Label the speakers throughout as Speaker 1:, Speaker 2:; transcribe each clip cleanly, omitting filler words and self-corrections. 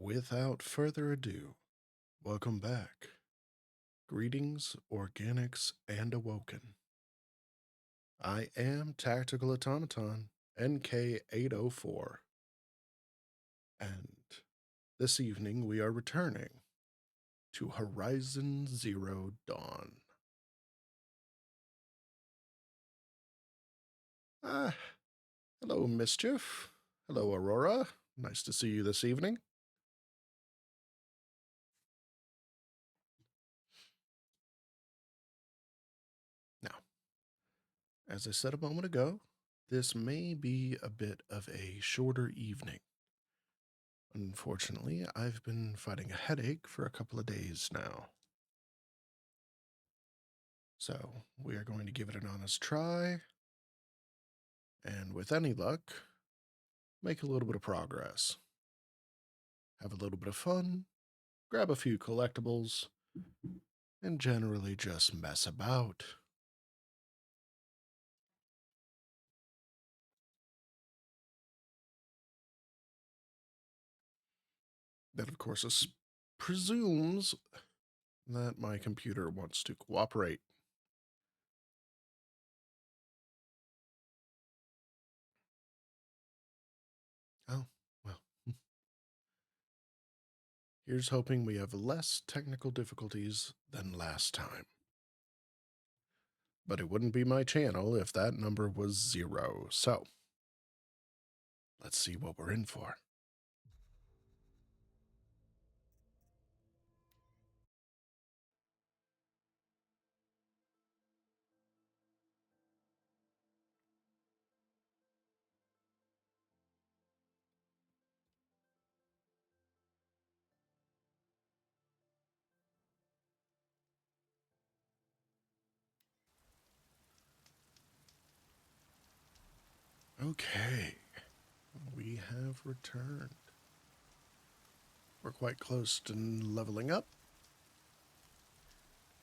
Speaker 1: Without further ado, welcome back. Greetings, organics, and awoken. I am Tactical Automaton, NK804, and this evening we are returning to Horizon Zero Dawn. Ah, hello, Mischief. Hello, Aurora. Nice to see you this evening. Now, as I said a moment ago, this may be a bit of a shorter evening. Unfortunately, I've been fighting a headache for a couple of days now. So, we are going to give it an honest try, and with any luck, make a little bit of progress. Have a little bit of fun, grab a few collectibles, and generally just mess about. That, of course, presumes that my computer wants to cooperate. Oh, well. Here's hoping we have less technical difficulties than last time. But it wouldn't be my channel if that number was 0. So, let's see what we're in for. Okay, we have returned. We're quite close to leveling up.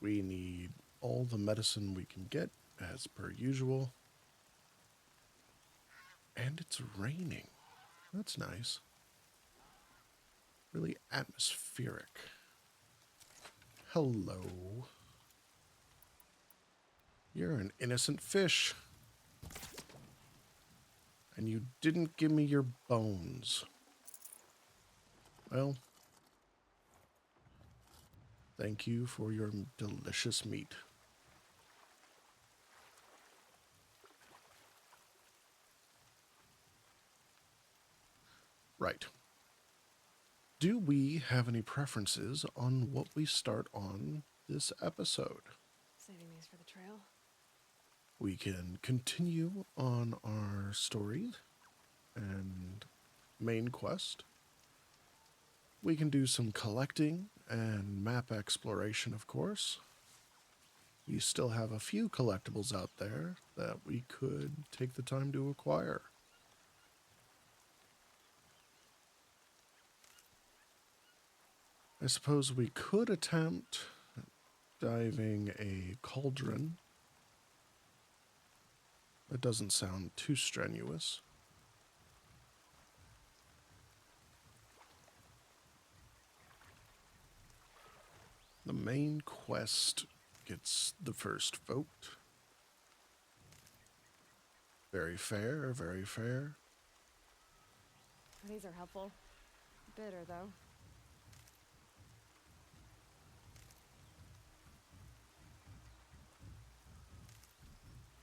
Speaker 1: We need all the medicine we can get, as per usual. And it's raining. That's nice. Really atmospheric. Hello. You're an innocent fish. And you didn't give me your bones. Well, thank you for your delicious meat. Right. Do we have any preferences on what we start on this episode?
Speaker 2: Saving these for the trail.
Speaker 1: We can continue on our story and main quest. We can do some collecting and map exploration, of course. We still have a few collectibles out there that we could take the time to acquire. I suppose we could attempt diving a cauldron. That doesn't sound too strenuous. The main quest gets the first vote. Very fair, very fair.
Speaker 2: These are helpful. Bitter, though.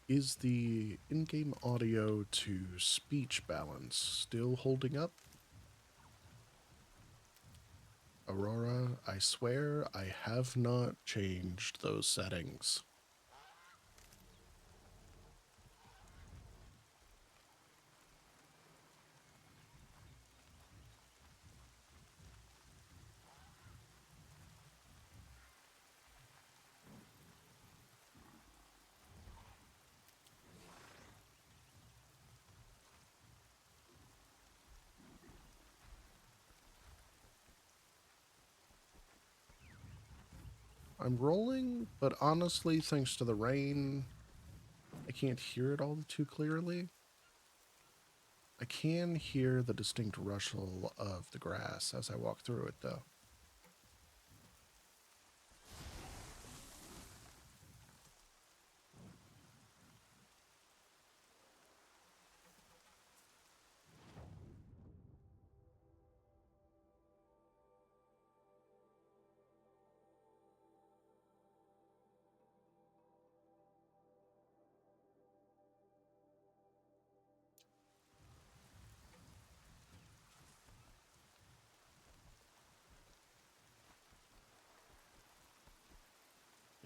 Speaker 1: Is the in-game audio to speech balance still holding up? Aurora, I swear I have not changed those settings. I'm rolling, but honestly, thanks to the rain, I can't hear it all too clearly. I can hear the distinct rustle of the grass as I walk through it, though.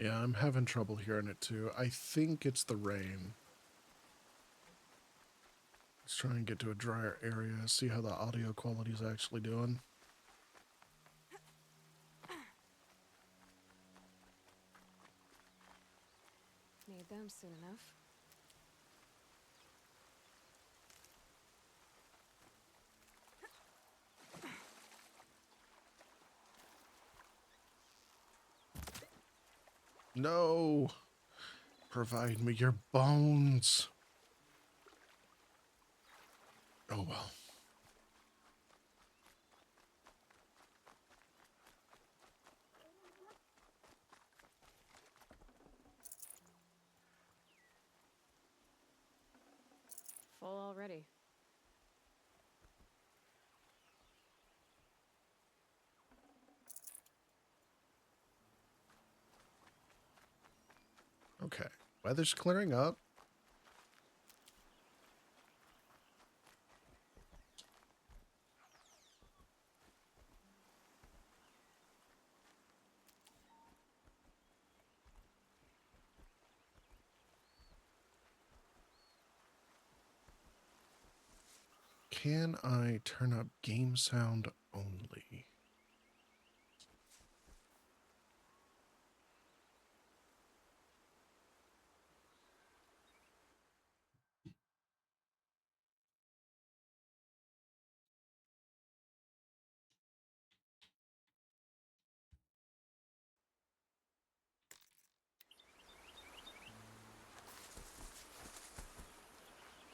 Speaker 1: Yeah, I'm having trouble hearing it too. I think it's the rain. Let's try and get to a drier area, see how the audio quality is actually doing.
Speaker 2: Need them soon enough.
Speaker 1: No! Provide me your bones! Oh well.
Speaker 2: Full already.
Speaker 1: Okay. Weather's clearing up. Can I turn up game sound only?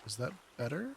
Speaker 1: Is that better?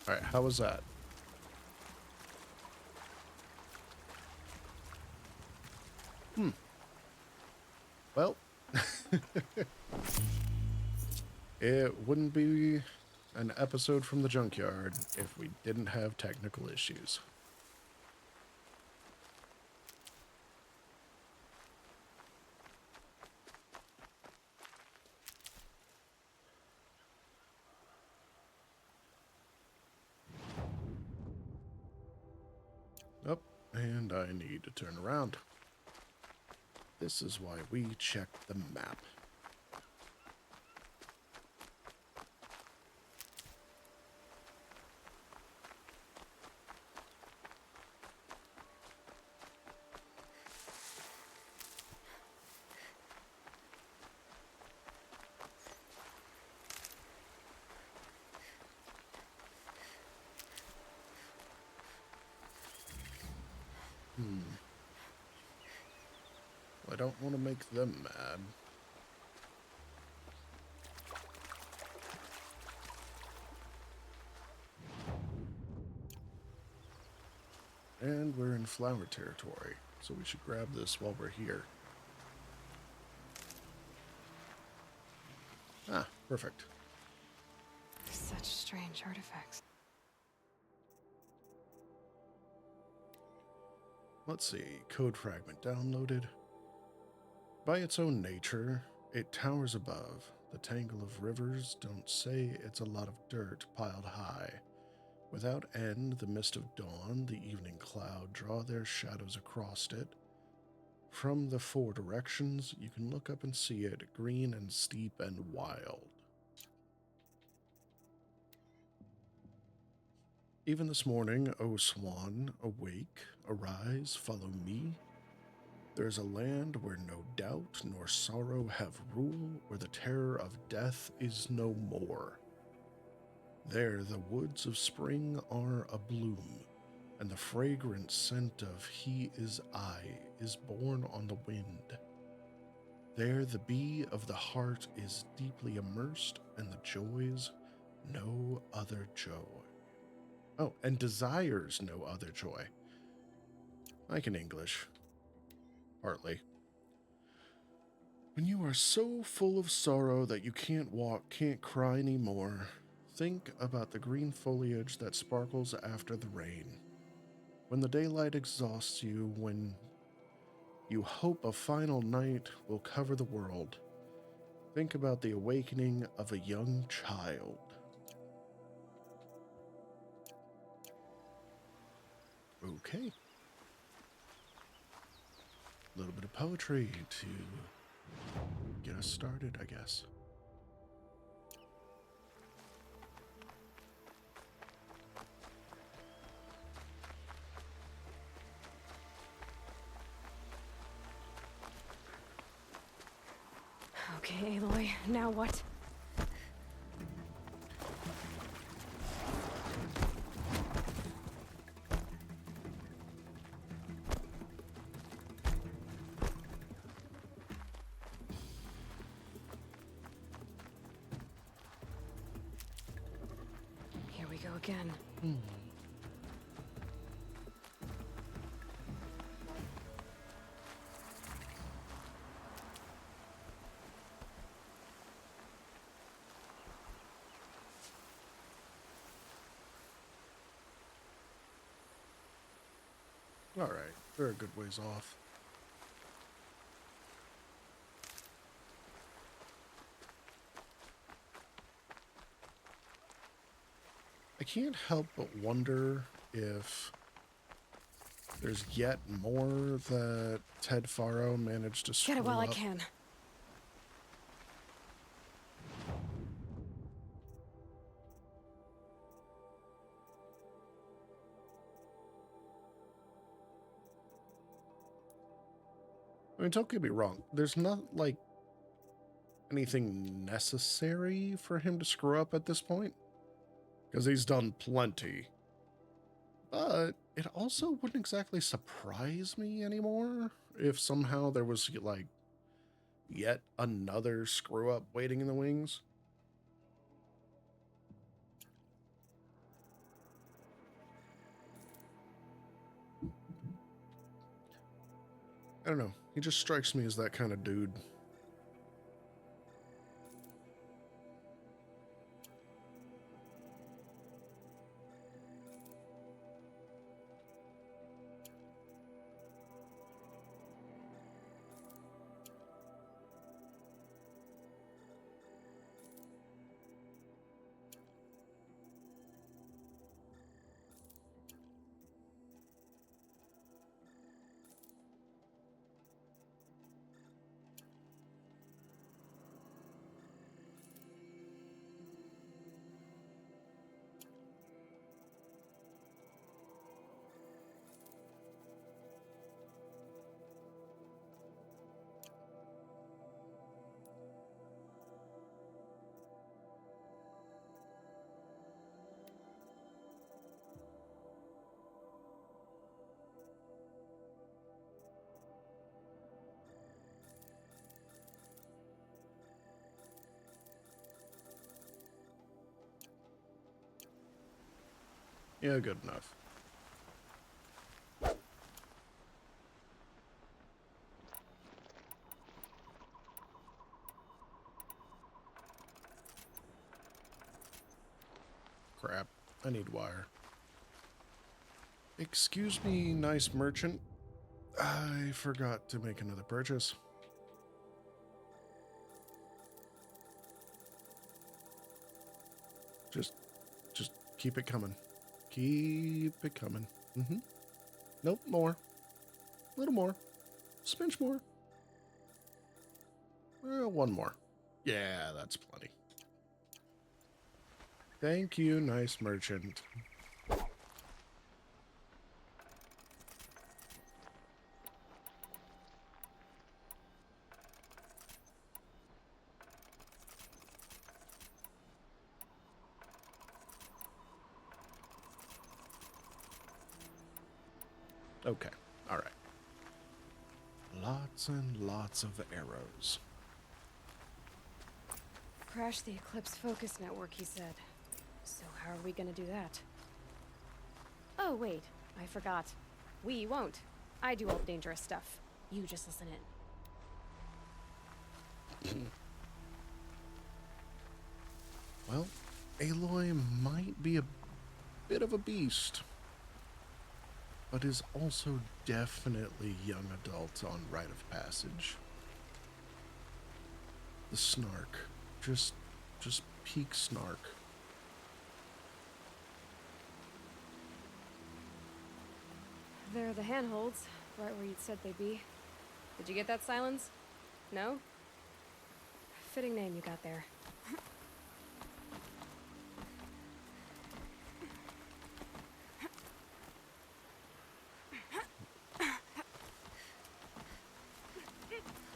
Speaker 1: Alright, how was that? Well, it wouldn't be an episode from the junkyard if we didn't have technical issues. Oh, and I need to turn around. This is why we check the map. I don't want to make them mad. And we're in flower territory, so we should grab this while we're here. Ah, perfect.
Speaker 2: Such strange artifacts.
Speaker 1: Let's see, code fragment downloaded. By its own nature, it towers above. The tangle of rivers don't say it's a lot of dirt piled high. Without end, the mist of dawn, the evening cloud draw their shadows across it. From the four directions, you can look up and see it, green and steep and wild. Even this morning, O swan, awake, arise, follow me. There is a land where no doubt nor sorrow have rule, where the terror of death is no more. There the woods of spring are abloom, and the fragrant scent of He is I is borne on the wind. There the bee of the heart is deeply immersed, and the joys no other joy. Oh, and desires no other joy. I can English. Partly. When you are so full of sorrow that you can't walk, can't cry anymore, think about the green foliage that sparkles after the rain. When the daylight exhausts you, when you hope a final night will cover the world, think about the awakening of a young child. Okay. A little bit of poetry to get us started, I guess.
Speaker 2: Okay, Aloy, now what? Here we go again.
Speaker 1: Alright, they're a good ways off. I can't help but wonder if there's yet more that Ted Faro managed to screw
Speaker 2: Get it while I
Speaker 1: up.
Speaker 2: can.
Speaker 1: I mean, don't get me wrong. There's not, like, anything necessary for him to screw up at this point, because he's done plenty. But it also wouldn't exactly surprise me anymore if somehow there was, like, yet another screw up waiting in the wings. I don't know. He just strikes me as that kind of dude. Yeah, good enough. Crap. I need wire. Excuse me, nice merchant. I forgot to make another purchase. Just keep it coming. Keep it coming. Nope, more. A little more. Smidge more. One more. Yeah, that's plenty. Thank you, nice merchant. Okay, alright. Lots and lots of arrows.
Speaker 2: Crash the Eclipse focus network, he said. So how are we gonna do that? Oh, wait. I forgot. We won't. I do all the dangerous stuff. You just listen in.
Speaker 1: Well, Aloy might be a bit of a beast, but is also definitely young adult on rite of passage. The snark. Just peak snark.
Speaker 2: They're the handholds, right where you'd said they'd be. Did you get that, Silence? No? Fitting name you got there.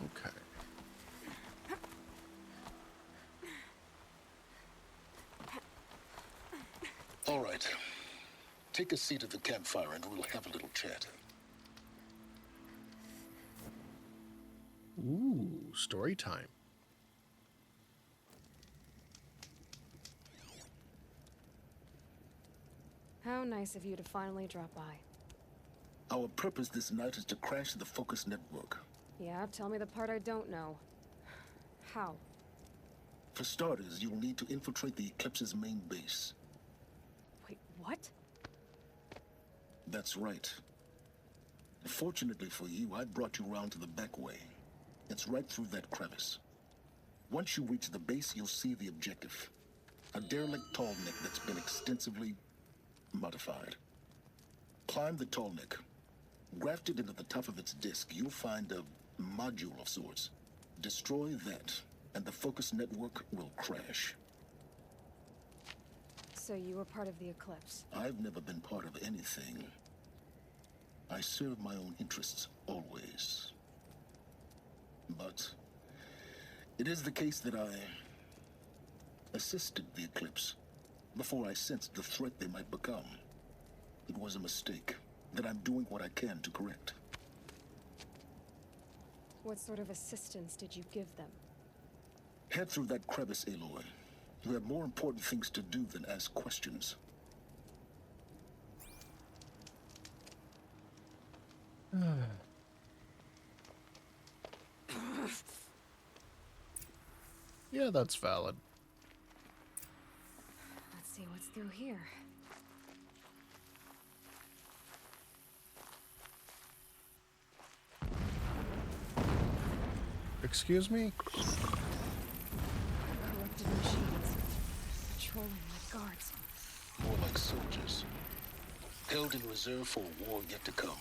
Speaker 1: Okay.
Speaker 3: All right. Take a seat at the campfire and we'll have a little chat.
Speaker 1: Ooh, story time.
Speaker 2: How nice of you to finally drop by.
Speaker 3: Our purpose this night is to crash the focus network.
Speaker 2: Yeah, tell me the part I don't know. How?
Speaker 3: For starters, you'll need to infiltrate the Eclipse's main base.
Speaker 2: Wait, what?
Speaker 3: That's right. Fortunately for you, I brought you round to the back way. It's right through that crevice. Once you reach the base, you'll see the objective. A derelict tall neck that's been extensively modified. Climb the tall neck. Grafted into the top of its disk, you'll find a module of sorts. Destroy that, and the focus network will crash.
Speaker 2: So you were part of the Eclipse.
Speaker 3: I've never been part of anything. I serve my own interests, always. But it is the case that I assisted the Eclipse before I sensed the threat they might become. It was a mistake that I'm doing what I can to correct.
Speaker 2: What sort of assistance did you give them?
Speaker 3: Head through that crevice, Aloy. You have more important things to do than ask questions.
Speaker 1: Yeah, that's valid.
Speaker 2: Let's see what's through here.
Speaker 1: Excuse me?
Speaker 2: Corrupted machines. Patrolling like guards.
Speaker 3: More like soldiers. Held in reserve for a war yet to come.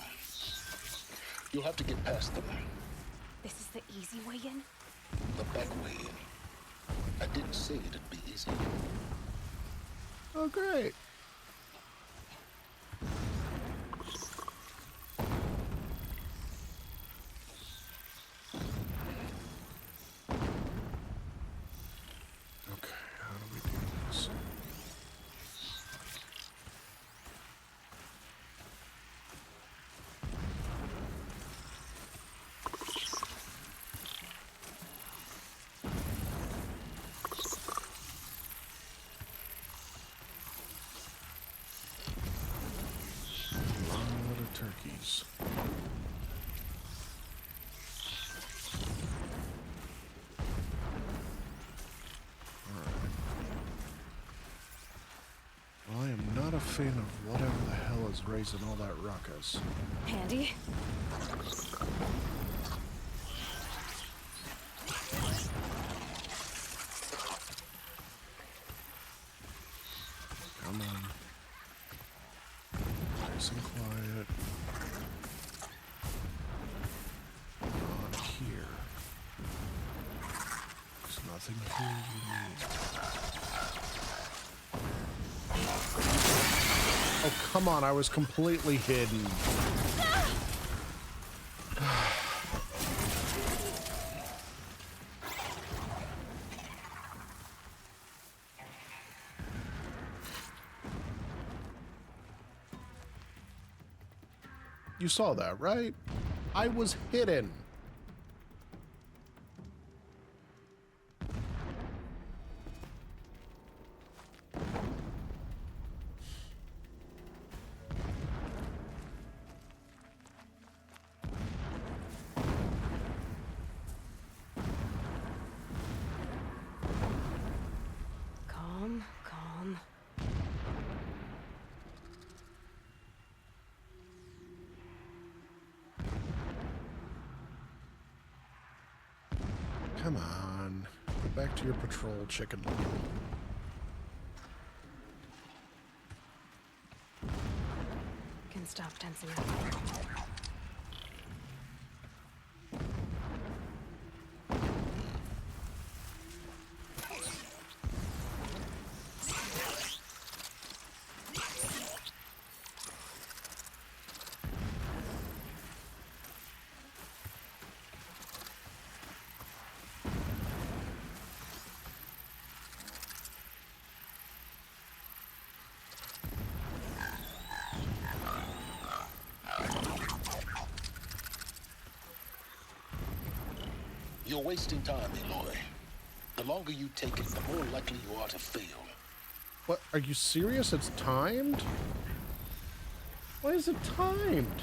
Speaker 3: You'll have to get past them.
Speaker 2: This is the easy way in?
Speaker 3: The back way in. I didn't say it'd be easy.
Speaker 1: Oh, great. Okay, how do we do this? Lot of turkeys. Well, I am not a fan of whatever the hell is raising all that ruckus.
Speaker 2: Handy.
Speaker 1: Come on. Nice and quiet. nothing here you need. Oh, come on, I was completely hidden. You saw that, right? I was hidden.
Speaker 2: Calm, calm.
Speaker 1: Come on. Go back to your patrol, chicken.
Speaker 2: Can stop tensing up.
Speaker 3: You're wasting time, Eloy. The longer you take it, the more likely you are to fail.
Speaker 1: What? Are you serious? It's timed? Why is it timed?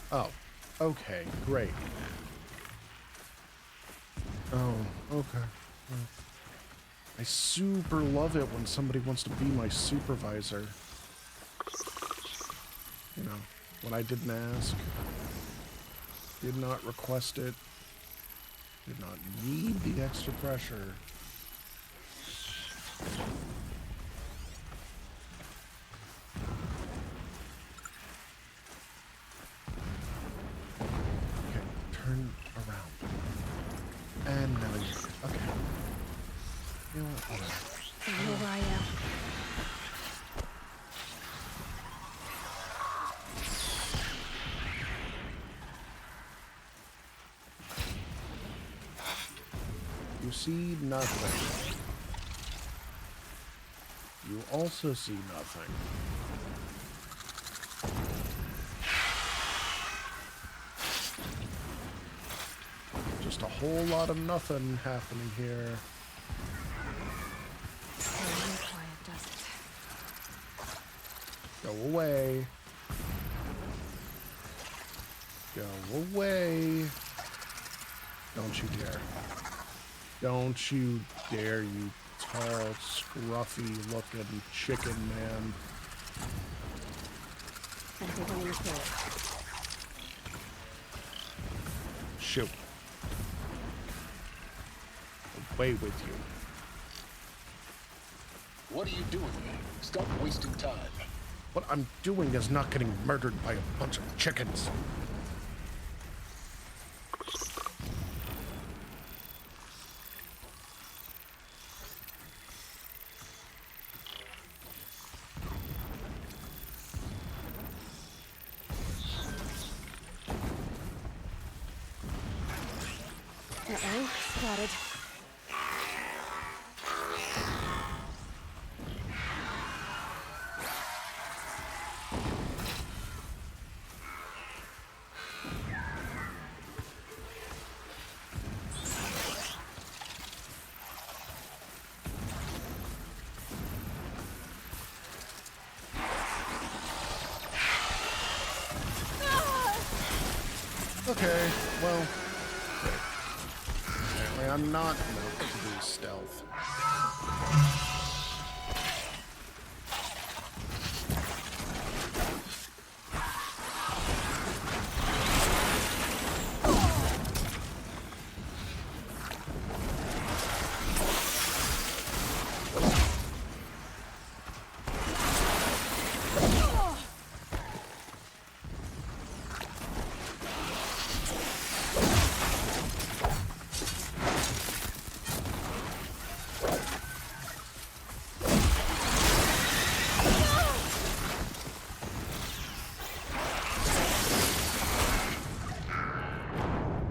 Speaker 1: Oh, okay, great. Oh, okay. I super love it when somebody wants to be my supervisor. You know, when I didn't ask, did not request it, did not need the extra pressure. Turn around. And now you... Okay. You know what? Whatever.
Speaker 2: I know where I am.
Speaker 1: You see nothing. You also see nothing. Just a whole lot of nothing happening here.
Speaker 2: Very quiet, does it?
Speaker 1: Go away. Go away. Don't you dare. Don't you dare, you tall, scruffy-looking chicken man.
Speaker 2: I think I'm gonna kill it.
Speaker 1: Shoot. Away with you.
Speaker 3: What are you doing? Stop wasting time.
Speaker 1: What I'm doing is not getting murdered by a bunch of chickens.
Speaker 2: Uh-oh, spotted.
Speaker 1: Okay, well, apparently I'm not. No. stealth.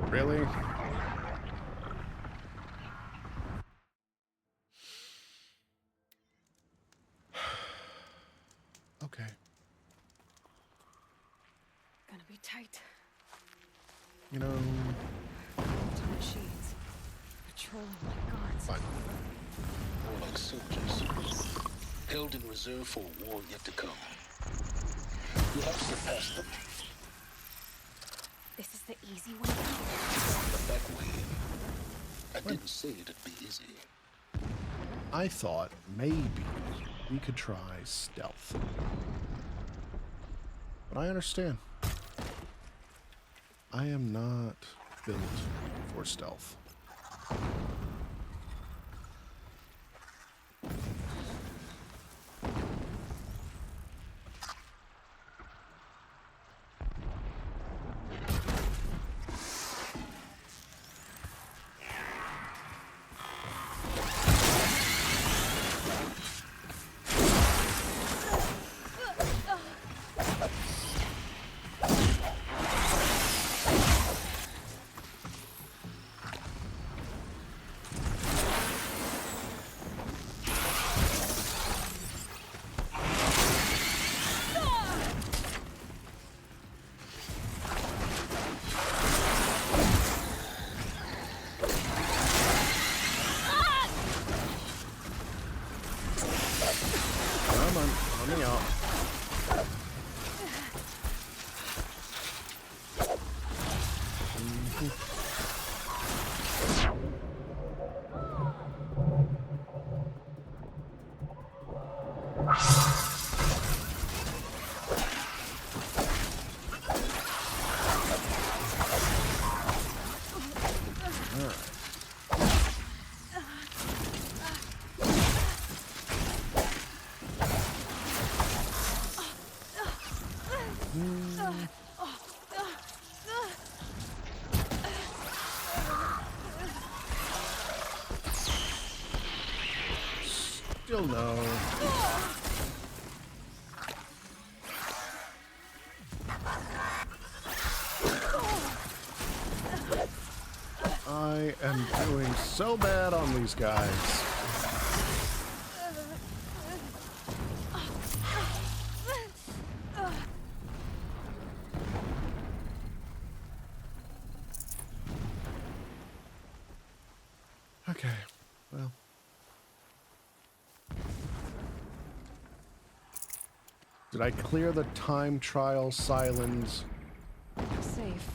Speaker 1: Really? Okay.
Speaker 2: Gonna be tight.
Speaker 1: You know,
Speaker 2: Two machines. Patrolling like guards.
Speaker 1: fine.
Speaker 3: More like soldiers. Held in reserve for a war yet to come. You have to get past them.
Speaker 2: This is the easy way out.
Speaker 3: The back way in. I didn't say it'd be easy.
Speaker 1: I thought maybe we could try stealth. But I understand. I am not built for stealth. Come on, let me out. Still no. I am doing so bad on these guys. Okay, well. Did I clear the time trial silence?
Speaker 2: Safe.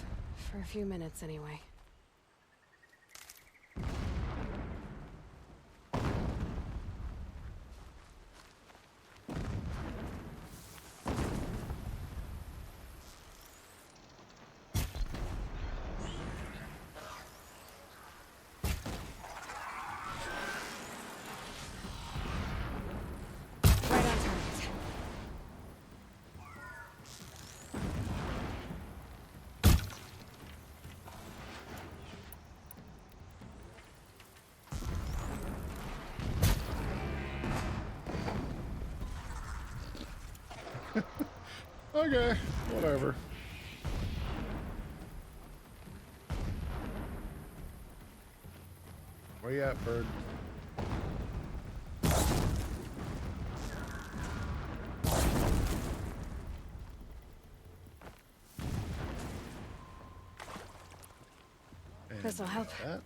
Speaker 2: For a few minutes, anyway. Right on target.
Speaker 1: Okay, whatever. Where you at, bird? And
Speaker 2: This'll help.
Speaker 1: that.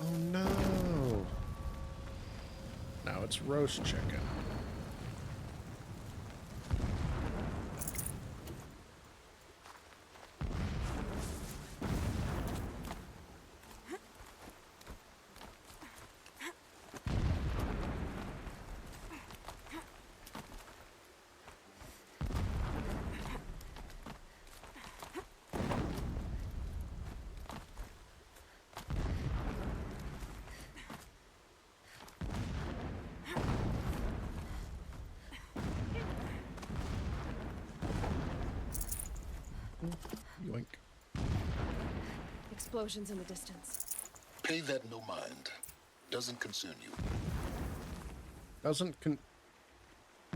Speaker 1: Oh no. Now it's roast chicken. Yoink.
Speaker 2: Explosions in the distance.
Speaker 3: Pay that no mind. Doesn't concern you.
Speaker 1: Doesn't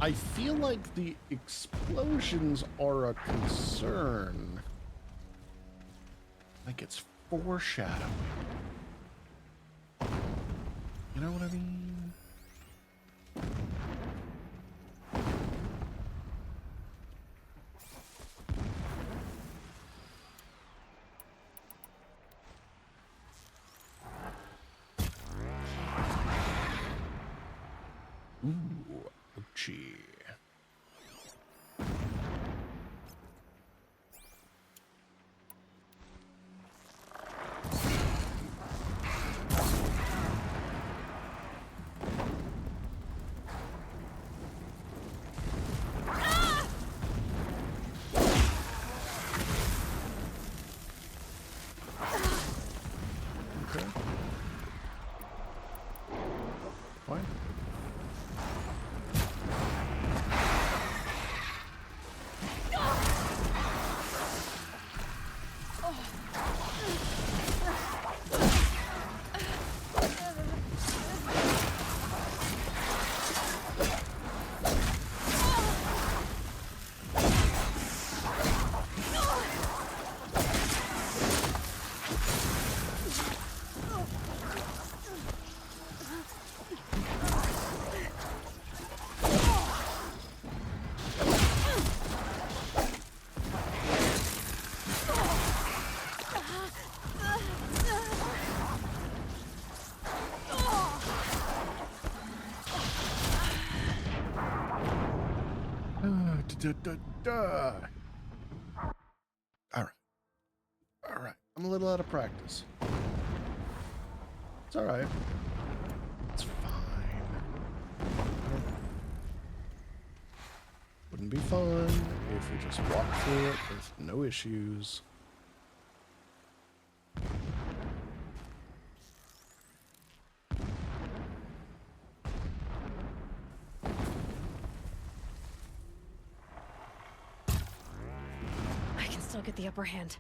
Speaker 1: I feel like the explosions are a concern. Like it's foreshadowing. You know what I mean? Ooh, ouchie. Okay. Fine. Da. All right. All right. I'm a little out of practice. It's all right. It's fine. Wouldn't be fun if we just walked through it with no issues.
Speaker 2: I can still get the upper hand.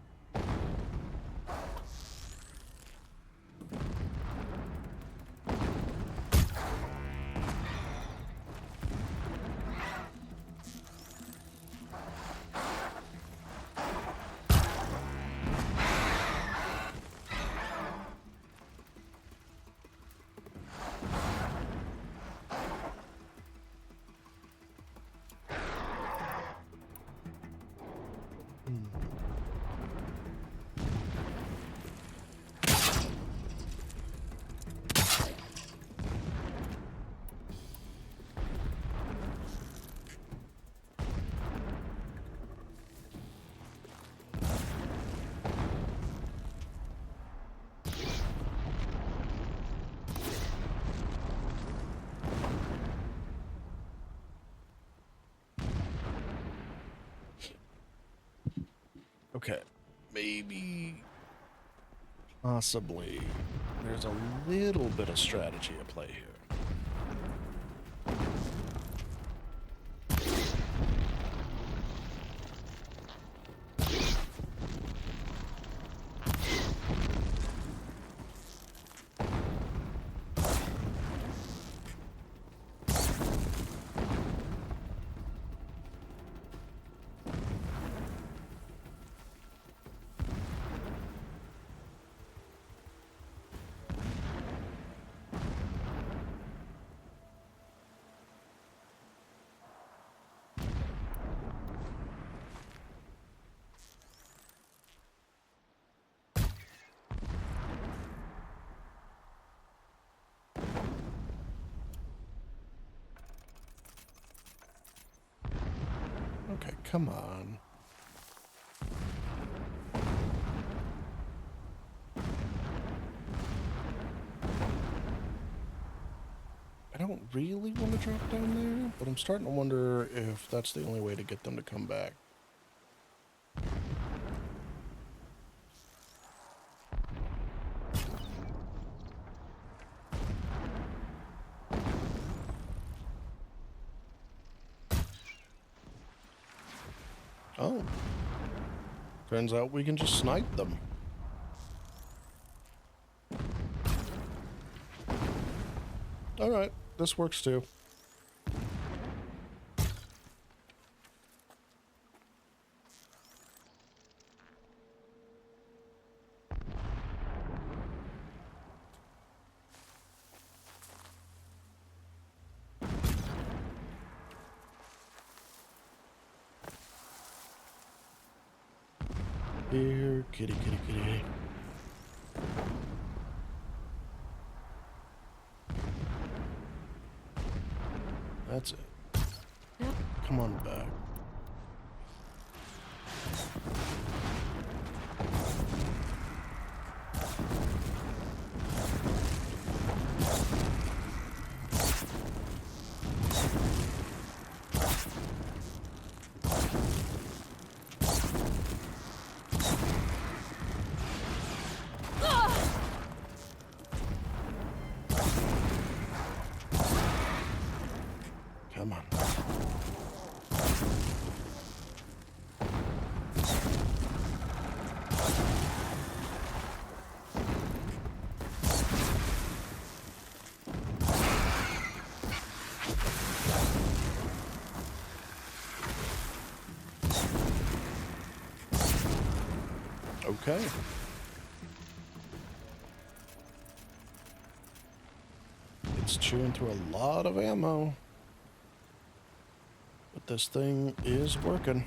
Speaker 1: Okay. Maybe, possibly, there's a little bit of strategy at play here. come on. I don't really want to drop down there, but I'm starting to wonder if that's the only way to get them to come back. Oh. Turns out we can just snipe them. Alright, this works too. Here, kitty, kitty, kitty. That's it.
Speaker 2: Yep.
Speaker 1: Come on back. Come on. Okay. It's chewing through a lot of ammo. But this thing is working.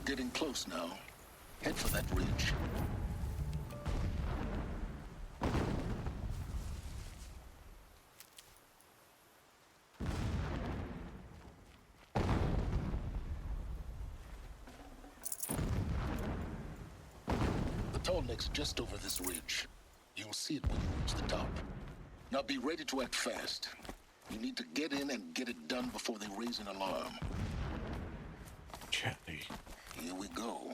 Speaker 3: Getting close now. Head for that ridge. The tall neck's just over this ridge. You'll see it when you reach the top. Now be ready to act fast. You need to get in and get it done before they raise an alarm.
Speaker 1: Chatty.
Speaker 3: Here we go.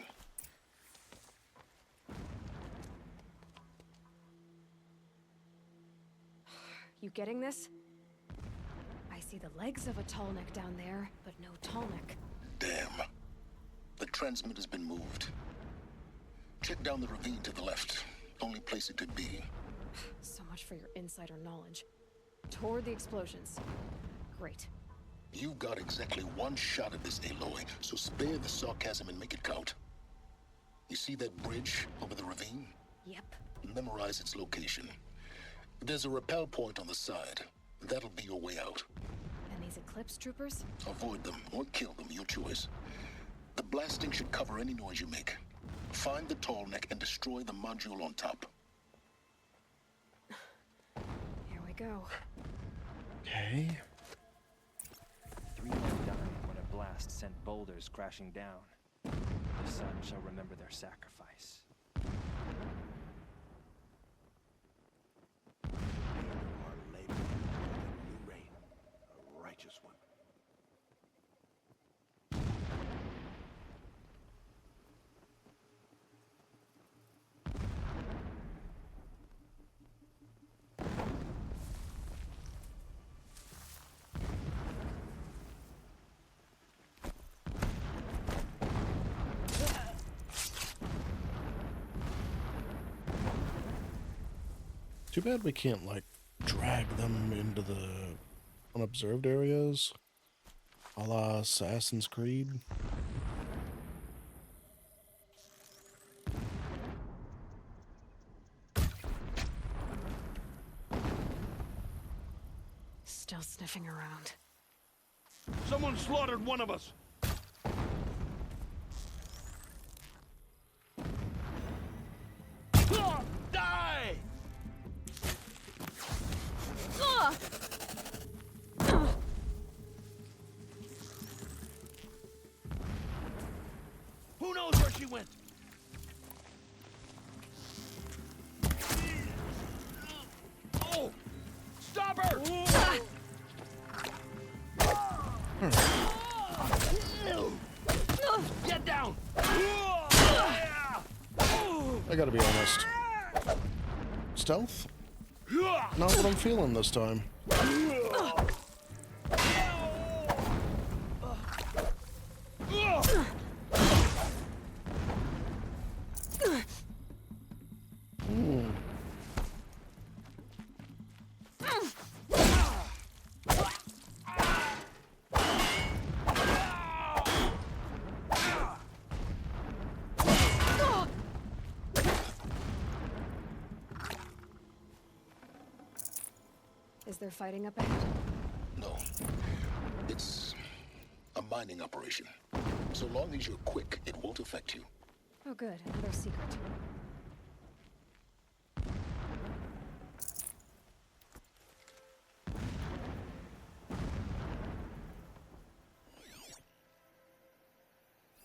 Speaker 2: You getting this? I see the legs of a tall neck down there, but no tall neck.
Speaker 3: Damn. The transmitter's been moved. Check down the ravine to the left. Only place it could be.
Speaker 2: So much for your insider knowledge. Toward the explosions. Great.
Speaker 3: You've got exactly one shot at this, Aloy, so spare the sarcasm and make it count. You see that bridge over the ravine?
Speaker 2: Yep.
Speaker 3: Memorize its location. There's a rappel point on the side. That'll be your way out.
Speaker 2: And these Eclipse troopers?
Speaker 3: Avoid them or kill them, your choice. The blasting should cover any noise you make. Find the tall neck and destroy the module on top.
Speaker 2: Here we go.
Speaker 1: Okay.
Speaker 4: 3 men died when a blast sent boulders crashing down. The sun shall remember their sacrifice.
Speaker 5: Our labor, a new reign, a righteous one.
Speaker 1: Too bad we can't, like, drag them into the unobserved areas, a la Assassin's Creed.
Speaker 5: Someone slaughtered one of us! Die!
Speaker 2: Ugh!
Speaker 5: Who knows where she went? Oh! Stop her! Get down!
Speaker 1: I gotta be honest. Stealth? Not what I'm feeling this time.
Speaker 2: Is there fighting up ahead?
Speaker 3: No. It's a mining operation. So long as you're quick, it won't affect you.
Speaker 2: Oh good, another secret.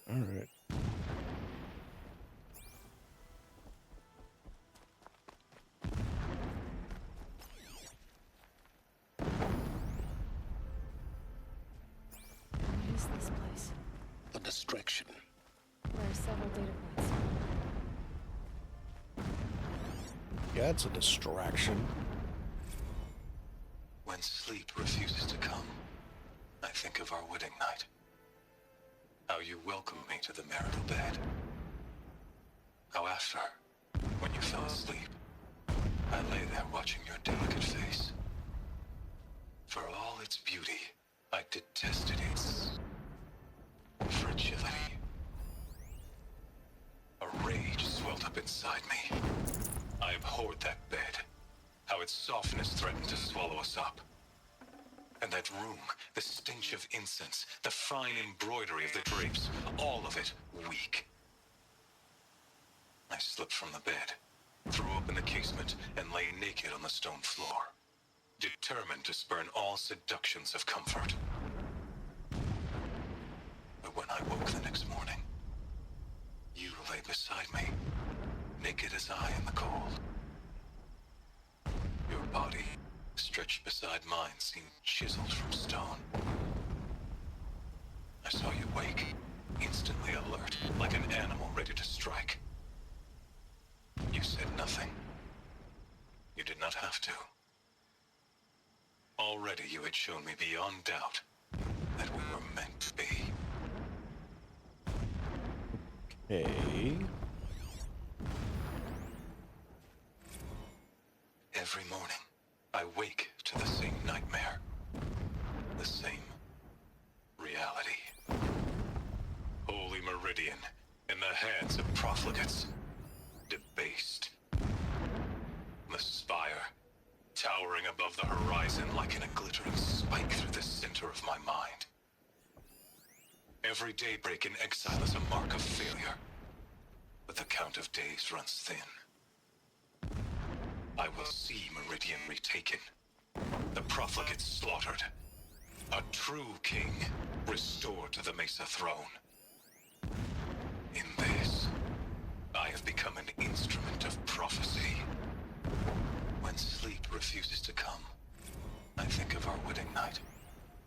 Speaker 1: Alright.
Speaker 2: What is this place?
Speaker 3: A distraction.
Speaker 2: There are several data points.
Speaker 1: Yeah, it's a distraction.
Speaker 6: When sleep refuses to come, I think of our wedding night. How you welcomed me to the marital bed. How after, when you fell asleep, I lay there watching your delicate face. For all its beauty, I detested its fragility. A rage swelled up inside me. I abhorred that bed. How its softness threatened to swallow us up. And that room, the stench of incense, the fine embroidery of the drapes, all of it weak. I slipped from the bed, threw open the casement, and lay naked on the stone floor, determined to spurn all seductions of comfort. But when I woke the next morning, you lay beside me, naked as I in the cold. Your body, stretched beside mine, seemed chiseled from stone. I saw you wake, instantly alert, like an animal ready to strike. You said nothing. You did not have to. Already you had shown me beyond doubt that we were meant to be.
Speaker 1: Hey.
Speaker 6: Every morning, I wake to the same nightmare. The same reality. Holy Meridian, in the hands of profligates. Debased. The spire, towering above the horizon like a glittering spike through the center of my mind. Every daybreak in exile is a mark of failure, but the count of days runs thin. I will see Meridian retaken, the profligates slaughtered, a true king restored to the Mesa throne. In this, I have become an instrument of prophecy. When sleep refuses to come, I think of our wedding night.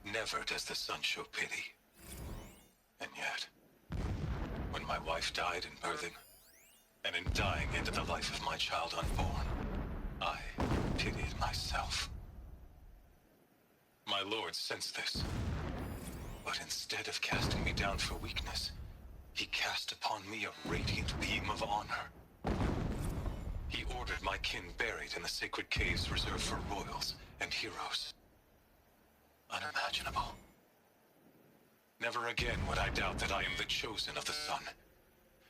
Speaker 6: Never does the sun show pity. And yet, when my wife died in birthing, and in dying into the life of my child unborn, I pitied myself. My lord sensed this, but instead of casting me down for weakness, he cast upon me a radiant beam of honor. He ordered my kin buried in the sacred caves reserved for royals and heroes. Unimaginable. Never again would I doubt that I am the chosen of the sun.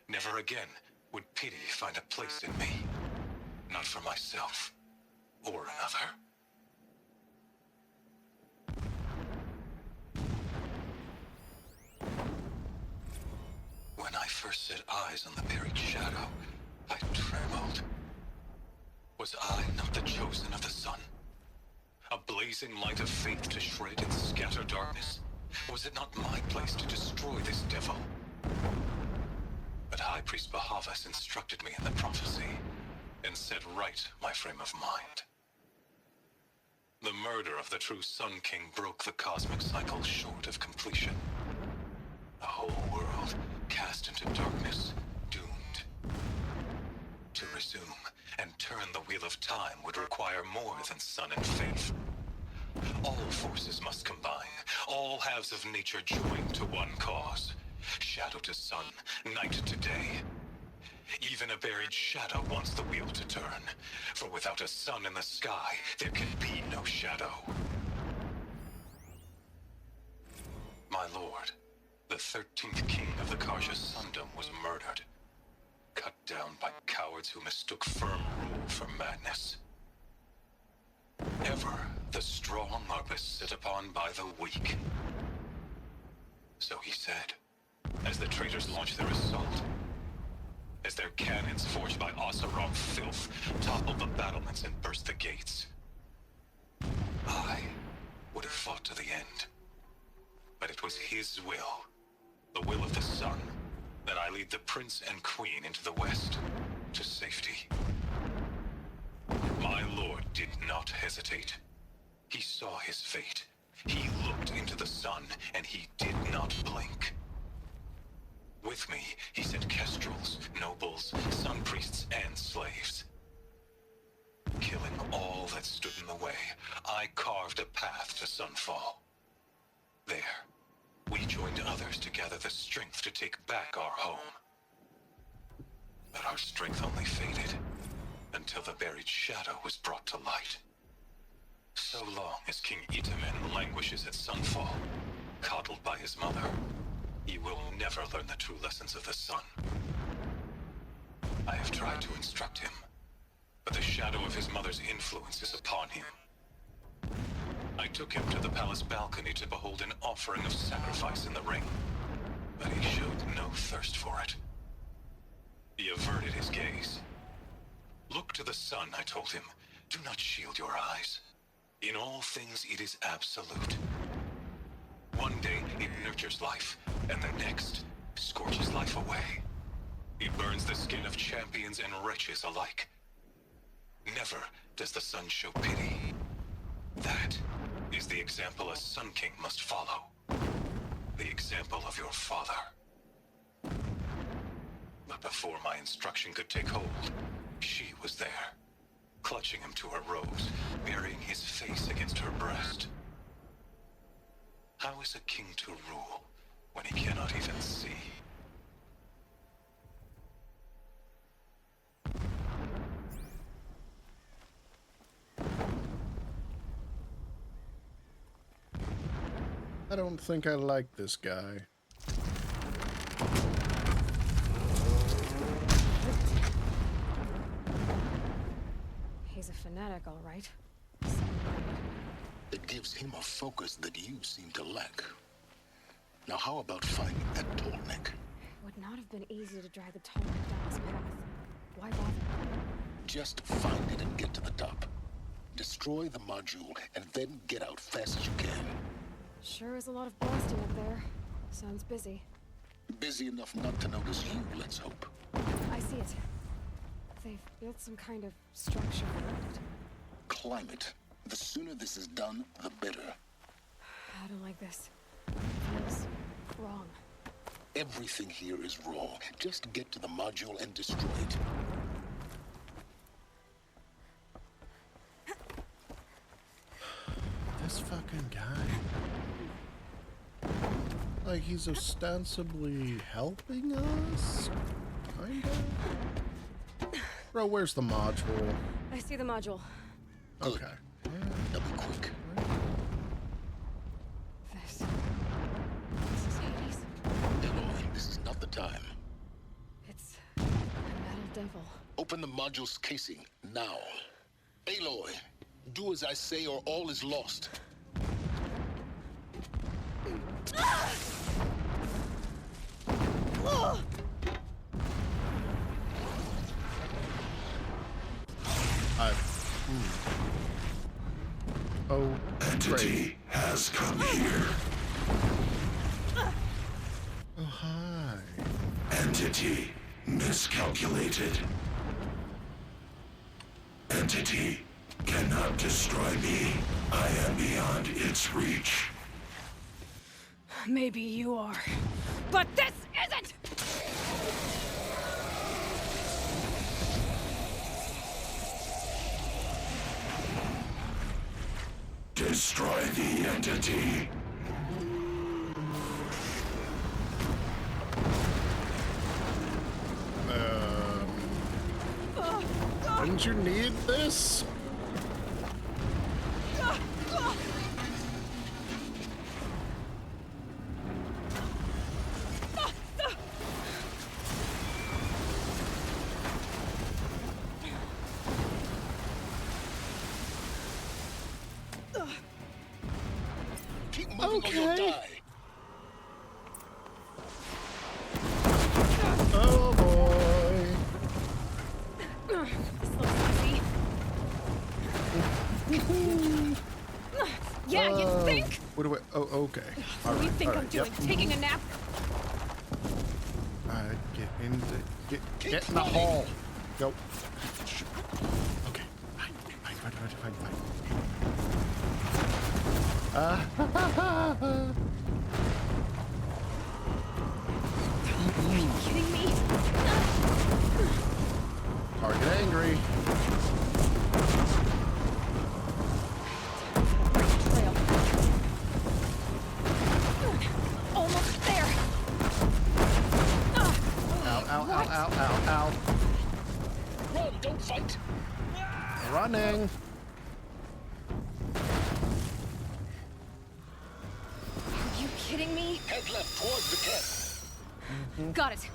Speaker 6: Never again would pity find a place in me. Not for myself, or another. first set eyes on the buried shadow, I trembled. Was I not the chosen of the sun? A blazing light of faith to shred and scatter darkness? Was it not my place to destroy this devil? But High Priest Bahavas instructed me in the prophecy and set right my frame of mind. The murder of the true Sun King broke the cosmic cycle short of completion. The whole world cast into darkness, doomed. To resume and turn the wheel of time would require more than sun and faith. All forces must combine, all halves of nature join to one cause. Shadow to sun, night to day. Even a buried shadow wants the wheel to turn, for without a sun in the sky, there can be no shadow. My lord, the 13th king of the Karja Sundom was murdered, cut down by cowards who mistook firm rule for madness. Ever the strong are beset upon by the weak. So he said, as the traitors launched their assault, as their cannons forged by Oseram filth toppled the battlements and burst the gates. I would have fought to the end. But it was his will, the will of the sun, that I lead the prince and queen into the west, to safety. My lord did not hesitate. He saw his fate. He looked into the sun, and he did not blink. With me, he sent kestrels, nobles, sun priests, and slaves. Killing all that stood in the way, I carved a path to sunfall. There, we joined others to gather the strength to take back our home. But our strength only faded until the buried shadow was brought to light. So long as King Itamen languishes at sunfall, coddled by his mother, he will never learn the true lessons of the sun. I have tried to instruct him, but the shadow of his mother's influence is upon him. I took him to the palace balcony to behold an offering of sacrifice in the ring, but he showed no thirst for it. He averted his gaze. Look to the sun, I told him. Do not shield your eyes. In all things it is absolute. One day it nurtures life, and the next scorches life away. It burns the skin of champions and wretches alike. Never does the sun show pity. That is the example a Sun King must follow. The example of your father. But before my instruction could take hold, she was there, clutching him to her robes, burying his face against her breast. How is a king to rule when he cannot even see?
Speaker 1: I don't think I like this guy.
Speaker 2: He's a fanatic, all right.
Speaker 3: It gives him a focus that you seem to lack. Now how about finding that tall neck?
Speaker 2: It would not have been easy to drag the tall neck down this path. Why bother?
Speaker 3: Just find it and get to the top. Destroy the module and then get out fast as you can.
Speaker 2: Sure is a lot of blasting up there. Sounds busy.
Speaker 3: Busy enough not to notice you, let's hope.
Speaker 2: I see it. They've built some kind of structure around it.
Speaker 3: Climb it. The sooner this is done, the better.
Speaker 2: I don't like this. It feels wrong.
Speaker 3: Everything here is wrong. Just get to the module and destroy it.
Speaker 1: This fucking guy. Like, he's ostensibly helping us? Kinda? Bro, where's the module?
Speaker 2: I see the module.
Speaker 3: Good.
Speaker 1: Okay.
Speaker 3: Now be quick.
Speaker 2: This is Hades.
Speaker 3: Eloy, this is not the time.
Speaker 2: It's a metal devil.
Speaker 3: Open the module's casing, now. Aloy, do as I say or all is lost.
Speaker 1: Oh,
Speaker 7: Entity has come here.
Speaker 1: oh, hi.
Speaker 7: Entity miscalculated. Entity cannot destroy me. I am beyond its reach.
Speaker 2: Maybe you are. But this isn't!
Speaker 7: Destroy the entity.
Speaker 1: Didn't you need this?
Speaker 3: Keep moving or you'll
Speaker 1: Okay.
Speaker 3: die.
Speaker 1: Oh boy.
Speaker 2: This looks easy. Yeah, you think?
Speaker 1: What do I? Oh, okay. All
Speaker 2: What do you
Speaker 1: right,
Speaker 2: think
Speaker 1: all
Speaker 2: I'm
Speaker 1: right,
Speaker 2: doing?
Speaker 1: yep.
Speaker 2: Taking a nap?
Speaker 1: Get in the
Speaker 3: Keep
Speaker 1: get in the
Speaker 3: running.
Speaker 1: hall. Go. Okay. Fine.
Speaker 2: Are you kidding me?
Speaker 1: Target angry.
Speaker 2: Trail. Almost there.
Speaker 1: Ow.
Speaker 3: Run, don't fight.
Speaker 1: Running.
Speaker 2: Are you kidding me?
Speaker 3: Head left towards the camp.
Speaker 2: Got it.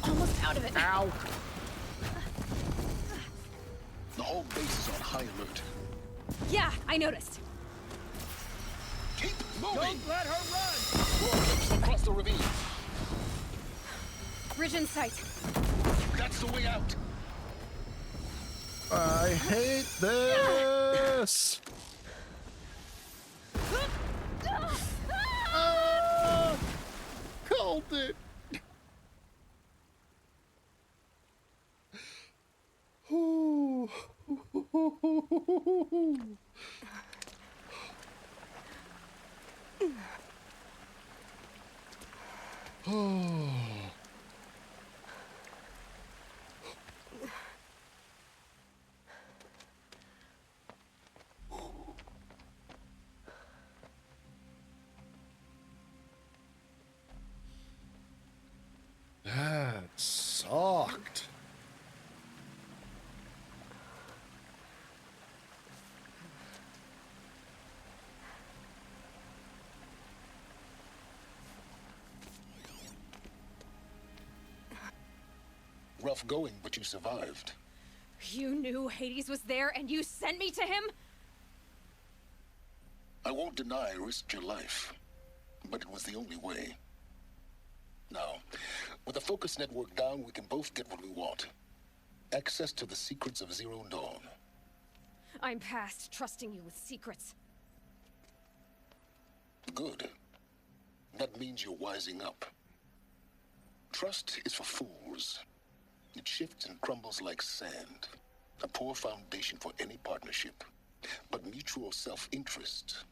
Speaker 2: Almost out of it.
Speaker 1: Ow.
Speaker 3: The whole base is on high alert.
Speaker 2: Yeah, I noticed.
Speaker 3: Keep moving.
Speaker 5: Don't let her run!
Speaker 3: More clips across the ravine.
Speaker 2: Bridge in sight.
Speaker 3: That's the way out.
Speaker 1: I hate this. Called it. Ooh. Oh. That sucked.
Speaker 3: Rough going, but you survived.
Speaker 2: You knew Hades was there and you sent me to him?
Speaker 3: I won't deny I risked your life, but it was the only way. Now, with the focus network down, we can both get what we want. Access to the secrets of Zero Dawn.
Speaker 2: I'm past trusting you with secrets.
Speaker 3: Good. That means you're wising up. Trust is for fools. It shifts and crumbles like sand. A poor foundation for any partnership. But mutual self-interest,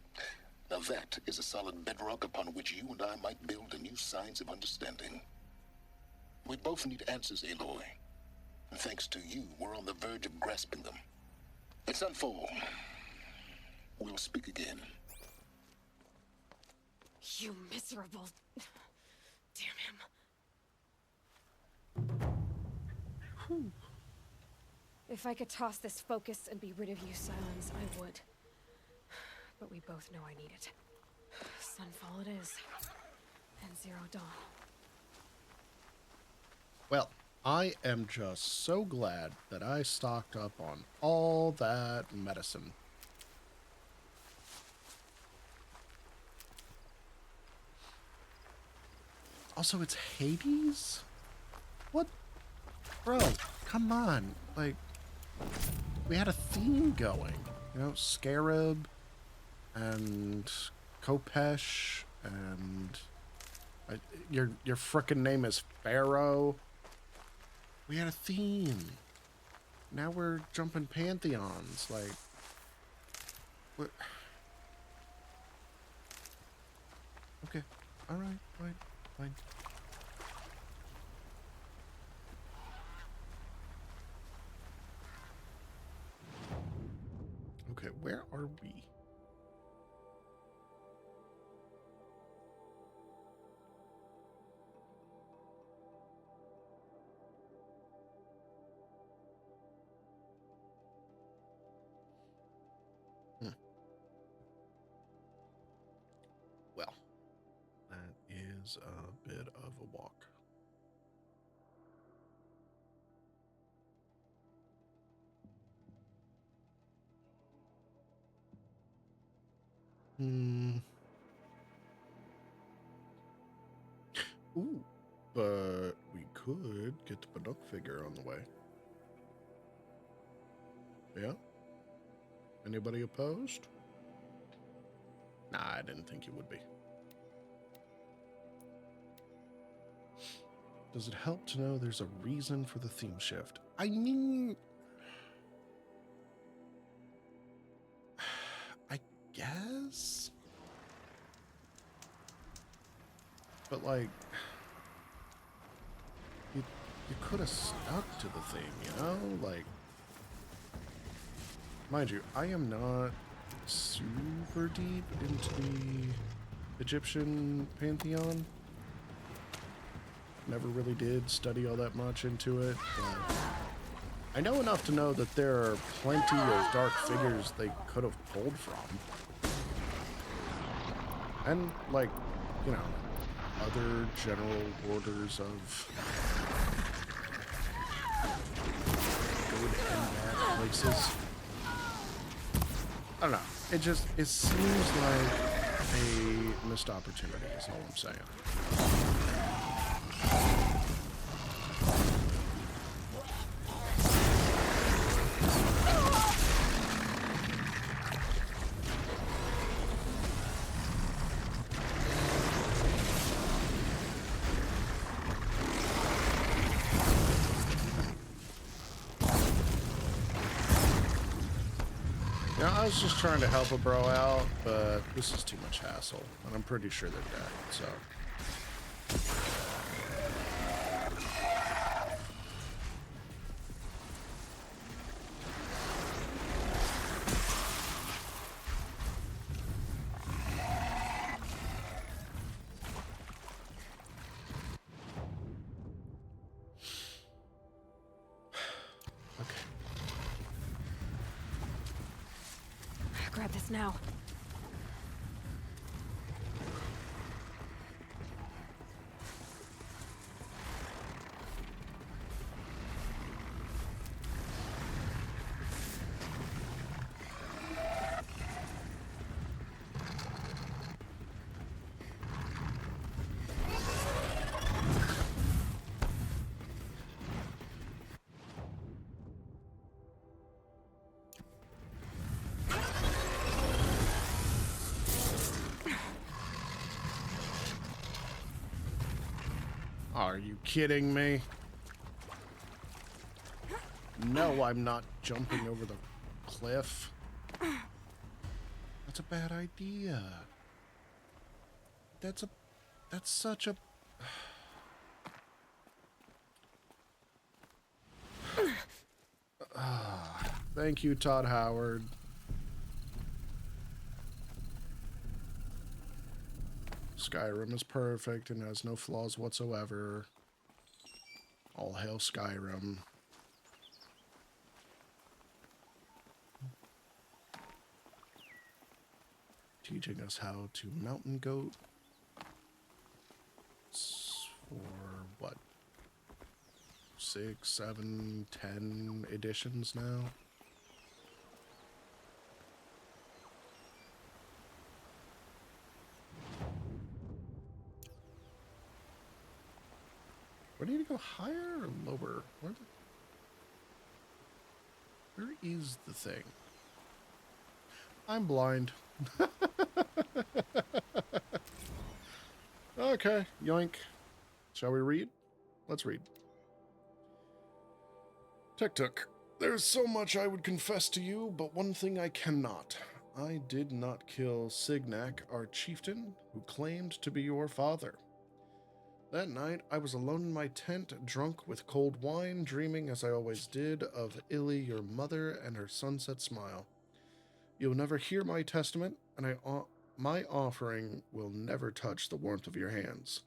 Speaker 3: now that is a solid bedrock upon which you and I might build a new science of understanding. We both need answers, Aloy. And thanks to you, we're on the verge of grasping them. It's unfold. We'll speak again.
Speaker 2: You miserable... Damn him. If I could toss this focus and be rid of you, Silence, I would. But we both know I need it. Sunfall it is. And Zero Dawn.
Speaker 1: Well, I am just so glad that I stocked up on all that medicine. Also, it's Hades? What? Bro, come on. Like, we had a theme going. You know, Scarab and Kopesh and your frickin' name is Pharaoh. We had a theme. Now we're jumping pantheons. Like, what? Okay. All right. Fine. Fine. Okay, where are we? Well, that is a bit of a walk. Ooh, but we could get the Bannock figure on the way. Yeah? Anybody opposed? Nah, I didn't think you would be. Does it help to know there's a reason for the theme shift? I mean, I guess? But like, you could have stuck to the theme, you know? Like, mind you, I am not super deep into the Egyptian pantheon. Never really did study all that much into it, but I know enough to know that there are plenty of dark figures they could have pulled from. And, like, you know, other general orders of good and bad places. I don't know. It seems like a missed opportunity is all I'm saying. I was just trying to help a bro out, but this is too much hassle, and I'm pretty sure they're dead, so.
Speaker 2: Grab this now.
Speaker 1: Are you kidding me? No, I'm not jumping over the cliff. That's a bad idea. That's such a... Thank you, Todd Howard. Skyrim is perfect and has no flaws whatsoever. All hail Skyrim. Teaching us how to mountain goat. For what? 6, 7, 10 editions now? Do I need to go higher or lower? Where is the thing? I'm blind. Okay, yoink. Shall we read? Let's read. Tuk-tuk. There's so much I would confess to you, but one thing I cannot. I did not kill Signac, our chieftain, who claimed to be your father. That night, I was alone in my tent, drunk with cold wine, dreaming, as I always did, of Illy, your mother, and her sunset smile. You'll never hear my testament, and my offering will never touch the warmth of your hands.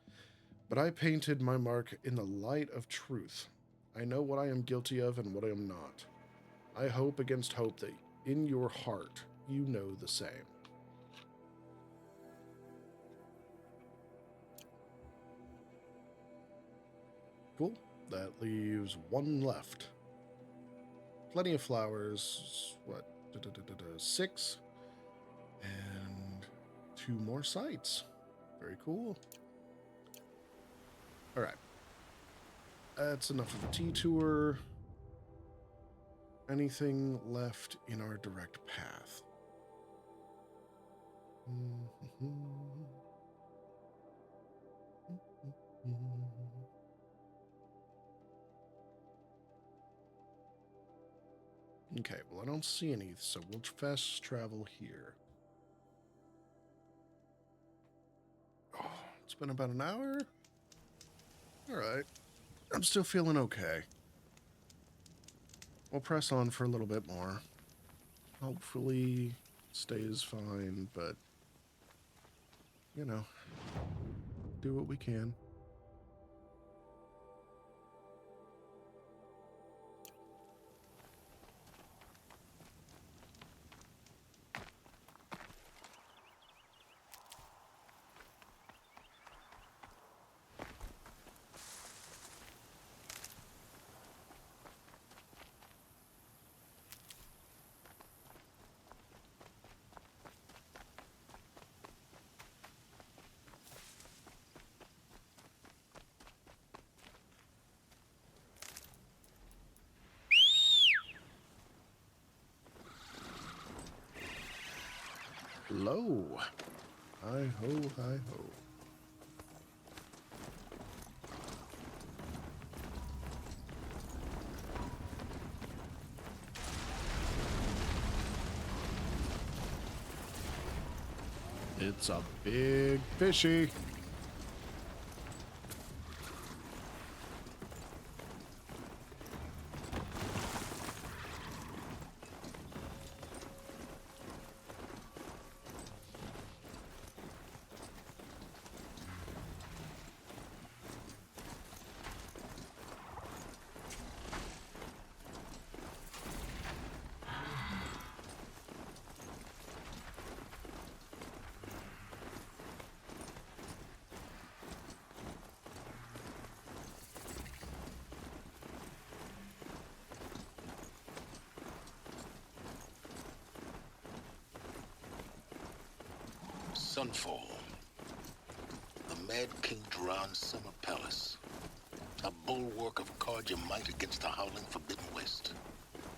Speaker 1: But I painted my mark in the light of truth. I know what I am guilty of and what I am not. I hope against hope that in your heart you know the same. Cool. That leaves one left. Plenty of flowers. What? 6. And 2 more sites. Very cool. Alright. That's enough of a tea tour. Anything left in our direct path? Okay, well, I don't see any, so we'll fast travel here. Oh, it's been about an hour? Alright. I'm still feeling okay. We'll press on for a little bit more. Hopefully, stays fine, but, you know, do what we can. Hello. Hi-ho, hi-ho. It's a big fishy.
Speaker 3: Sunfall. The Mad King Duran's summer palace. A bulwark of Carja might against the howling Forbidden West.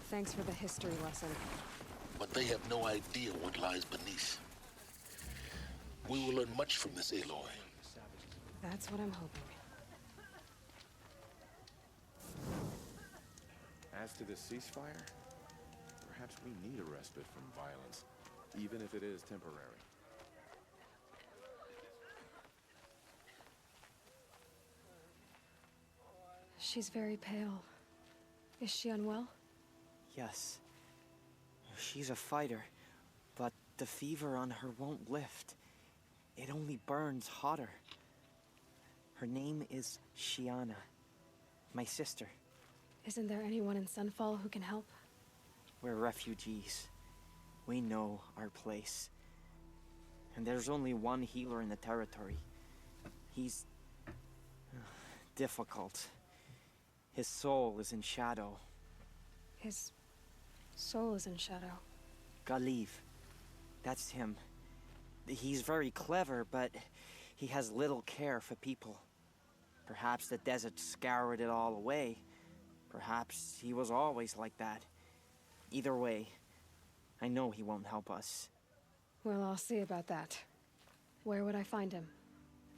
Speaker 2: Thanks for the history lesson.
Speaker 3: But they have no idea what lies beneath. We will learn much from this Aloy.
Speaker 2: That's what I'm hoping.
Speaker 5: As to the ceasefire, perhaps we need a respite from violence, even if it is temporary.
Speaker 2: She's very pale. Is she unwell?
Speaker 8: Yes. She's a fighter, but the fever on her won't lift. It only burns hotter. Her name is Shiana, my sister.
Speaker 2: Isn't there anyone in Sunfall who can help?
Speaker 8: We're refugees. We know our place. And there's only one healer in the territory. He's difficult. His soul is in shadow.
Speaker 2: His soul is in shadow.
Speaker 8: Galiv. That's him. He's very clever, but he has little care for people. Perhaps the desert scoured it all away. Perhaps he was always like that. Either way, I know he won't help us.
Speaker 2: Well, I'll see about that. Where would I find him?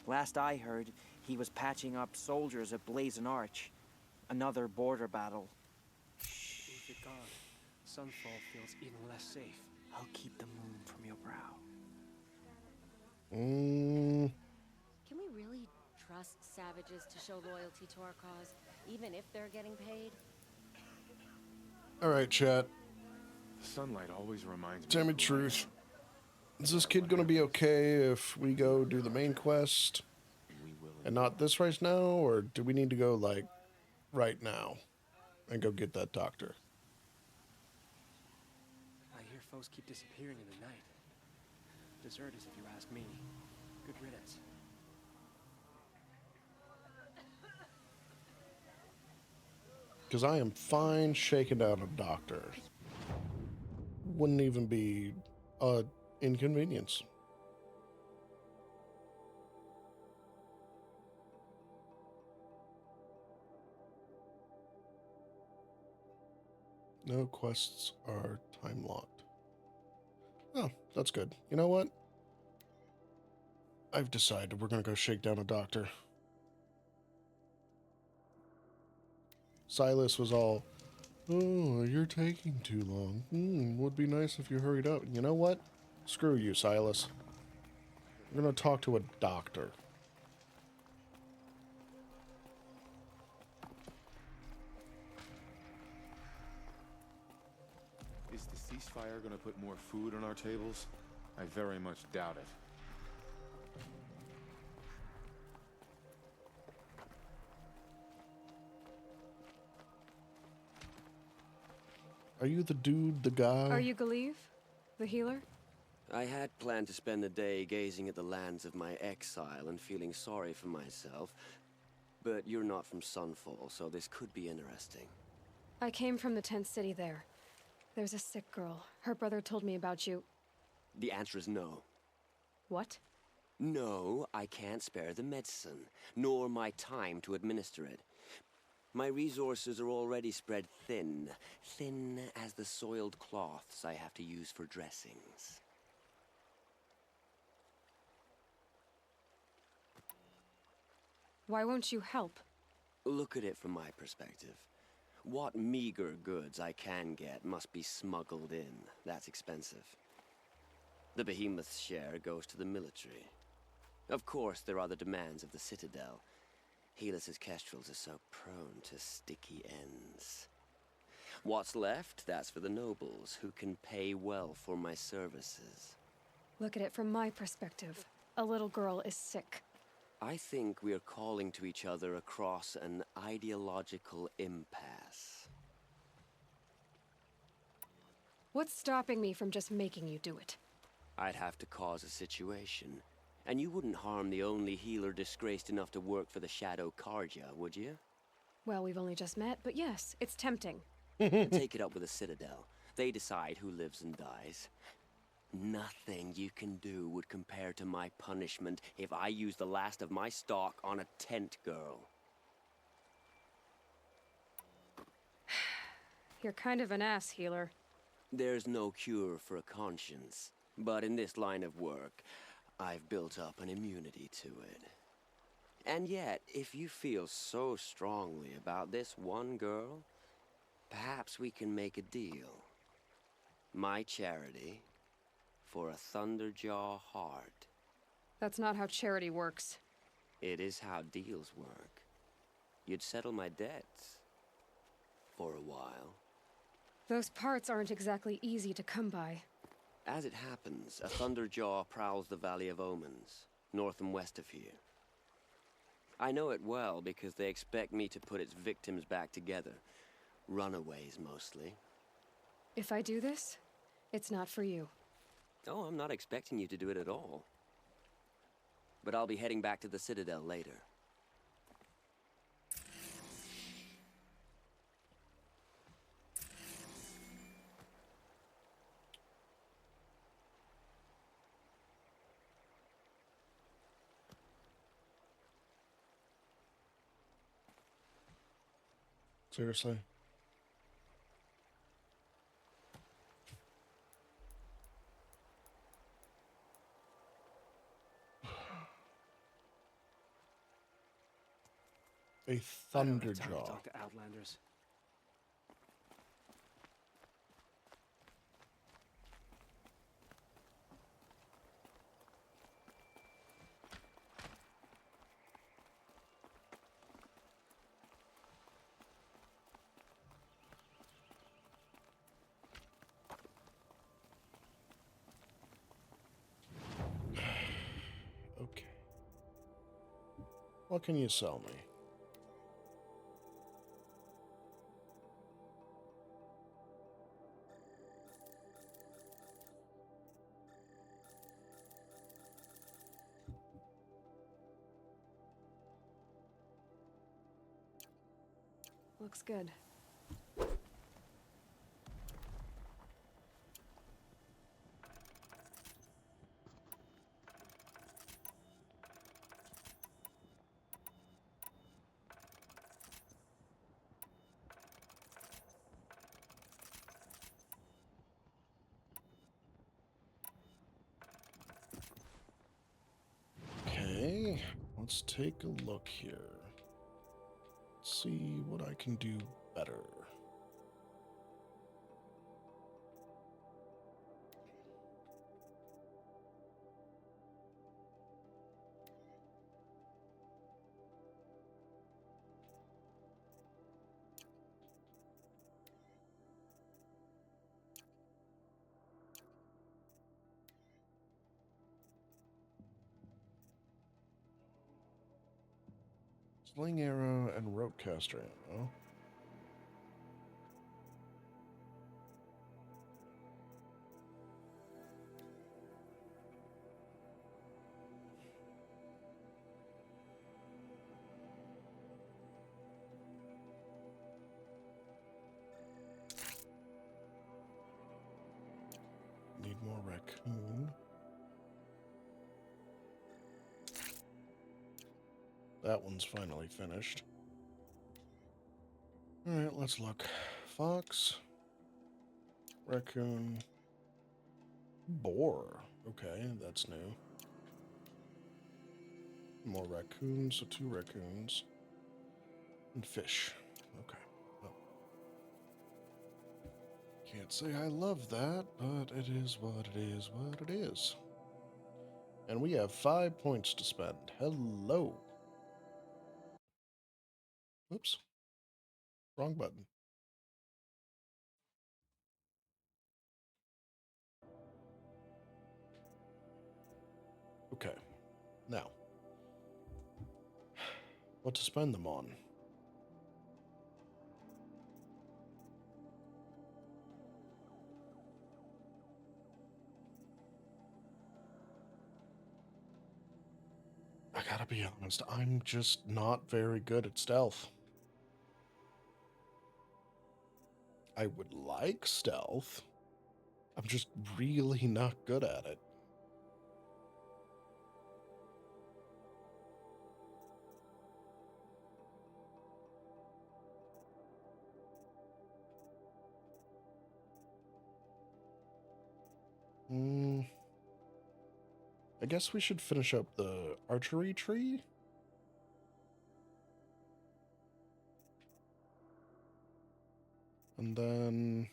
Speaker 8: Last I heard, he was patching up soldiers at Blazon Arch. Another border battle.
Speaker 4: With it gone, Sunfall feels even less safe.
Speaker 8: I'll keep the moon from your brow.
Speaker 9: Can we really trust savages to show loyalty to our cause, even if they're getting paid?
Speaker 1: All right, chat.
Speaker 5: The sunlight always reminds me.
Speaker 1: Tell me
Speaker 5: of
Speaker 1: the
Speaker 5: who I am.
Speaker 1: truth. Is this kid gonna be okay if we go do the main quest
Speaker 5: We will
Speaker 1: and not this right now, or do we need to go like right now and go get that doctor?
Speaker 4: I hear foes keep disappearing in the night. Deserters, if you ask me. Good riddance.
Speaker 1: Because I am fine shaking down a doctor. Wouldn't even be a inconvenience. No quests are time locked. Oh, that's good. You know what? I've decided we're gonna go shake down a doctor. Silas was all, "Oh, you're taking too long. Would be nice if you hurried up." You know what? Screw you, Silas. We're gonna talk to a doctor.
Speaker 5: Is the ceasefire going to put more food on our tables? I very much doubt it.
Speaker 1: Are you the dude, the guy?
Speaker 2: Are you Galeev? The healer?
Speaker 10: I had planned to spend the day gazing at the lands of my exile and feeling sorry for myself, but you're not from Sunfall, so this could be interesting.
Speaker 2: I came from the tent city there. There's a sick girl. Her brother told me about you.
Speaker 10: The answer is no.
Speaker 2: What?
Speaker 10: No, I can't spare the medicine, nor my time to administer it. My resources are already spread thin, thin as the soiled cloths I have to use for dressings.
Speaker 2: Why won't you help?
Speaker 10: Look at it from my perspective. What meager goods I can get must be smuggled in. That's expensive. The behemoth's share goes to the military. Of course, there are the demands of the Citadel. Helis's kestrels are so prone to sticky ends. What's left, that's for the nobles, who can pay well for my services.
Speaker 2: Look at it from my perspective. A little girl is sick.
Speaker 10: I think we are calling to each other across an ideological impasse.
Speaker 2: What's stopping me from just making you do it?
Speaker 10: I'd have to cause a situation. And you wouldn't harm the only healer disgraced enough to work for the Shadow Karja, would you?
Speaker 2: Well, we've only just met, but yes, it's tempting.
Speaker 10: Take it up with the Citadel. They decide who lives and dies. Nothing you can do would compare to my punishment if I use the last of my stock on a tent girl.
Speaker 2: You're kind of an ass, healer.
Speaker 10: There's no cure for a conscience, but in this line of work, I've built up an immunity to it. And yet, if you feel so strongly about this one girl, perhaps we can make a deal. My charity for a Thunderjaw heart.
Speaker 2: That's not how charity works.
Speaker 10: It is how deals work. You'd settle my debts. For a while.
Speaker 2: Those parts aren't exactly easy to come by.
Speaker 10: As it happens, a Thunderjaw prowls the Valley of Omens, north and west of here. I know it well because they expect me to put its victims back together. Runaways, mostly.
Speaker 2: If I do this, it's not for you.
Speaker 10: Oh, I'm not expecting you to do it at all. But I'll be heading back to the Citadel later.
Speaker 1: Seriously. A
Speaker 4: I don't have time to
Speaker 1: Thunderjaw.
Speaker 4: talk to Outlanders.
Speaker 1: Okay. What can you sell me?
Speaker 2: Looks good.
Speaker 1: Okay, let's take a look here. See what I can do better. Sling arrow and rope caster ammo. Need more raccoon. That one's finally finished. Alright, let's look. Fox. Raccoon. Boar. Okay, that's new. More raccoons, so 2 raccoons. And fish. Okay. Well, can't say I love that, but it is what it is what it is. And we have 5 points to spend. Hello. Oops. Wrong button. Okay. Now. What to spend them on? I gotta be honest, I'm just not very good at stealth. I would like stealth. I'm just really not good at it. I guess we should finish up the archery tree. And then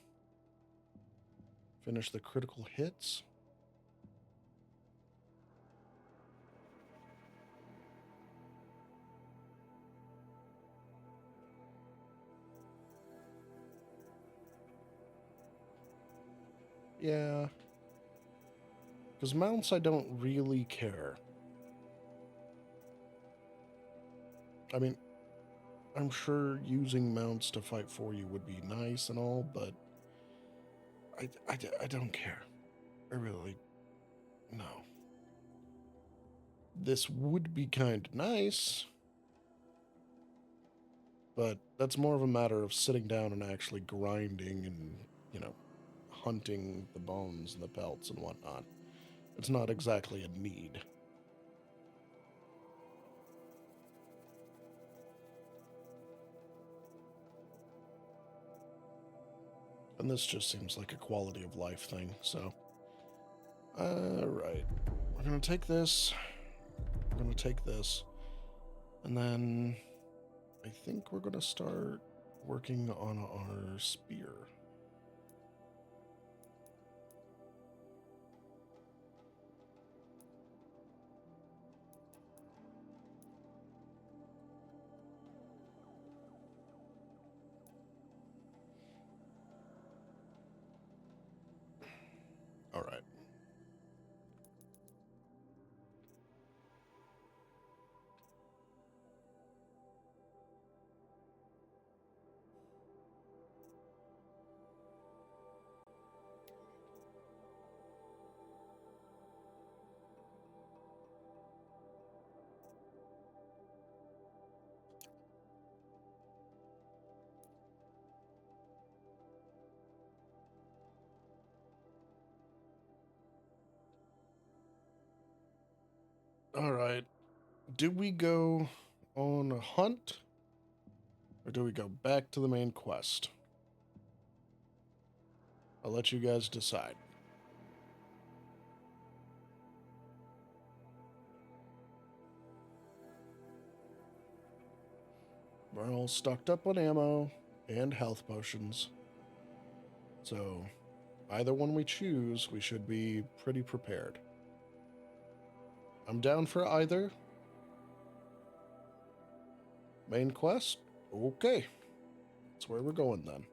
Speaker 1: finish the critical hits. Yeah. Because mounts, I don't really care. I mean, I'm sure using mounts to fight for you would be nice and all, but I don't care. I really, no. This would be kind of nice, but that's more of a matter of sitting down and actually grinding and, hunting the bones and the pelts and whatnot. It's not exactly a need. And this just seems like a quality of life thing, so. Alright. We're gonna take this. We're gonna take this. And then I think we're gonna start working on our spear. All right. All right. Do we go on a hunt or do we go back to the main quest? I'll let you guys decide. We're all stocked up on ammo and health potions. So, either one we choose, we should be pretty prepared. I'm down for either. Main quest? Okay. That's where we're going then.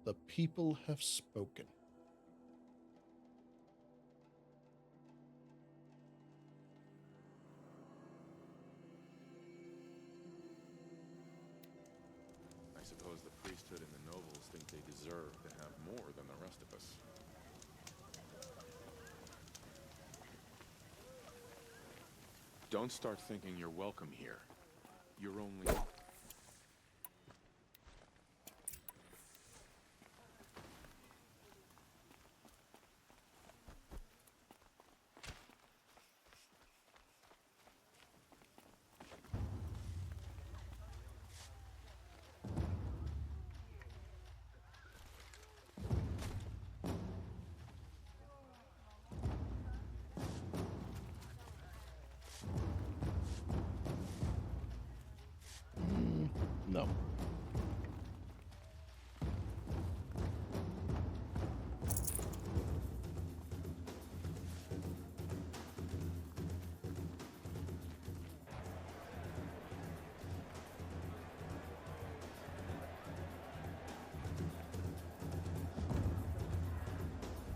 Speaker 1: The people have spoken.
Speaker 5: I suppose the priesthood and the nobles think they deserve to have more than the rest of us. Don't start thinking you're welcome here. You're only...
Speaker 1: No.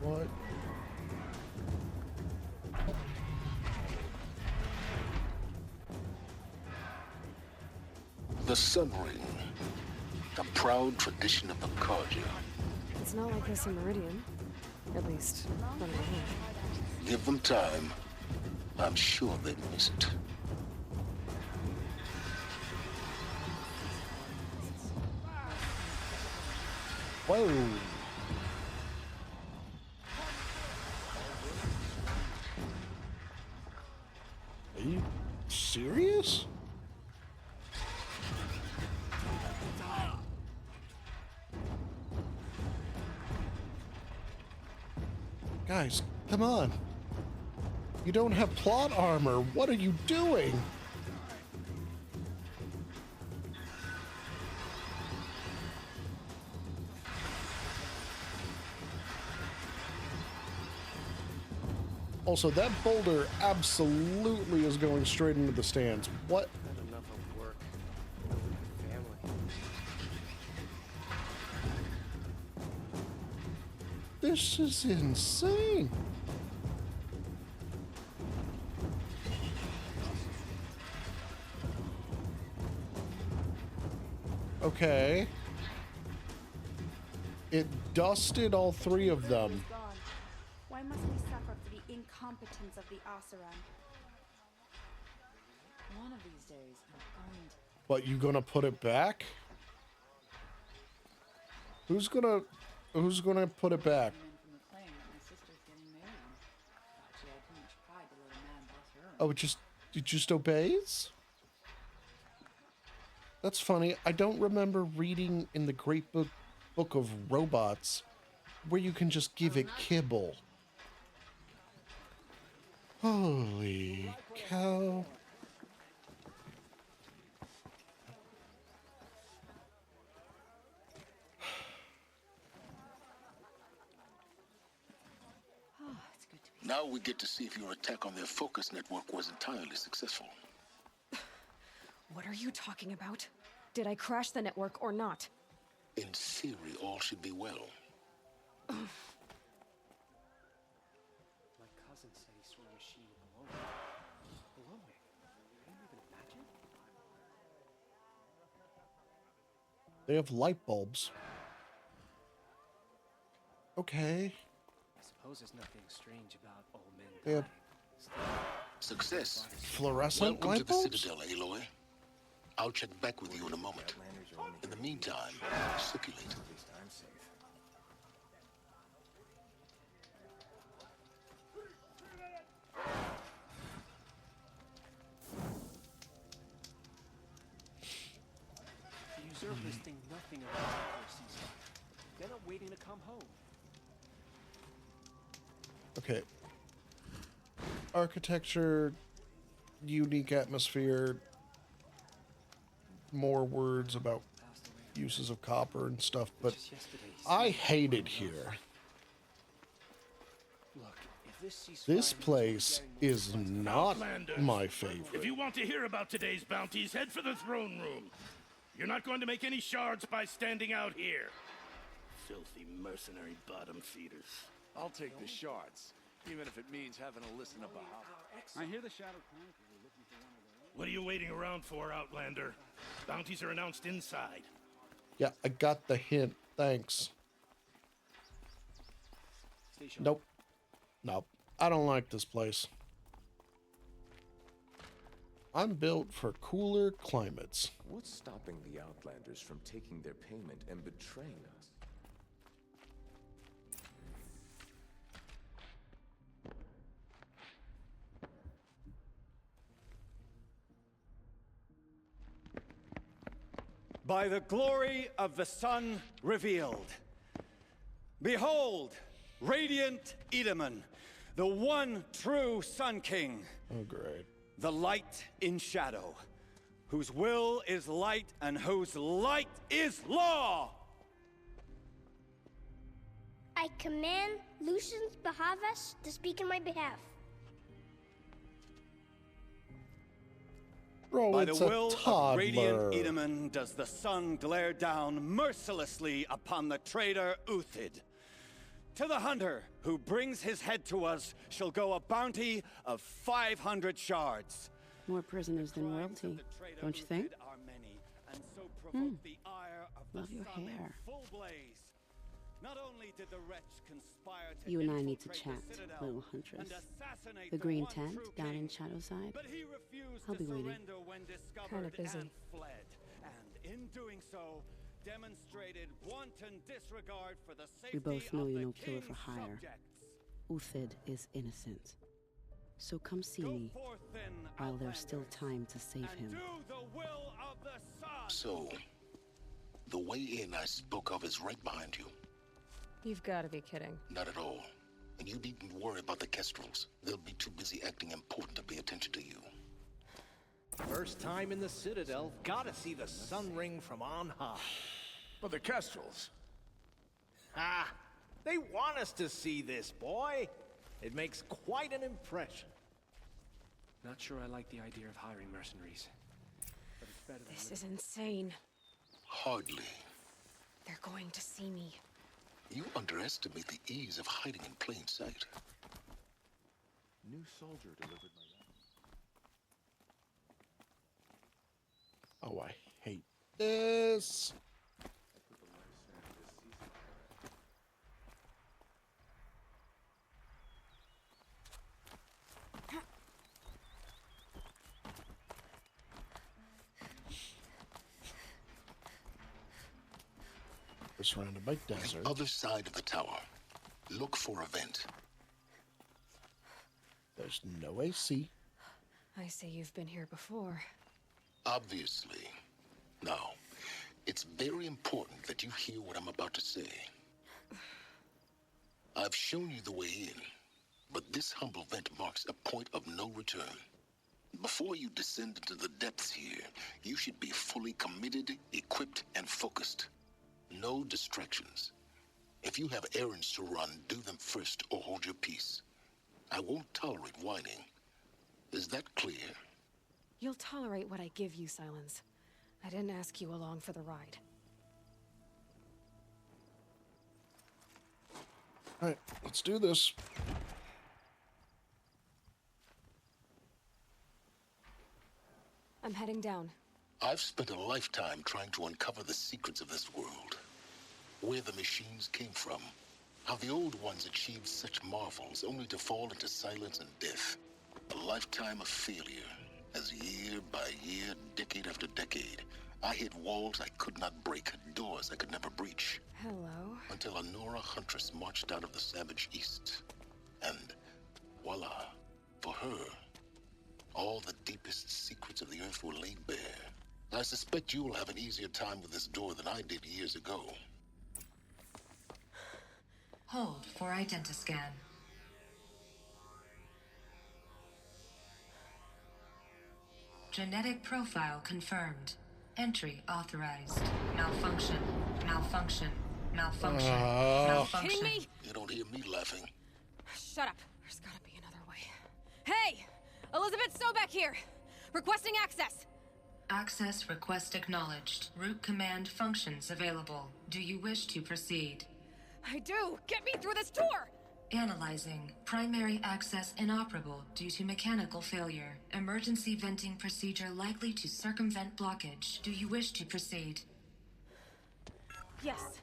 Speaker 1: What?
Speaker 3: The Sun Ring, a proud tradition of the Carja.
Speaker 2: It's not like this in Meridian. At least, from my hand.
Speaker 3: Give them time. I'm sure they'd miss it.
Speaker 1: Whoa. Are you serious? Guys, come on. You don't have plot armor. What are you doing? Also, that boulder absolutely is going straight into the stands. What?
Speaker 8: Not enough of work. Family.
Speaker 1: This is insane. Okay. It dusted all three of them.
Speaker 11: Why must we suffer for the incompetence of the Asuran?
Speaker 9: One of these days, I'm going to...
Speaker 1: But you gonna put it back? Who's gonna put it back?
Speaker 9: From the claim that my sister's getting married. Thought she had too much pride to let a man boss her around.
Speaker 1: Oh, it just obeys? That's funny. I don't remember reading in the Great Book of Robots where you can just give it kibble. Holy cow.
Speaker 3: we get to see if your attack on their focus network was entirely successful.
Speaker 2: What are you talking about? Did I crash the network or not?
Speaker 3: In theory, all should be well.
Speaker 4: My cousin said he saw a machine glowing. Glowing? Can you even imagine?
Speaker 1: They have light bulbs. Okay.
Speaker 4: I suppose there's nothing strange about old men
Speaker 1: They
Speaker 4: dying.
Speaker 1: have
Speaker 3: Success.
Speaker 1: fluorescent
Speaker 3: Welcome to
Speaker 1: light
Speaker 3: the
Speaker 1: bulbs?
Speaker 3: Citadel, Aloy. I'll check back with you in a moment. In the meantime, circulate.
Speaker 5: At least I'm safe.
Speaker 4: The usurpers think nothing of their ceasefire. They're not waiting to come home.
Speaker 1: Okay. Architecture, unique atmosphere, more words about uses of copper and stuff, but I hate it here.
Speaker 4: Look, if this ceasefire
Speaker 1: This place is not my
Speaker 12: If
Speaker 1: favorite.
Speaker 12: you want to hear about today's bounties, head for the throne room. You're not going to make any shards by standing out here. Filthy mercenary bottom feeders.
Speaker 5: I'll take the shards, even if it means having to listen to Bahamut.
Speaker 13: I hear the Shadow Chronicles are looking for one of their own.
Speaker 12: What are you waiting around for, Outlander? Bounties are announced inside.
Speaker 1: Yeah, I got the hint. Thanks. Nope. Nope. I don't like this place. I'm built for cooler climates.
Speaker 5: What's stopping the Outlanders from taking their payment and betraying us?
Speaker 13: By the glory of the sun revealed. Behold, radiant Edaman, the one true Sun King.
Speaker 1: Oh, great.
Speaker 13: The light in shadow, whose will is light and whose light is law.
Speaker 14: I command Lucius Bahavas to speak in my behalf.
Speaker 1: Bro,
Speaker 13: By
Speaker 1: it's
Speaker 13: the
Speaker 1: a
Speaker 13: will
Speaker 1: toddler.
Speaker 13: of radiant Edaman does the sun glare down mercilessly upon the traitor Uthid. To the hunter who brings his head to us shall go a bounty of 500 shards.
Speaker 15: More prisoners than royalty, don't you think? Love your hair.
Speaker 13: Not only did the wretch conspire to
Speaker 15: You and I need to
Speaker 13: infiltrate
Speaker 15: chat,
Speaker 13: the Citadel
Speaker 15: little huntress.
Speaker 13: and assassinate
Speaker 15: The green
Speaker 13: one
Speaker 15: tent
Speaker 13: true
Speaker 15: down
Speaker 13: king,
Speaker 15: in Shadowside.
Speaker 13: but he refused
Speaker 15: I'll
Speaker 13: to
Speaker 15: be waiting.
Speaker 13: surrender when discovered
Speaker 2: Kinda busy.
Speaker 13: and fled. And in doing so, demonstrated wanton disregard for the safety
Speaker 15: We both know
Speaker 13: of
Speaker 15: you're
Speaker 13: the
Speaker 15: no killer
Speaker 13: king's
Speaker 15: for hire.
Speaker 13: subjects.
Speaker 15: Uthid is innocent. So come see me
Speaker 13: Forth then,
Speaker 15: while there's still time to save
Speaker 13: and
Speaker 15: him.
Speaker 13: do the will of the sun.
Speaker 3: So, the way in I spoke of is right behind you.
Speaker 2: You've got to be kidding.
Speaker 3: Not at all. And you needn't worry about the Kestrels. They'll be too busy acting important to pay attention to you.
Speaker 16: First time in the Citadel, gotta see the sun ring from on high.
Speaker 12: But the Kestrels.
Speaker 16: Ah, they want us to see this, boy. It makes quite an impression.
Speaker 4: Not sure I like the idea of hiring mercenaries. But it's better than
Speaker 2: This is insane.
Speaker 3: Hardly.
Speaker 2: They're going to see me.
Speaker 3: You underestimate the ease of hiding in plain sight.
Speaker 5: New soldier delivered my
Speaker 1: Oh, I hate this. We're surrounded by desert.
Speaker 3: Other side of the tower. Look for a vent.
Speaker 1: There's no AC.
Speaker 2: I say you've been here before.
Speaker 3: Obviously. Now, it's very important that you hear what I'm about to say. I've shown you the way in, but this humble vent marks a point of no return. Before you descend into the depths here, you should be fully committed, equipped, and focused. No distractions. If you have errands to run, do them first or hold your peace. I won't tolerate whining. Is that clear?
Speaker 2: You'll tolerate what I give you, Silence. I didn't ask you along for the ride.
Speaker 1: Alright, let's do this.
Speaker 2: I'm heading down.
Speaker 3: I've spent a lifetime trying to uncover the secrets of this world. Where the machines came from. How the old ones achieved such marvels only to fall into silence and death. A lifetime of failure, as year by year, decade after decade, I hit walls I could not break, doors I could never breach.
Speaker 2: Hello?
Speaker 3: Until a Nora huntress marched out of the savage east. And voila, for her, all the deepest secrets of the earth were laid bare. I suspect you will have an easier time with this door than I did years ago.
Speaker 17: Hold for identiscan. Genetic profile confirmed. Entry authorized. Malfunction. Malfunction. Malfunction. Malfunction.
Speaker 2: Kidding me?
Speaker 3: You don't hear me laughing.
Speaker 2: Shut up. There's gotta be another way. Hey! Elizabeth Sobeck here! Requesting access!
Speaker 17: Access request acknowledged. Root command functions available. Do you wish to proceed?
Speaker 2: I do! Get me through this door!
Speaker 17: Analyzing. Primary access inoperable due to mechanical failure. Emergency venting procedure likely to circumvent blockage. Do you wish to proceed?
Speaker 2: Yes.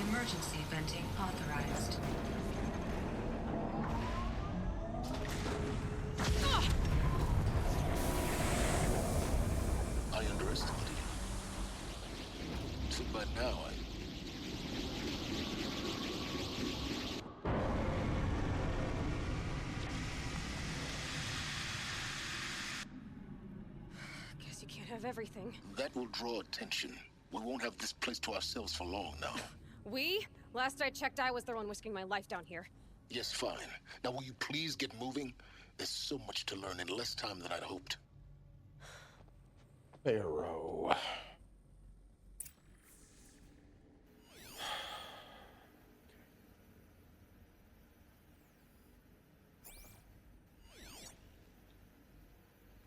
Speaker 17: Emergency venting authorized.
Speaker 3: I underestimated you. Too bad now
Speaker 2: Guess you can't have everything.
Speaker 3: That will draw attention. We won't have this place to ourselves for long now.
Speaker 2: We? Last I checked, I was the one risking my life down here.
Speaker 3: Yes, fine. Now will you please get moving? There's so much to learn in less time than I'd hoped.
Speaker 1: Pharaoh.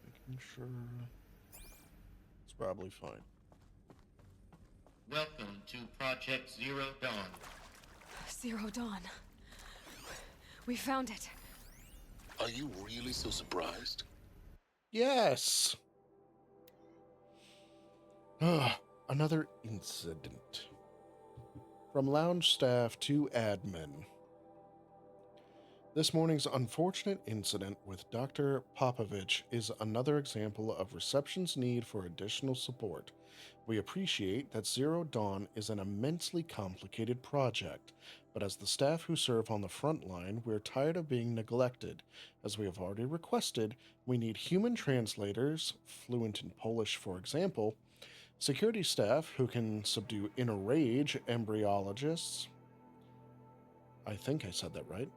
Speaker 1: Making sure it's probably fine.
Speaker 18: Welcome to Project Zero Dawn.
Speaker 2: Zero Dawn. We found it.
Speaker 3: Are you really so surprised?
Speaker 1: Yes. Another incident. From lounge staff to admin. This morning's unfortunate incident with Dr. Popovich is another example of reception's need for additional support. We appreciate that Zero Dawn is an immensely complicated project, but as the staff who serve on the front line, we're tired of being neglected. As we have already requested, we need human translators, fluent in Polish for example, security staff who can subdue inner rage embryologists. I think I said that right.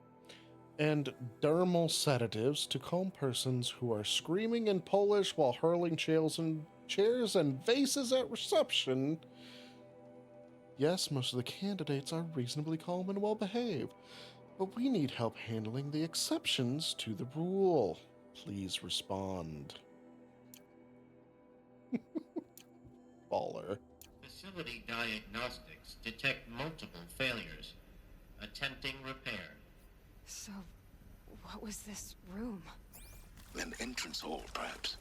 Speaker 1: And dermal sedatives to calm persons who are screaming in Polish while hurling chairs and vases at reception. Yes, most of the candidates are reasonably calm and well-behaved, but we need help handling the exceptions to the rule. Please respond. Baller.
Speaker 18: Facility diagnostics detect multiple failures. Attempting repair.
Speaker 2: So, what was this room?
Speaker 3: An entrance hall, perhaps.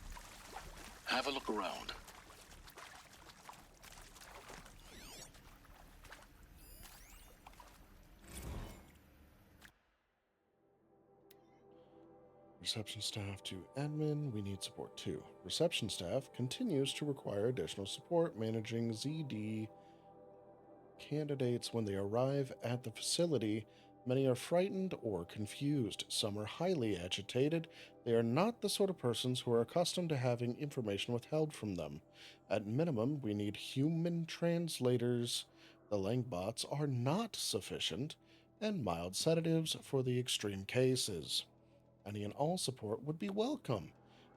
Speaker 3: Have a look around.
Speaker 1: Reception staff to admin, we need support too. Reception staff continues to require additional support managing ZD candidates when they arrive at the facility. Many are frightened or confused. Some are highly agitated. They are not the sort of persons who are accustomed to having information withheld from them. At minimum, we need human translators. The Langbots are not sufficient, and mild sedatives for the extreme cases. Any and all support would be welcome.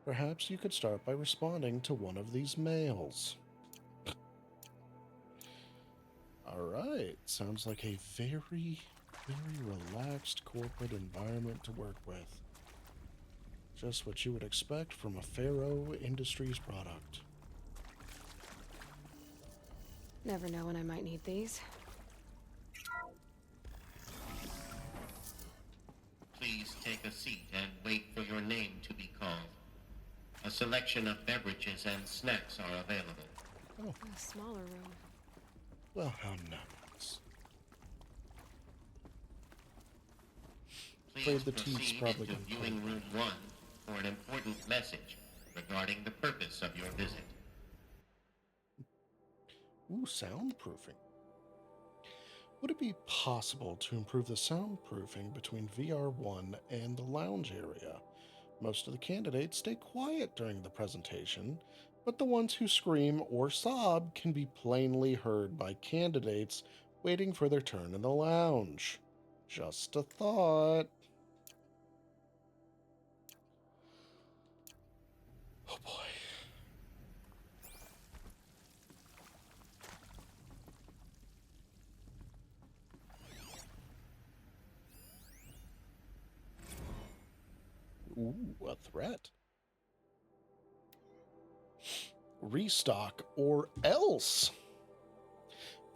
Speaker 1: Perhaps you could start by responding to one of these mails. Alright, sounds like a very very relaxed corporate environment to work with. Just what you would expect from a Pharaoh Industries product.
Speaker 2: Never know when I might need these.
Speaker 18: Please take a seat and wait for your name to be called. A selection of beverages and snacks are available.
Speaker 1: Oh.
Speaker 2: A smaller room.
Speaker 1: Well, how nice.
Speaker 18: Please
Speaker 1: the tea's
Speaker 18: proceed
Speaker 1: probably
Speaker 18: into
Speaker 1: gonna
Speaker 18: viewing room 1 for an important message regarding the purpose of your visit.
Speaker 1: Ooh, soundproofing. Would it be possible to improve the soundproofing between VR1 and the lounge area? Most of the candidates stay quiet during the presentation, but the ones who scream or sob can be plainly heard by candidates waiting for their turn in the lounge. Just a thought. Oh boy. Ooh, a threat. Restock or else.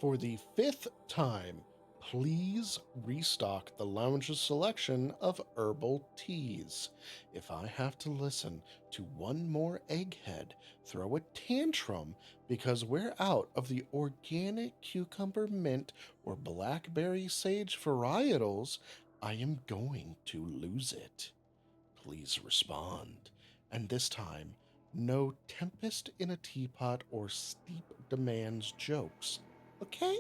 Speaker 1: For the 5th time, please restock the lounge's selection of herbal teas. If I have to listen to one more egghead throw a tantrum because we're out of the organic cucumber mint or blackberry sage varietals, I am going to lose it. Please respond. And this time, no tempest in a teapot or steep demands jokes. Okay?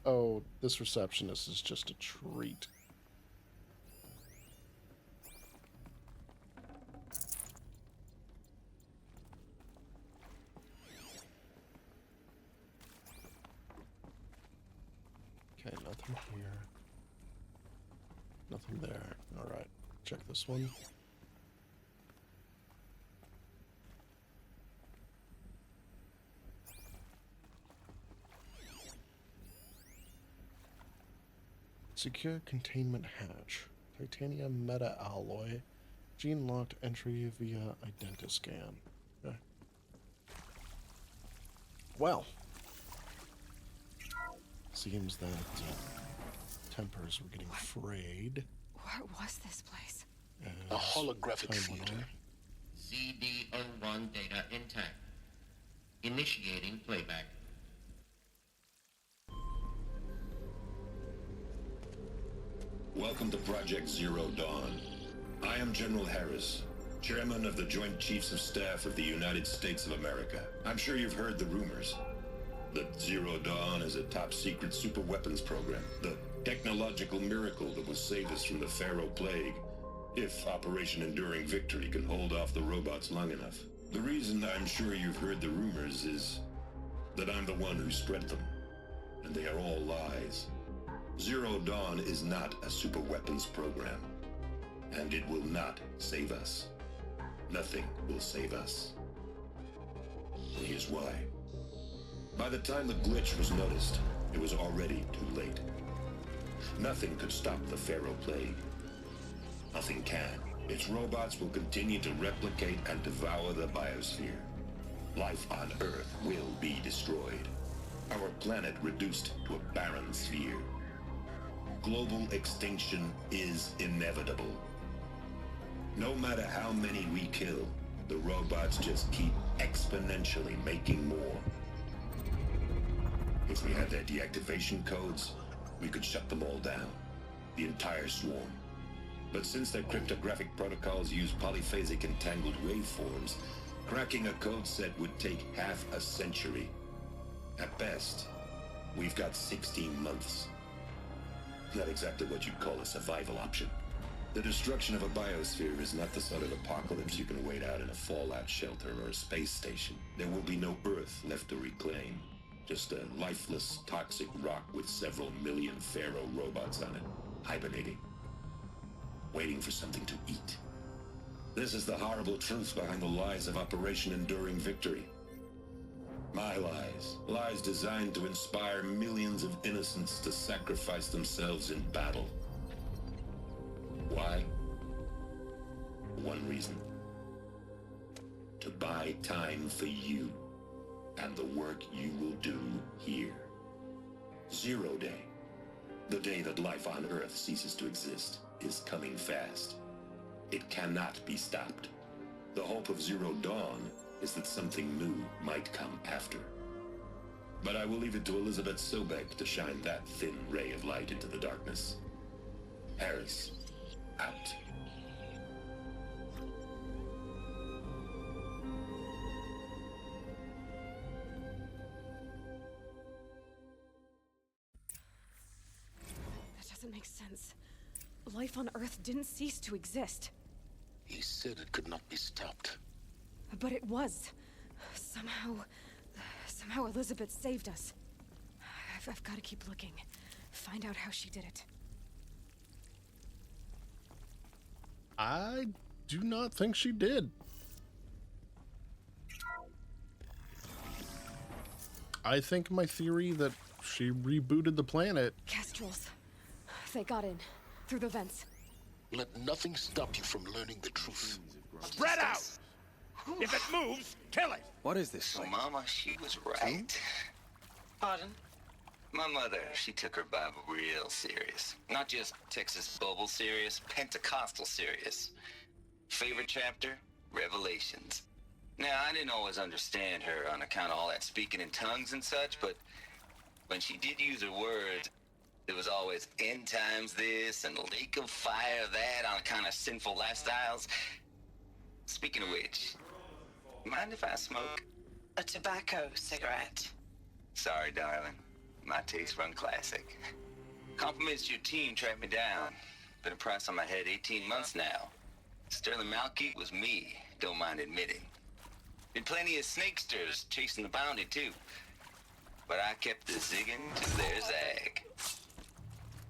Speaker 1: Oh, this receptionist is just a treat. Okay, nothing here. Nothing there. Alright, check this one. Secure containment hatch. Titanium meta alloy. Gene locked entry via identiscan. Okay. Well, seems that tempers were getting frayed.
Speaker 2: What was this place?
Speaker 3: A holographic theater.
Speaker 18: CD01 data intact. Initiating playback.
Speaker 7: Welcome to Project Zero Dawn. I am General Harris, Chairman of the Joint Chiefs of Staff of the United States of America. I'm sure you've heard the rumors that Zero Dawn is a top-secret superweapons program, the technological miracle that will save us from the Pharaoh Plague, if Operation Enduring Victory can hold off the robots long enough. The reason I'm sure you've heard the rumors is that I'm the one who spread them, and they are all lies. Zero Dawn is not a superweapons program, and it will not save us. Nothing will save us. And here's why. By the time the glitch was noticed, it was already too late. Nothing could stop the Pharaoh Plague. Nothing can. Its robots will continue to replicate and devour the biosphere. Life on Earth will be destroyed. Our planet reduced to a barren sphere. Global extinction is inevitable. No matter how many we kill, the robots just keep exponentially making more. If we had their deactivation codes, we could shut them all down. The entire swarm. But since their cryptographic protocols use polyphasic entangled waveforms, cracking a code set would take half a century. At best, we've got 16 months. Not exactly what you'd call a survival option. The destruction of a biosphere is not the sort of apocalypse you can wait out in a fallout shelter or a space station. There will be no Earth left to reclaim. Just a lifeless, toxic rock with several million Pharaoh robots on it, hibernating, waiting for something to eat. This is the horrible truth behind the lies of Operation Enduring Victory. My lies. Lies designed to inspire millions of innocents to sacrifice themselves in battle. Why? One reason. To buy time for you and the work you will do here. Zero Day. The day that life on Earth ceases to exist is coming fast. It cannot be stopped. The hope of Zero Dawn is that something new might come after. But I will leave it to Elizabeth Sobek to shine that thin ray of light into the darkness. Harris, out.
Speaker 2: That doesn't make sense. Life on Earth didn't cease to exist.
Speaker 3: He said it could not be stopped.
Speaker 2: But it was. Somehow Elizabeth saved us. I've got to keep looking. Find out how she did it.
Speaker 1: I do not think she did. I think my theory that she rebooted the planet.
Speaker 2: Kestrels. They got in. Through the vents.
Speaker 3: Let nothing stop you from learning the truth.
Speaker 12: Spread out! If it moves, kill it!
Speaker 16: What is this?
Speaker 19: Oh, Mama, she was right. Pardon? My mother, she took her Bible real serious. Not just Texas Bible serious, Pentecostal serious. Favorite chapter? Revelations. Now, I didn't always understand her on account of all that speaking in tongues and such, but when she did use her words, there was always end times this and lake of fire that on account of sinful lifestyles. Speaking of which, mind if I smoke?
Speaker 20: A tobacco cigarette.
Speaker 19: Sorry, darling. My taste run classic. Compliments to your team tracked me down. Been a price on my head 18 months now. Sterling Malkeet was me, don't mind admitting. Been plenty of snakesters chasing the bounty, too. But I kept the zigging to their zag.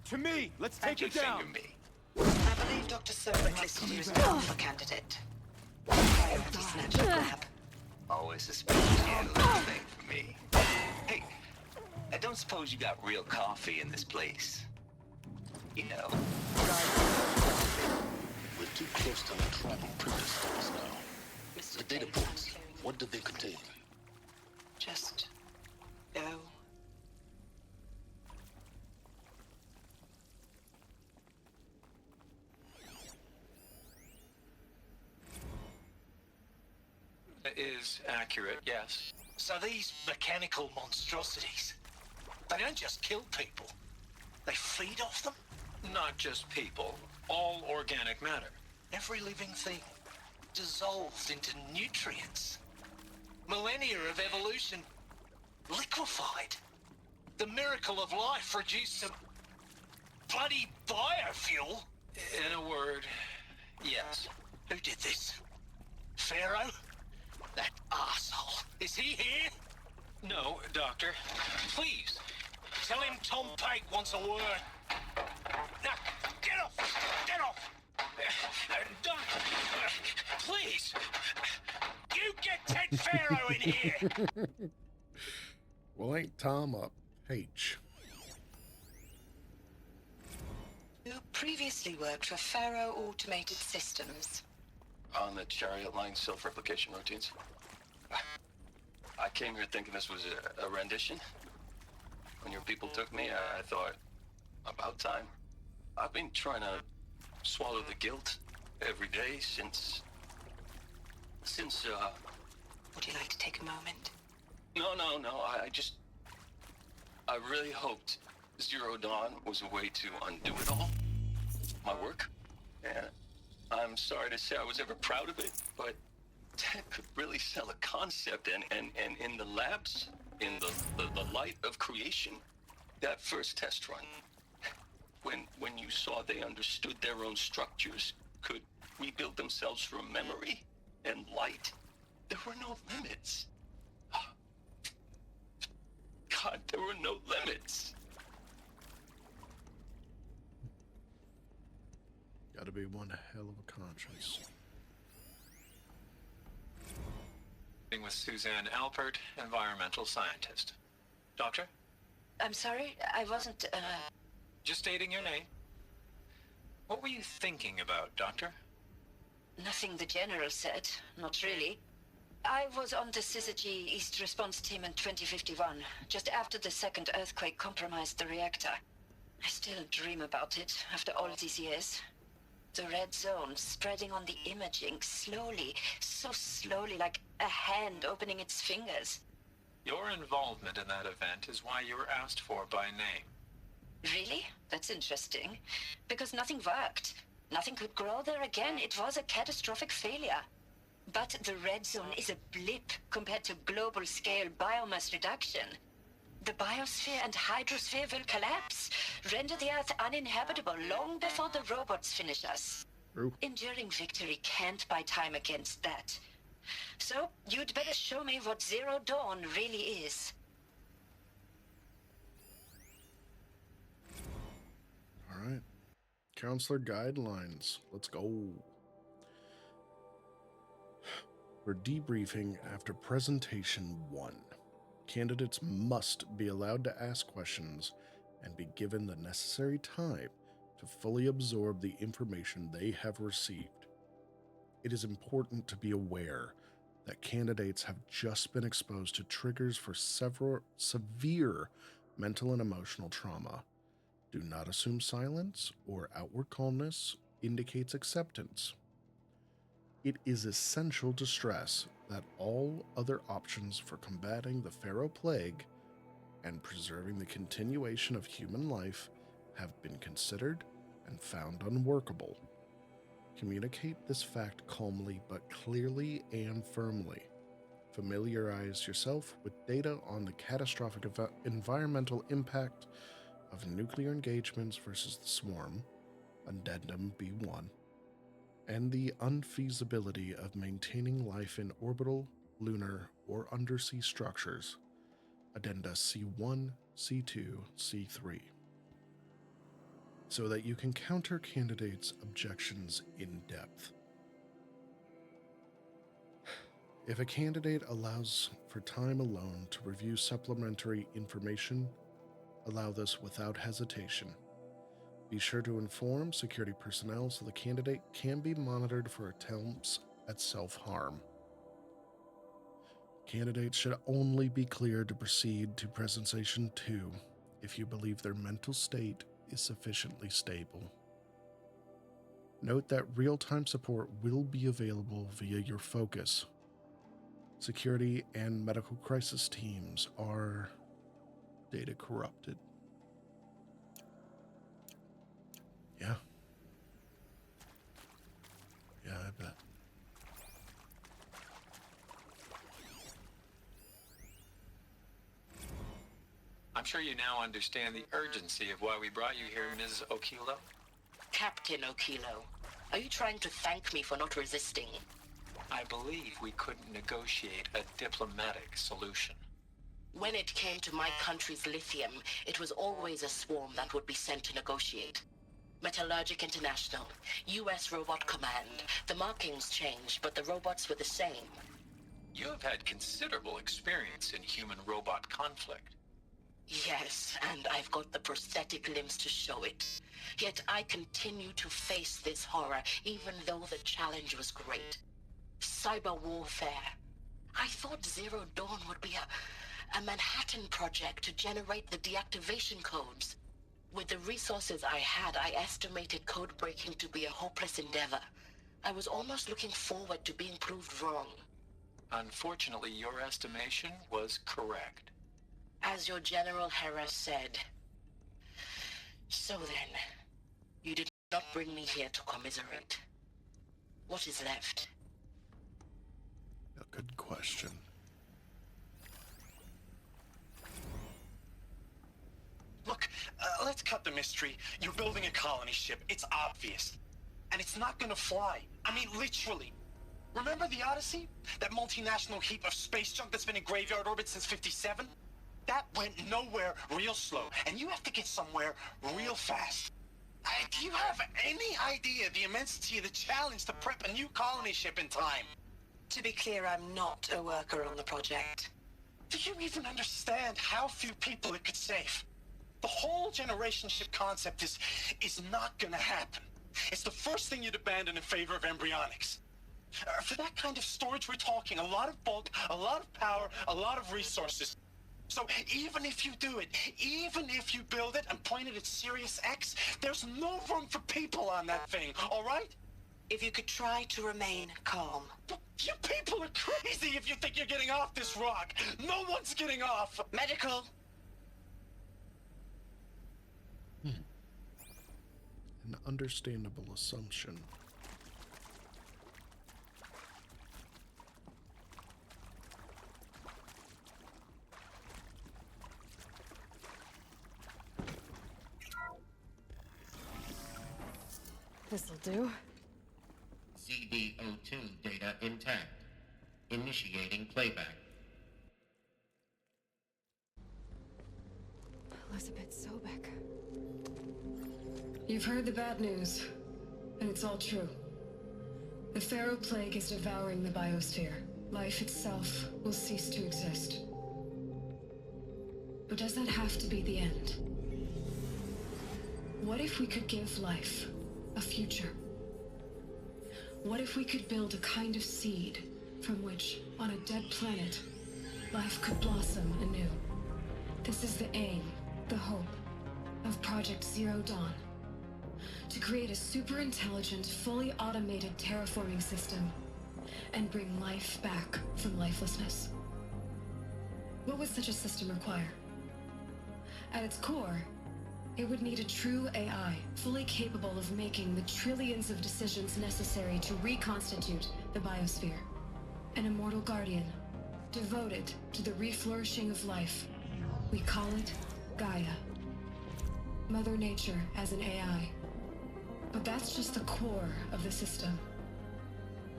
Speaker 16: To me! Let's take it down!
Speaker 19: Finger me.
Speaker 20: I believe Dr. Sobek listed you as an alpha candidate. Priority snatch and grab.
Speaker 19: Always suspicious you had a little thing for me. Hey, I don't suppose you got real coffee in this place? You know.
Speaker 3: We're too close to the tribal printer stores now. The data points, what do they contain?
Speaker 20: Just go.
Speaker 6: Is accurate, yes.
Speaker 12: So these mechanical monstrosities, they don't just kill people. They feed off them?
Speaker 6: Not just people, all organic matter.
Speaker 12: Every living thing dissolved into nutrients. Millennia of evolution liquefied. The miracle of life reduced to bloody biofuel.
Speaker 6: In a word, yes.
Speaker 12: Who did this? Pharaoh? That arsehole. Is he here?
Speaker 6: No, Doctor.
Speaker 12: Please, tell him Tom Pike wants a word. Now, get off! Get off! Doctor, please! You get Ted Pharaoh in here!
Speaker 1: Well, ain't Tom a H?
Speaker 20: You previously worked for Pharaoh Automated Systems.
Speaker 6: On the chariot line self-replication routines. I came here thinking this was a rendition. When your people took me, I thought, about time. I've been trying to swallow the guilt every day since...
Speaker 20: Would you like to take a moment?
Speaker 6: No, I really hoped Zero Dawn was a way to undo it all. My work. And I'm sorry to say I was ever proud of it, but Ted could really sell a concept, and in the labs, in the light of creation, that first test run, when you saw they understood their own structures, could rebuild themselves from memory and light, there were no limits. God, there were no limits.
Speaker 1: Gotta be one hell of a conscience.
Speaker 6: With Suzanne Alpert, environmental scientist. Doctor?
Speaker 20: I'm sorry, I wasn't,
Speaker 6: Just stating your name. What were you thinking about, Doctor?
Speaker 20: Nothing the General said. Not really. I was on the Syzygy East Response Team in 2051, just after the second earthquake compromised the reactor. I still dream about it, after all these years. The red zone spreading on the imaging, slowly, so slowly, like a hand opening its fingers.
Speaker 6: Your involvement in that event is why you were asked for by name.
Speaker 20: Really? That's interesting. Because nothing worked. Nothing could grow there again. It was a catastrophic failure. But the red zone is a blip compared to global-scale biomass reduction. The biosphere and hydrosphere will collapse, render the Earth uninhabitable long before the robots finish us. Enduring victory can't buy time against that. So, you'd better show me what Zero Dawn really is.
Speaker 1: All right. Counselor guidelines. Let's go. We're debriefing after presentation 1. Candidates must be allowed to ask questions and be given the necessary time to fully absorb the information they have received. It is important to be aware that candidates have just been exposed to triggers for several severe mental and emotional trauma. Do not assume silence or outward calmness indicates acceptance. It is essential to stress that all other options for combating the Pharaoh Plague and preserving the continuation of human life have been considered and found unworkable. Communicate this fact calmly but clearly and firmly. Familiarize yourself with data on the catastrophic environmental impact of nuclear engagements versus the swarm, Addendum B1, and the unfeasibility of maintaining life in orbital, lunar, or undersea structures, Addenda C1, C2, C3, so that you can counter candidates' objections in depth. If a candidate allows for time alone to review supplementary information, allow this without hesitation. Be sure to inform security personnel so the candidate can be monitored for attempts at self-harm. Candidates should only be cleared to proceed to presentation 2 if you believe their mental state is sufficiently stable. Note that real-time support will be available via your focus. Security and medical crisis teams are data corrupted. Yeah. Yeah, I bet.
Speaker 6: I'm sure you now understand the urgency of why we brought you here, Ms. Okilo.
Speaker 20: Captain Okilo, are you trying to thank me for not resisting?
Speaker 6: I believe we couldn't negotiate a diplomatic solution.
Speaker 20: When it came to my country's lithium, it was always a swarm that would be sent to negotiate. Metallurgic International, U.S. Robot Command. The markings changed, but the robots were the same.
Speaker 6: You have had considerable experience in human-robot conflict.
Speaker 20: Yes, and I've got the prosthetic limbs to show it. Yet I continue to face this horror, even though the challenge was great. Cyber warfare. I thought Zero Dawn would be a Manhattan project to generate the deactivation codes. With the resources I had, I estimated code breaking to be a hopeless endeavor. I was almost looking forward to being proved wrong.
Speaker 6: Unfortunately, your estimation was correct.
Speaker 20: As your General Harris said. So then, you did not bring me here to commiserate. What is left?
Speaker 1: A good question.
Speaker 21: Look, let's cut the mystery. You're building a colony ship. It's obvious. And it's not gonna fly. I mean, literally. Remember the Odyssey? That multinational heap of space junk that's been in graveyard orbit since '57? That went nowhere real slow. And you have to get somewhere real fast. Do you have any idea the immensity of the challenge to prep a new colony ship in time? To be clear, I'm not a worker on the project. Do you even understand how few people it could save? The whole generation ship concept is not gonna happen. It's the first thing you'd abandon in favor of embryonics. For that kind of storage, we're talking a lot of bulk, a lot of power, a lot of resources. So even if you do it, even if you build it and point it at Sirius X, there's no room for people on that thing, all right? If you could try to remain calm. You people are crazy if you think you're getting off this rock. No one's getting off. Medical.
Speaker 1: An understandable assumption.
Speaker 2: This'll do.
Speaker 18: CD02 data intact. Initiating playback.
Speaker 2: Elizabeth Sobek.
Speaker 17: You've heard the bad news, and it's all true. The Pharaoh Plague is devouring the biosphere. Life itself will cease to exist. But does that have to be the end? What if we could give life a future? What if we could build a kind of seed from which, on a dead planet, life could blossom anew? This is the aim, the hope, of Project Zero Dawn. To create a super-intelligent, fully automated terraforming system and bring life back from lifelessness. What would such a system require? At its core, it would need a true AI, fully capable of making the trillions of decisions necessary to reconstitute the biosphere. An immortal guardian, devoted to the reflourishing of life. We call it Gaia. Mother Nature as an AI. But that's just the core of the system.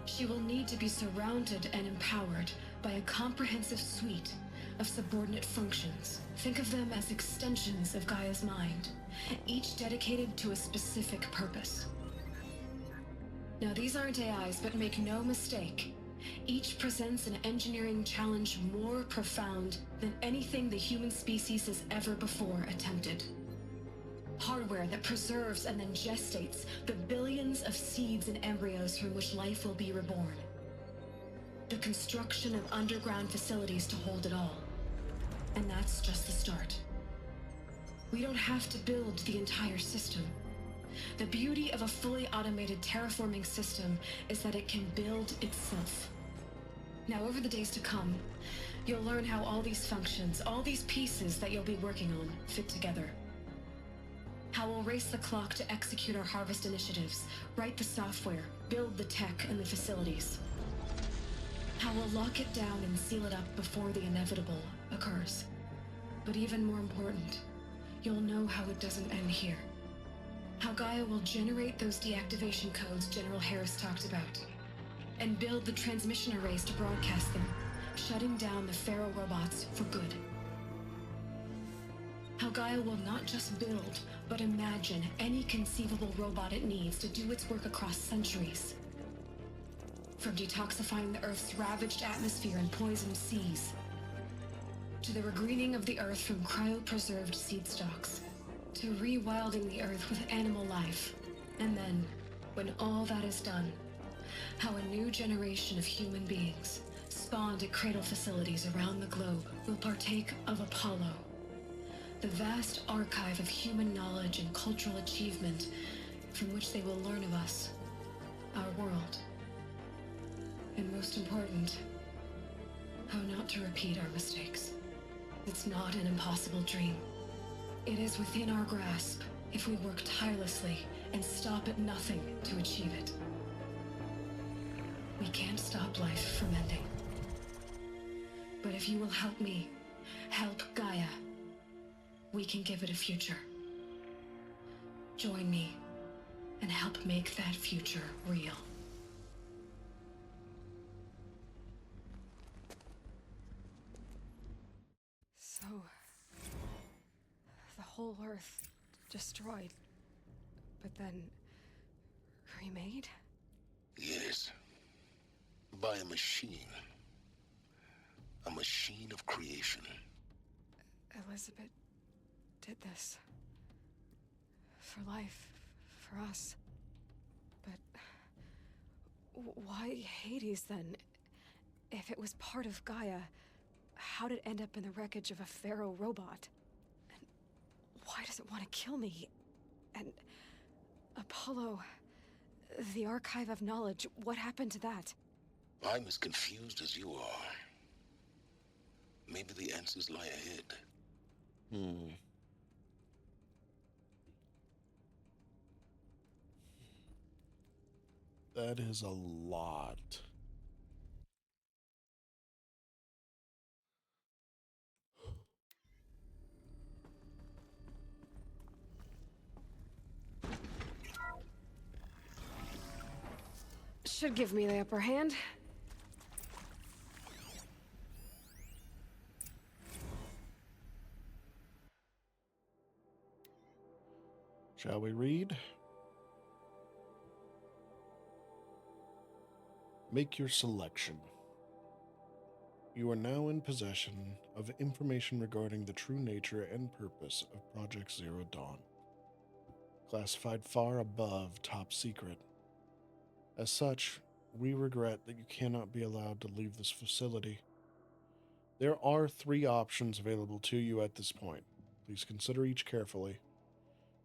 Speaker 17: She will need to be surrounded and empowered by a comprehensive suite of subordinate functions. Think of them as extensions of Gaia's mind, each dedicated to a specific purpose. Now, these aren't AIs, but make no mistake, each presents an engineering challenge more profound than anything the human species has ever before attempted. Hardware that preserves and then gestates the billions of seeds and embryos from which life will be reborn. The construction of underground facilities to hold it all. And that's just the start. We don't have to build the entire system. The beauty of a fully automated terraforming system is that it can build itself. Now, over the days to come, you'll learn how all these functions, all these pieces that you'll be working on, fit together. How we'll race the clock to execute our harvest initiatives, write the software, build the tech and the facilities. How we'll lock it down and seal it up before the inevitable occurs. But even more important, you'll know how it doesn't end here. How Gaia will generate those deactivation codes General Harris talked about, and build the transmission arrays to broadcast them, shutting down the Pharaoh robots for good. How Gaia will not just build, but imagine any conceivable robot it needs to do its work across centuries. From detoxifying the Earth's ravaged atmosphere and poisoned seas, to the regreening of the Earth from cryopreserved seed stocks, to rewilding the Earth with animal life. And then, when all that is done, how a new generation of human beings, spawned at cradle facilities around the globe, will partake of Apollo, the vast archive of human knowledge and cultural achievement from which they will learn of us, our world. And most important, how not to repeat our mistakes. It's not an impossible dream. It is within our grasp if we work tirelessly and stop at nothing to achieve it. We can't stop life from ending. But if you will help me, help Gaia, we can give it a future. Join me and help make that future real.
Speaker 2: So, the whole Earth destroyed, but then remade?
Speaker 3: Yes. by a machine. A machine of creation.
Speaker 2: Elizabeth did this. For life. For us. But why Hades then? If it was part of Gaia, how did it end up in the wreckage of a pharaoh robot? And why does it want to kill me? And Apollo, the Archive of Knowledge, what happened to that?
Speaker 3: I'm as confused as you are. Maybe the answers lie ahead.
Speaker 1: That is a lot.
Speaker 2: Should give me the upper hand.
Speaker 1: Shall we read? Make your selection. You are now in possession of information regarding the true nature and purpose of Project Zero Dawn, classified far above top secret. As such, we regret that you cannot be allowed to leave this facility. There are 3 options available to you at this point. Please consider each carefully.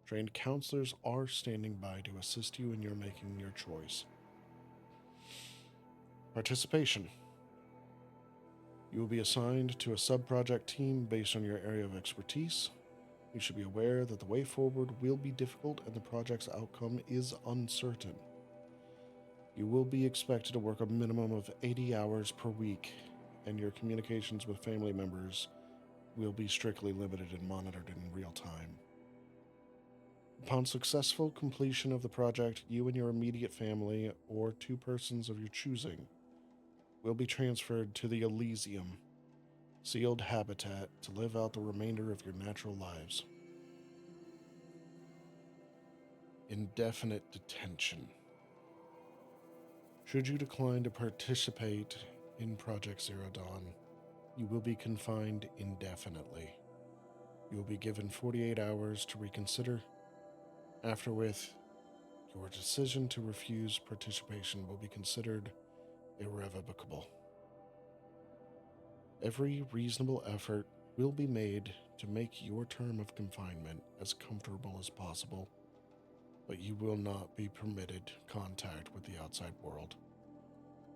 Speaker 1: Trained counselors are standing by to assist you in your making your choice. Participation. You will be assigned to a sub-project team based on your area of expertise. You should be aware that the way forward will be difficult and the project's outcome is uncertain. You will be expected to work a minimum of 80 hours per week, and your communications with family members will be strictly limited and monitored in real time. Upon successful completion of the project, you and your immediate family, or 2 persons of your choosing, will be transferred to the Elysium, sealed habitat to live out the remainder of your natural lives. Indefinite detention. Should you decline to participate in Project Zero Dawn, you will be confined indefinitely. You will be given 48 hours to reconsider, after which your decision to refuse participation will be considered irrevocable. Every reasonable effort will be made to make your term of confinement as comfortable as possible, but you will not be permitted contact with the outside world,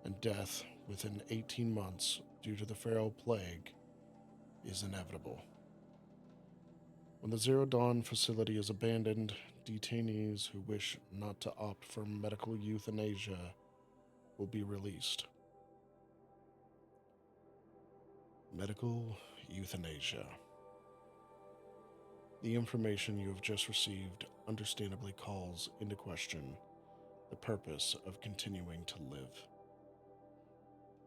Speaker 1: and death within 18 months due to the feral plague is inevitable. When the Zero Dawn facility is abandoned, detainees who wish not to opt for medical euthanasia will be released. Medical euthanasia. The information you have just received understandably calls into question the purpose of continuing to live.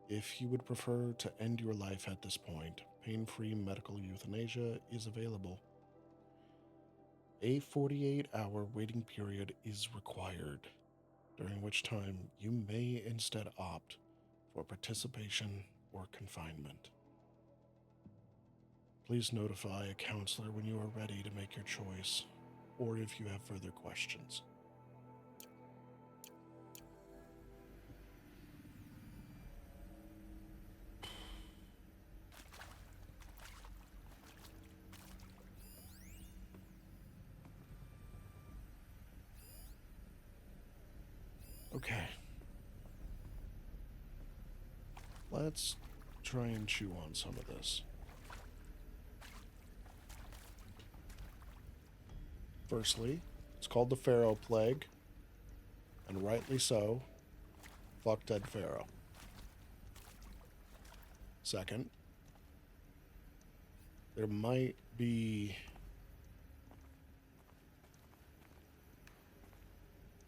Speaker 1: If you would prefer to end your life at this point, pain-free medical euthanasia is available. A 48-hour waiting period is required, during which time you may instead opt for participation or confinement. Please notify a counselor when you are ready to make your choice, or if you have further questions. Okay. Let's try and chew on some of this. Firstly, it's called the Pharaoh Plague, and rightly so. Fuck dead Pharaoh. Second, there might be...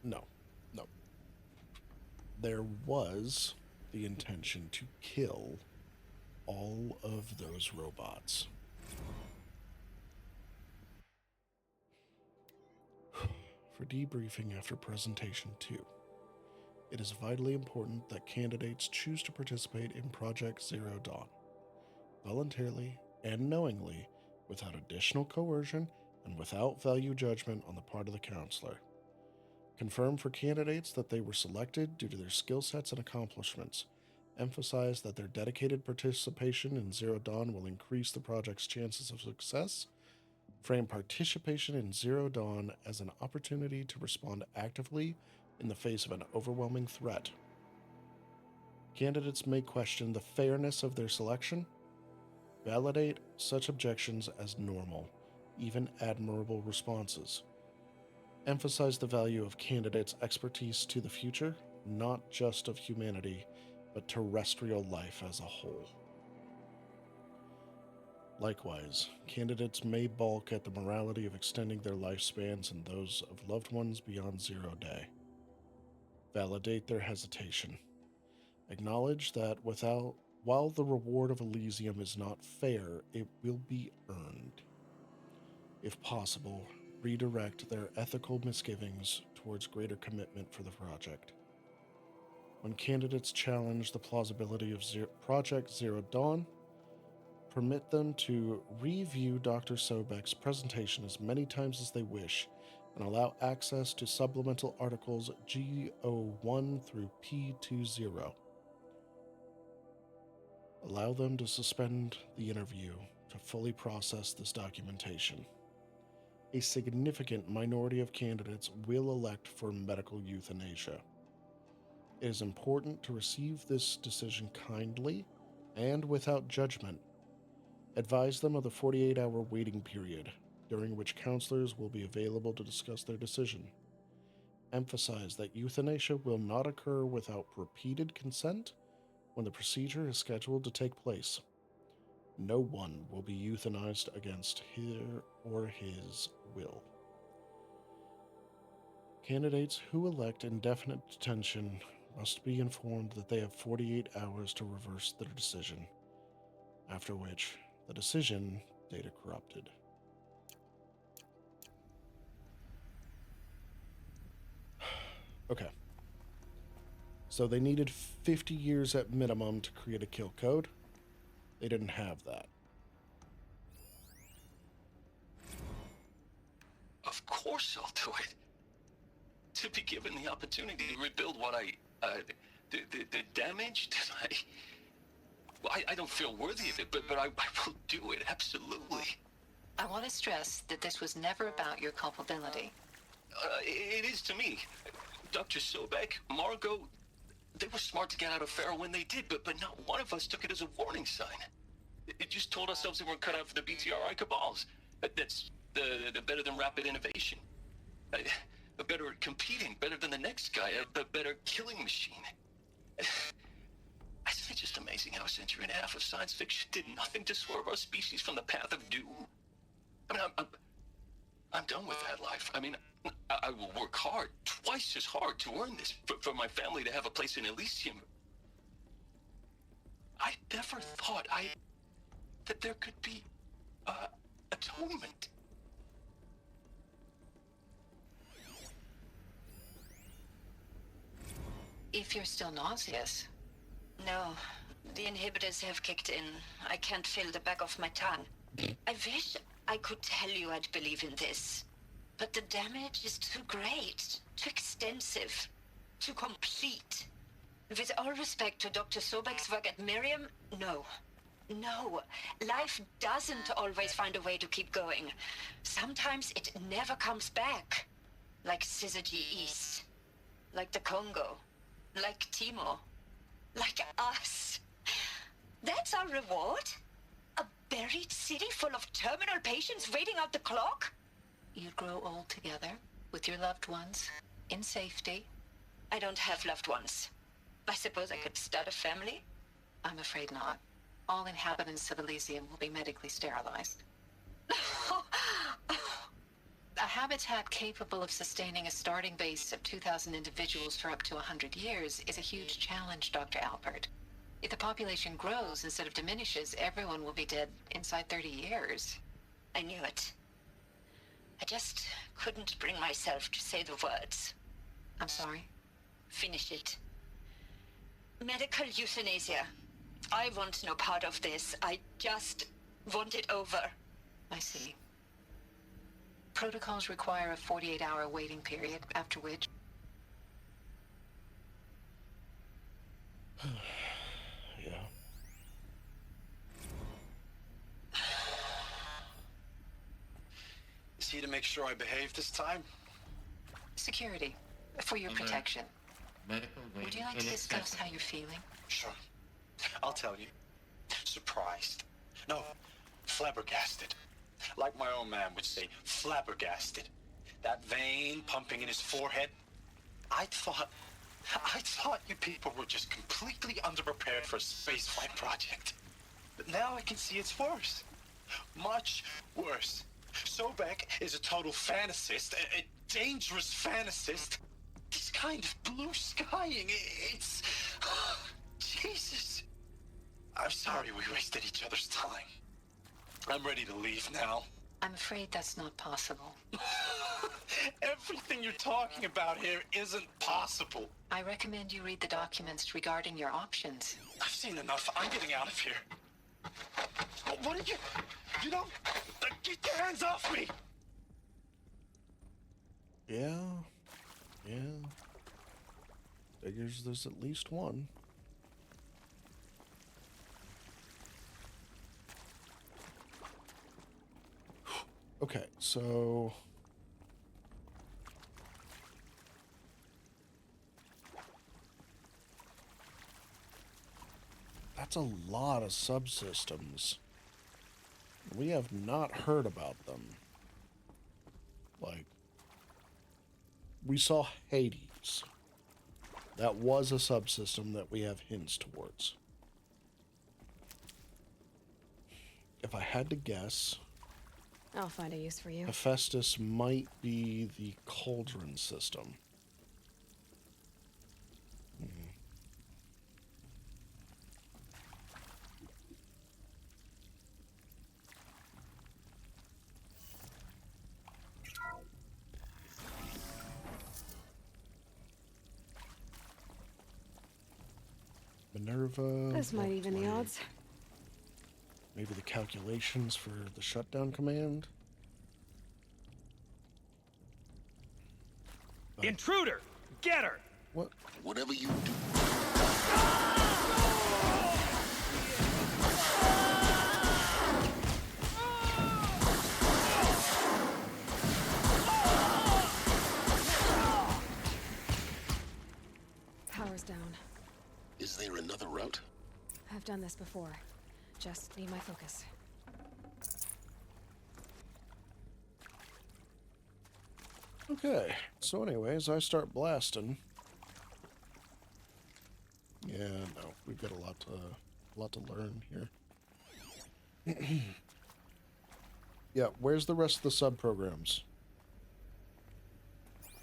Speaker 1: No. There was the intention to kill all of those robots. For debriefing after presentation 2, It is vitally important that candidates choose to participate in Project Zero Dawn, voluntarily and knowingly, without additional coercion and without value judgment on the part of the counselor. Confirm for candidates that they were selected due to their skill sets and accomplishments. Emphasize that their dedicated participation in Zero Dawn will increase the project's chances of success. Frame participation in Zero Dawn as an opportunity to respond actively in the face of an overwhelming threat. Candidates may question the fairness of their selection. Validate such objections as normal, even admirable responses. Emphasize the value of candidates' expertise to the future, not just of humanity, but terrestrial life as a whole. Likewise, candidates may balk at the morality of extending their lifespans and those of loved ones beyond 0 day. Validate their hesitation. Acknowledge that while the reward of Elysium is not fair, it will be earned. If possible, redirect their ethical misgivings towards greater commitment for the project. When candidates challenge the plausibility of Project Zero Dawn, permit them to review Dr. Sobek's presentation as many times as they wish and allow access to supplemental articles G01 through P20. Allow them to suspend the interview to fully process this documentation. A significant minority of candidates will elect for medical euthanasia. It is important to receive this decision kindly and without judgment. Advise them of the 48-hour waiting period, during which counselors will be available to discuss their decision. Emphasize that euthanasia will not occur without repeated consent when the procedure is scheduled to take place. No one will be euthanized against her or his will. Candidates who elect indefinite detention must be informed that they have 48 hours to reverse their decision, after which the decision data corrupted. Okay. So they needed 50 years at minimum to create a kill code. They didn't have that.
Speaker 19: Of course I'll do it. To be given the opportunity to rebuild what the damage that I don't feel worthy of it, but I will do it, absolutely.
Speaker 20: I want to stress that this was never about your culpability.
Speaker 19: It is to me. Dr. Sobek, Margot, they were smart to get out of Pharaoh when they did, but not one of us took it as a warning sign. It just told ourselves that we're cut out for the BTRI cabals. That's the better than rapid innovation. A better at competing, better than the next guy, a better killing machine. Isn't it just amazing how a century and a half of science fiction did nothing to swerve our species from the path of doom? I mean, I'm done with that life. I mean, I will work hard, twice as hard to earn this, for my family to have a place in Elysium. I never thought that there could be atonement.
Speaker 20: If you're still nauseous. No, the inhibitors have kicked in. I can't feel the back of my tongue. I wish I could tell you I'd believe in this. But the damage is too great, too extensive, too complete. With all respect to Dr. Sobek's work at Miriam, no. No, life doesn't always find a way to keep going. Sometimes it never comes back. Like Syzygy East. Like the Congo. Like Timo. Like us. That's our reward? A buried city full of terminal patients waiting out the clock? You grow old together, with your loved ones, in safety. I don't have loved ones. I suppose I could start a family? I'm afraid not. All inhabitants of Elysium will be medically sterilized. A habitat capable of sustaining a starting base of 2,000 individuals for up to 100 years is a huge challenge, Dr. Alpert. If the population grows instead of diminishes, everyone will be dead inside 30 years. I knew it. I just couldn't bring myself to say the words. I'm sorry. Finish it. Medical euthanasia. I want no part of this. I just want it over.
Speaker 10: I see. Protocols require a 48-hour waiting period, after which...
Speaker 1: Yeah.
Speaker 21: Is he to make sure I behave this time?
Speaker 10: Security. For your protection.
Speaker 18: Medical
Speaker 10: Would you like to discuss how you're feeling?
Speaker 21: Sure. I'll tell you. Surprised. No, flabbergasted. Like my own man would say, flabbergasted. That vein pumping in his forehead. I thought you people were just completely underprepared for a spaceflight project. But now I can see it's worse. Much worse. Sobek is a total fantasist, a dangerous fantasist. This kind of blue skying, it's... Jesus. I'm sorry we wasted each other's time. I'm ready to leave now.
Speaker 10: I'm afraid that's not possible.
Speaker 21: Everything you're talking about here isn't possible.
Speaker 10: I recommend you read the documents regarding your options.
Speaker 21: I've seen enough. I'm getting out of here. What did you... You don't... Get your hands off me!
Speaker 1: Yeah. Figures there's at least one. Okay, so... That's a lot of subsystems. We have not heard about them. Like, we saw Hades. That was a subsystem that we have hints towards. If I had to guess...
Speaker 2: I'll find a use for you.
Speaker 1: Hephaestus might be the cauldron system. Minerva.
Speaker 2: This might even the odds.
Speaker 1: Maybe the calculations for the shutdown command.
Speaker 16: Intruder! Get her!
Speaker 1: What?
Speaker 3: Whatever you do.
Speaker 2: Power's down.
Speaker 3: Is there another route?
Speaker 2: I've done this before. Just need my focus.
Speaker 1: Okay, so anyways, I start blasting. Yeah, no, we've got a lot to learn here. Yeah, where's the rest of the sub-programs?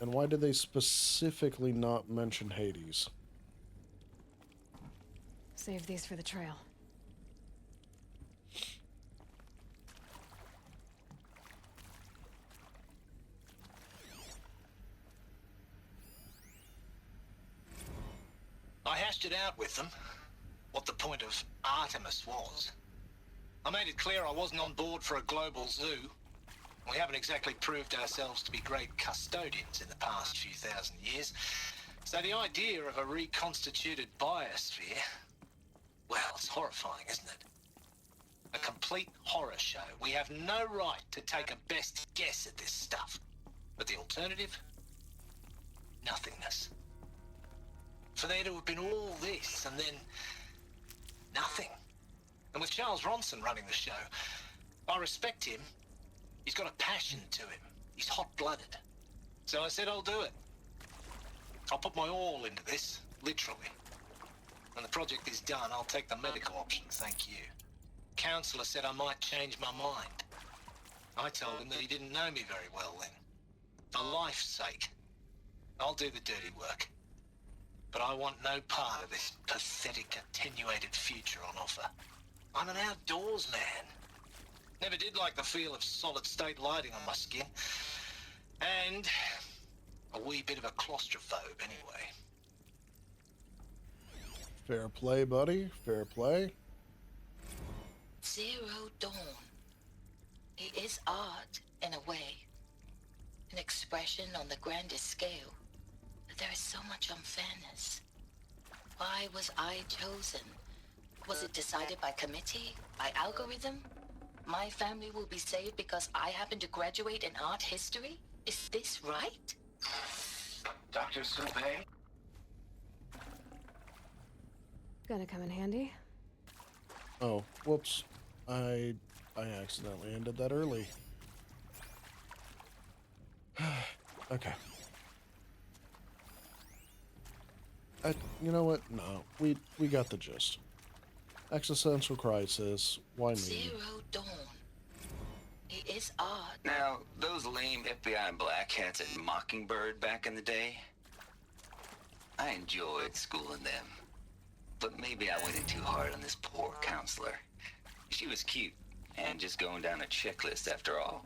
Speaker 1: And why did they specifically not mention Hades?
Speaker 2: Save these for the trail.
Speaker 12: I hashed it out with them, what the point of Artemis was. I made it clear I wasn't on board for a global zoo. We haven't exactly proved ourselves to be great custodians in the past few thousand years. So the idea of a reconstituted biosphere, well, it's horrifying, isn't it? A complete horror show. We have no right to take a best guess at this stuff. But the alternative? Nothingness. For there to have been all this, and then nothing. And with Charles Ronson running the show, I respect him. He's got a passion to him. He's hot-blooded. So I said I'll do it. I'll put my all into this, literally. When the project is done, I'll take the medical option, thank you. Counselor said I might change my mind. I told him that he didn't know me very well then. For life's sake, I'll do the dirty work. But I want no part of this pathetic, attenuated future on offer. I'm an outdoors man. Never did like the feel of solid-state lighting on my skin. And a wee bit of a claustrophobe, anyway.
Speaker 1: Fair play, buddy. Fair play.
Speaker 20: Zero Dawn. It is art, in a way. An expression on the grandest scale. But there is so much unfairness. Why was I chosen? Was it decided by committee? By algorithm? My family will be saved because I happen to graduate in art history? Is this right?
Speaker 12: Dr. Soubet?
Speaker 2: Gonna come in handy.
Speaker 1: Oh, whoops. I accidentally ended that early. Okay. You know what? No, we got the gist. Existential crisis. Why me?
Speaker 20: Zero Dawn. It is art.
Speaker 19: Now, those lame FBI black hats at Mockingbird back in the day, I enjoyed schooling them. But maybe I went in too hard on this poor counselor. She was cute, and just going down a checklist after all.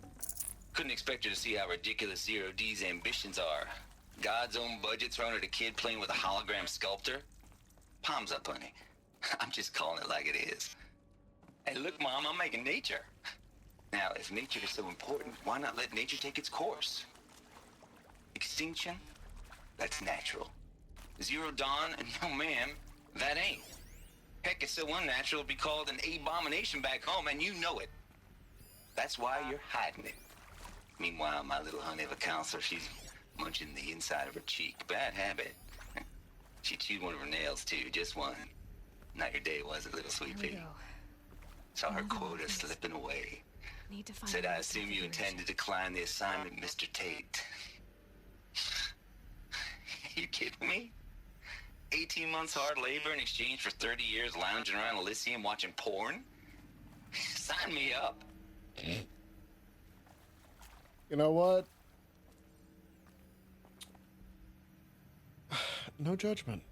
Speaker 19: Couldn't expect her to see how ridiculous Zero D's ambitions are. God's own budget thrown at a kid playing with a hologram sculptor? Palms up, honey. I'm just calling it like it is. Hey, look, Mom, I'm making nature. Now, if nature is so important, why not let nature take its course? Extinction? That's natural. Zero Dawn? No, ma'am, that ain't. Heck, it's so unnatural it'd be called an abomination back home, and you know it. That's why you're hiding it. Meanwhile, my little honey of a counselor, she's munching the inside of her cheek. Bad habit. She chewed one of her nails, too, just one. Not your day, was it, little sweet pea? Saw her quota slipping away.
Speaker 2: Need to find
Speaker 19: Said, I
Speaker 2: out
Speaker 19: assume you
Speaker 2: configuration.
Speaker 19: intend to decline the assignment, Mr. Tate. You kidding me? 18 months hard labor in exchange for 30 years lounging around Elysium watching porn? Sign me up.
Speaker 1: You know what? No judgment.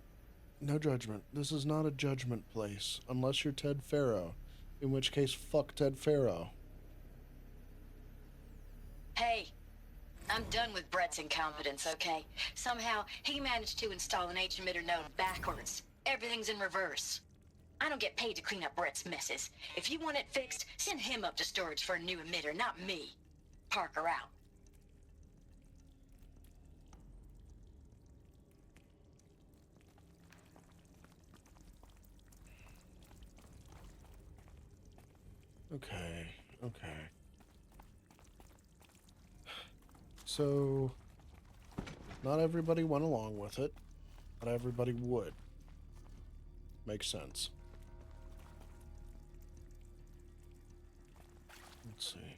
Speaker 1: No judgment. This is not a judgment place. Unless you're Ted Farrow. In which case, fuck Ted Farrow.
Speaker 20: Hey, I'm done with Brett's incompetence, okay? Somehow, he managed to install an H-emitter node backwards. Everything's in reverse. I don't get paid to clean up Brett's messes. If you want it fixed, send him up to storage for a new emitter, not me. Parker out.
Speaker 1: Okay, okay. So, not everybody went along with it, but everybody would. Makes sense. Let's see.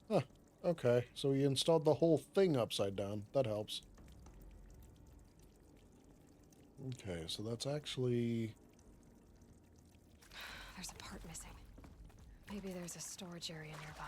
Speaker 1: Huh, okay. So he installed the whole thing upside down. That helps. Okay, so that's actually...
Speaker 2: There's a part missing. Maybe there's a storage area nearby.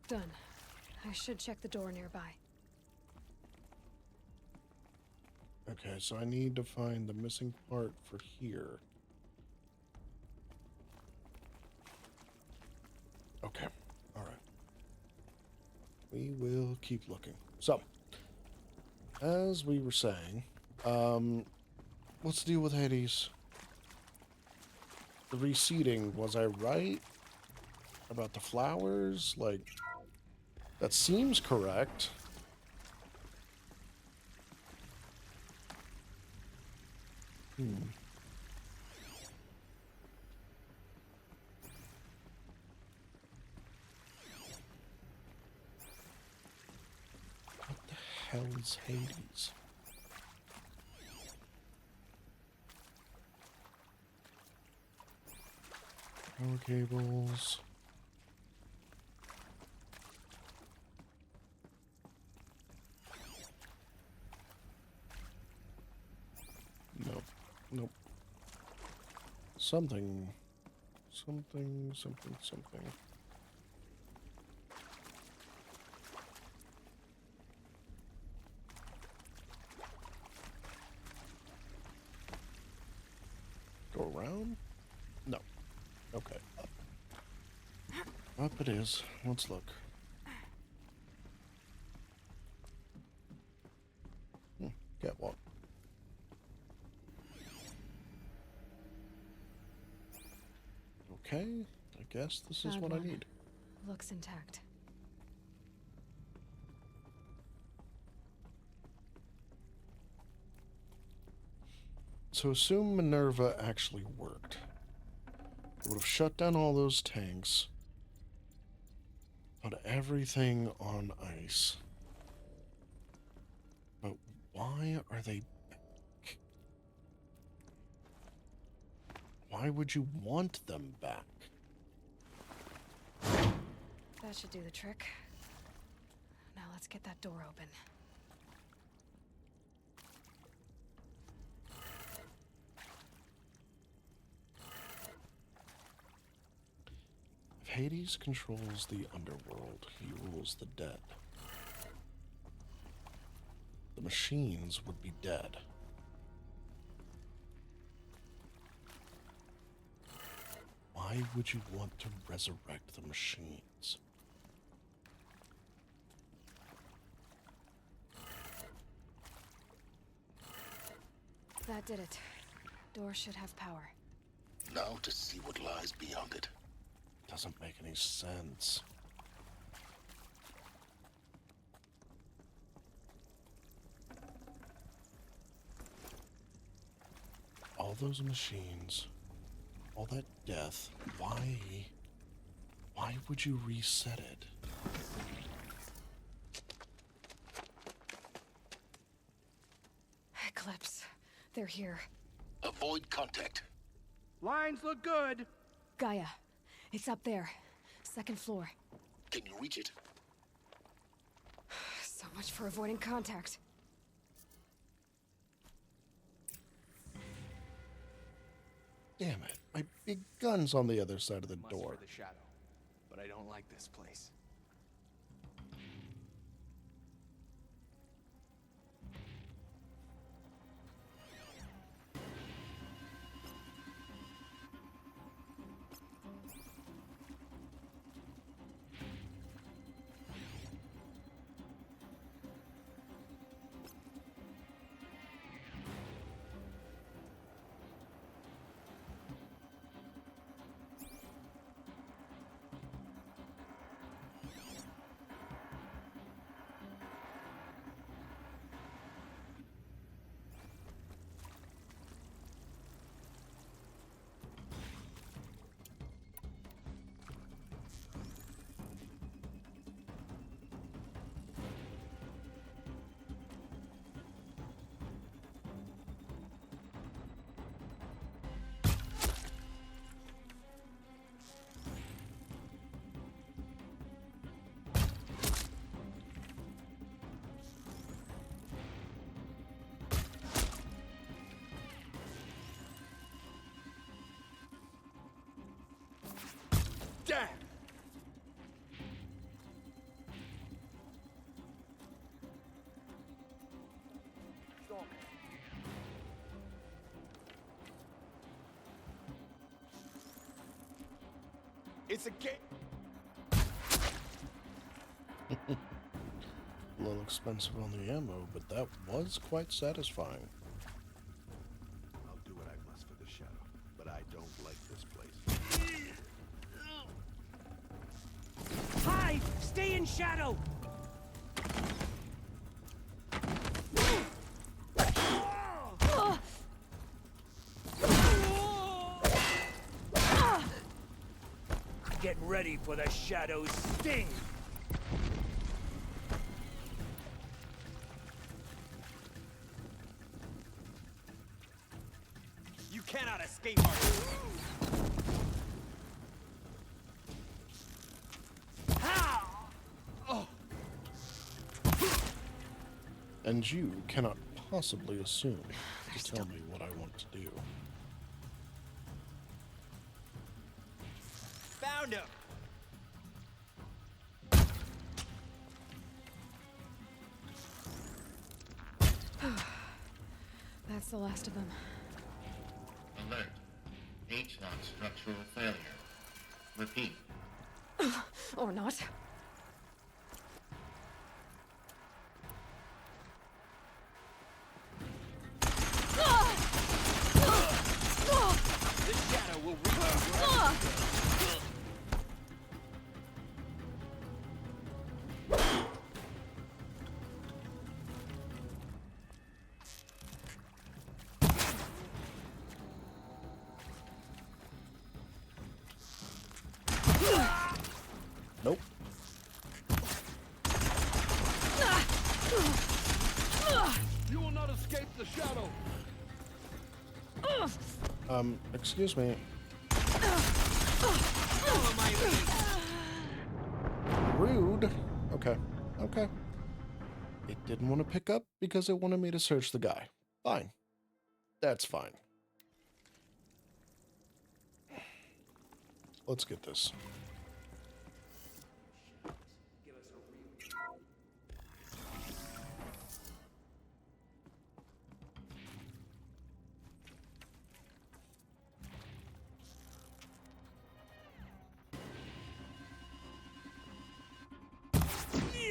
Speaker 2: Done. I should check the door nearby.
Speaker 1: Okay, so I need to find the missing part for here. Okay, alright. We will keep looking. So, as we were saying, what's the deal with Hades? The reseeding, was I right? About the flowers? Like, that seems correct. What the hell is Hades? Power cables. Nope. Something. Something. Go around? No. Okay. Up. Up it is. Let's look. Catwalk. Okay. I guess this is
Speaker 2: Found
Speaker 1: what I
Speaker 2: one.
Speaker 1: need.
Speaker 2: Looks intact.
Speaker 1: So assume Minerva actually worked. It would have shut down all those tanks. Put everything on ice. But why are they back? Why would you want them back?
Speaker 2: That should do the trick. Now let's get that door open.
Speaker 1: If Hades controls the underworld, he rules the dead. The machines would be dead. Why would you want to resurrect the machines?
Speaker 2: That did it. Door should have power.
Speaker 3: Now to see what lies beyond it.
Speaker 1: Doesn't make any sense. All those machines, all that death, why would you reset it?
Speaker 2: Eclipse. They're here.
Speaker 3: Avoid contact.
Speaker 16: Lines look good.
Speaker 2: Gaia. It's up there. Second floor.
Speaker 3: Can you reach it?
Speaker 2: So much for avoiding contact.
Speaker 1: Damn it. My big gun's on the other side of the door.
Speaker 16: For the shadow, but I don't like this place. Damn! It's a game.
Speaker 1: A little expensive on the ammo, but that was quite satisfying.
Speaker 5: I'll do what I must for the shadow, but I don't like this place.
Speaker 12: Hide! Stay in shadow! Get ready for the shadow's sting!
Speaker 16: You cannot escape our...
Speaker 1: And you cannot possibly assume. to tell me what I want to do.
Speaker 16: Found him!
Speaker 2: That's the last of them.
Speaker 18: Alert. H-lock structural failure. Repeat.
Speaker 2: Or not.
Speaker 16: This shadow will reach you.
Speaker 1: Nope.
Speaker 8: You will not escape the shadow.
Speaker 1: Excuse me. Rude. Okay. Okay. It didn't want to pick up because it wanted me to search the guy. Fine. That's fine. Let's get this.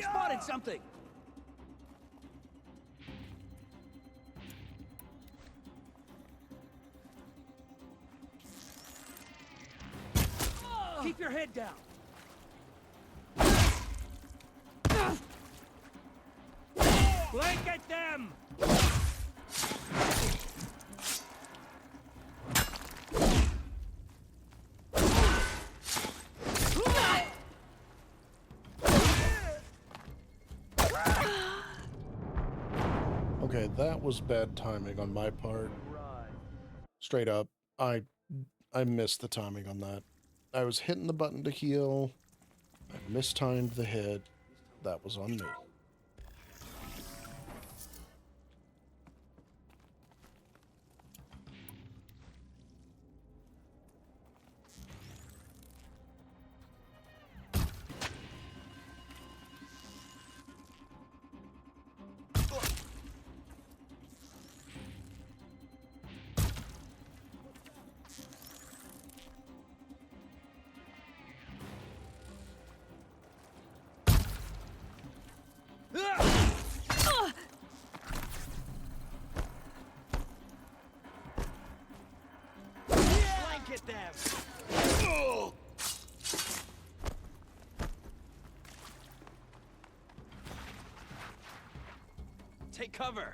Speaker 16: Spotted something! Keep your head down! Blanket them!
Speaker 1: Okay, that was bad timing on my part. Straight up, I missed the timing on that. I was hitting the button to heal. I mistimed the hit. That was on me.
Speaker 16: Blanket them! Take cover!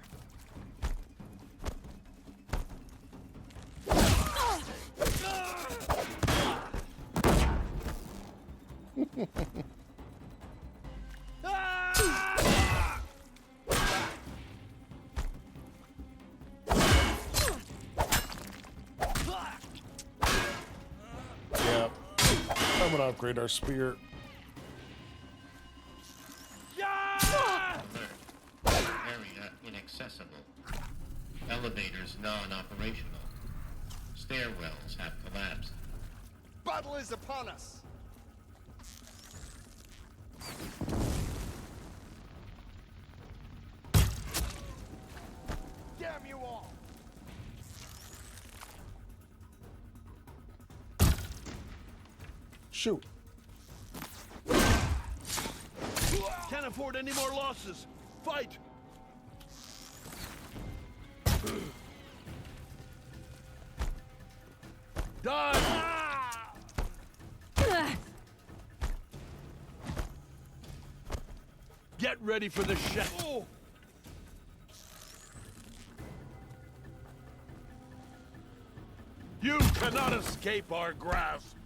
Speaker 1: Yeah. I'm gonna upgrade our spear.
Speaker 18: Area inaccessible. Elevators non-operational. Stairwells have collapsed.
Speaker 8: Battle is upon us. Damn you all!
Speaker 1: Shoot.
Speaker 8: Can't afford any more losses. Fight! Die! Get ready for the shadow. You cannot escape our grasp.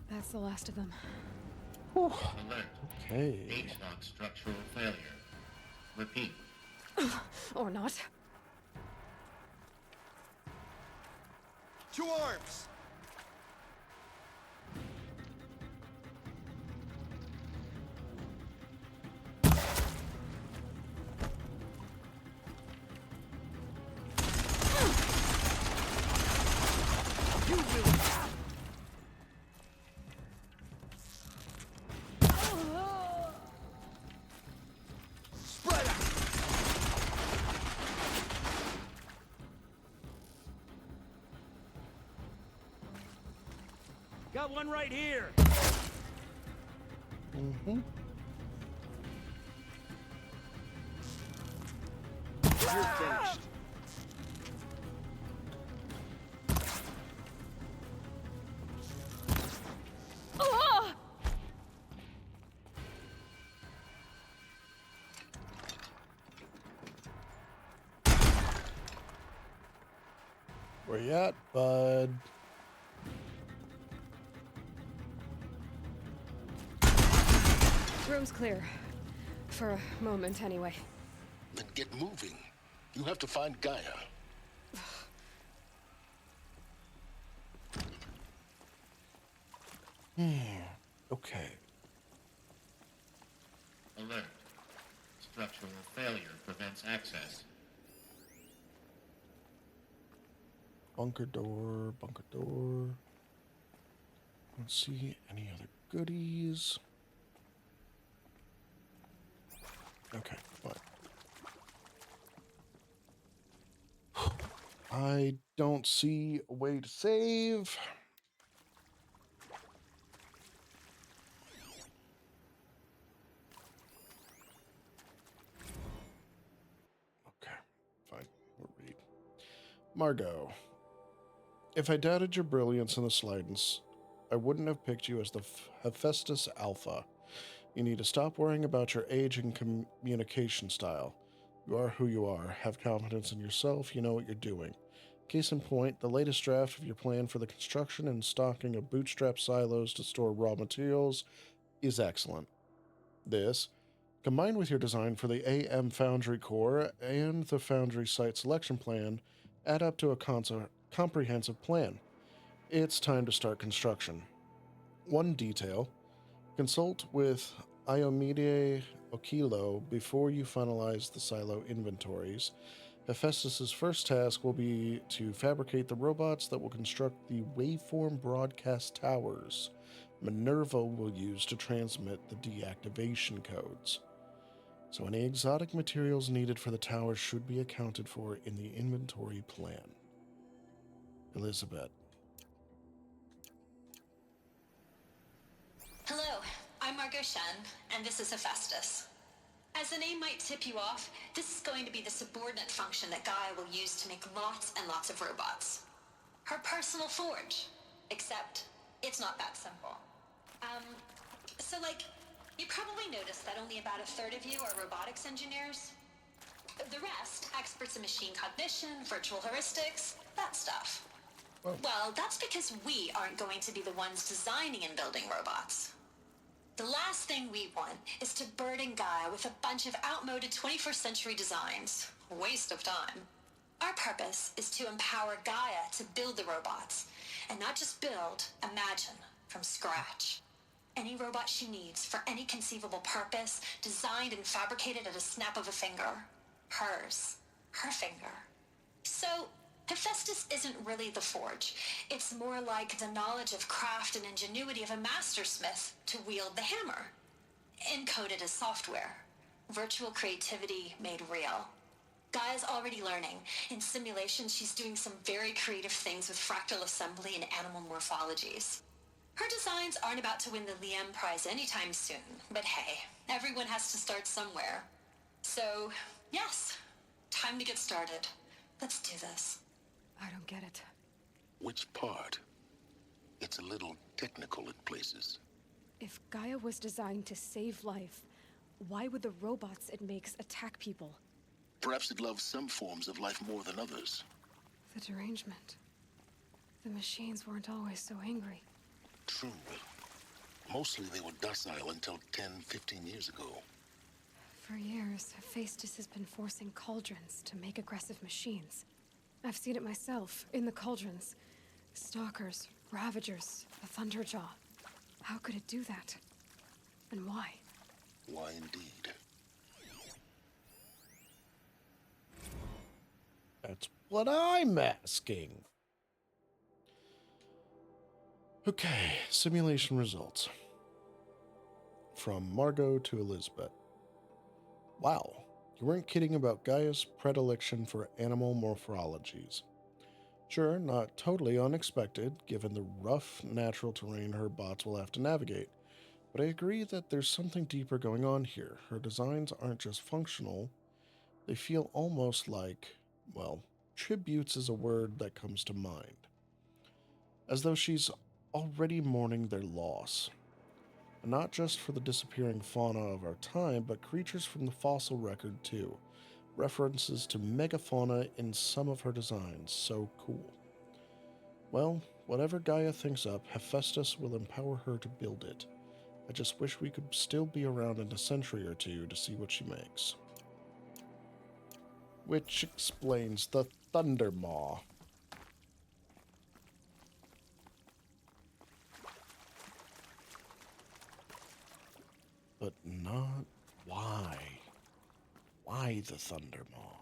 Speaker 2: That's the last of them.
Speaker 18: Alert.
Speaker 1: Okay.
Speaker 18: H-lock structural failure. Repeat.
Speaker 2: Or not.
Speaker 8: 2 arms! You really... Spread out!
Speaker 16: Got one right here.
Speaker 1: Mm-hmm.
Speaker 8: You're finished.
Speaker 2: Ah!
Speaker 1: Where you at, bud?
Speaker 2: Room's clear. For a moment, anyway.
Speaker 3: Then get moving. You have to find Gaia.
Speaker 1: Okay.
Speaker 18: Alert. Structural failure prevents access.
Speaker 1: Bunker door, bunker door. Let's see any other goodies. Okay, fine. I don't see a way to save. Okay, fine. We'll read. Margot, if I doubted your brilliance in the slightest, I wouldn't have picked you as the Hephaestus Alpha. You need to stop worrying about your age and communication style. You are who you are. Have confidence in yourself. You know what you're doing. Case in point, the latest draft of your plan for the construction and stocking of bootstrap silos to store raw materials is excellent. This, combined with your design for the AM Foundry core and the Foundry site selection plan, add up to a comprehensive plan. It's time to start construction. One detail: consult with Iomide Okilo before you finalize the silo inventories. Hephaestus' first task will be to fabricate the robots that will construct the waveform broadcast towers Minerva will use to transmit the deactivation codes. So any exotic materials needed for the towers should be accounted for in the inventory plan. Elizabeth.
Speaker 20: Hello, I'm Margot Shen, and this is Hephaestus. As the name might tip you off, this is going to be the subordinate function that Gaia will use to make lots and lots of robots. Her personal forge. Except, it's not that simple. You probably noticed that only about a third of you are robotics engineers. The rest, experts in machine cognition, virtual heuristics, that stuff. Well, that's because we aren't going to be the ones designing and building robots. The last thing we want is to burden Gaia with a bunch of outmoded 21st century designs. Waste of time. Our purpose is to empower Gaia to build the robots, and not just build, imagine, from scratch. Any robot she needs for any conceivable purpose, designed and fabricated at a snap of a finger. Hers. Her finger. So, Hephaestus isn't really the forge. It's more like the knowledge of craft and ingenuity of a mastersmith to wield the hammer. Encoded as software. Virtual creativity made real. Gaia's already learning. In simulation, she's doing some very creative things with fractal assembly and animal morphologies. Her designs aren't about to win the Liam Prize anytime soon, but hey, everyone has to start somewhere. So, yes, time to get started. Let's do this.
Speaker 2: I don't get it.
Speaker 3: Which part? It's a little technical in places.
Speaker 2: If Gaia was designed to save life, why would the robots it makes attack people?
Speaker 3: Perhaps it loves some forms of life more than others.
Speaker 2: The derangement. The machines weren't always so angry.
Speaker 3: True. Mostly they were docile until 10, 15 years ago.
Speaker 2: For years, Hephaestus has been forcing cauldrons to make aggressive machines. I've seen it myself, in the cauldrons. Stalkers, Ravagers, a Thunderjaw. How could it do that? And why?
Speaker 3: Why indeed?
Speaker 1: That's what I'm asking. Okay, simulation results. From Margot to Elizabeth. Wow, you weren't kidding about Gaia's predilection for animal morphologies. Sure, not totally unexpected, given the rough natural terrain her bots will have to navigate, but I agree that there's something deeper going on here. Her designs aren't just functional, they feel almost like, well, tributes is a word that comes to mind. As though she's already mourning their loss. And not just for the disappearing fauna of our time, but creatures from the fossil record too. References to megafauna in some of her designs. So cool. Well, whatever Gaia thinks up, Hephaestus will empower her to build it. I just wish we could still be around in a century or two to see what she makes. Which explains the Thundermaw. But not why. Why the Thundermaw?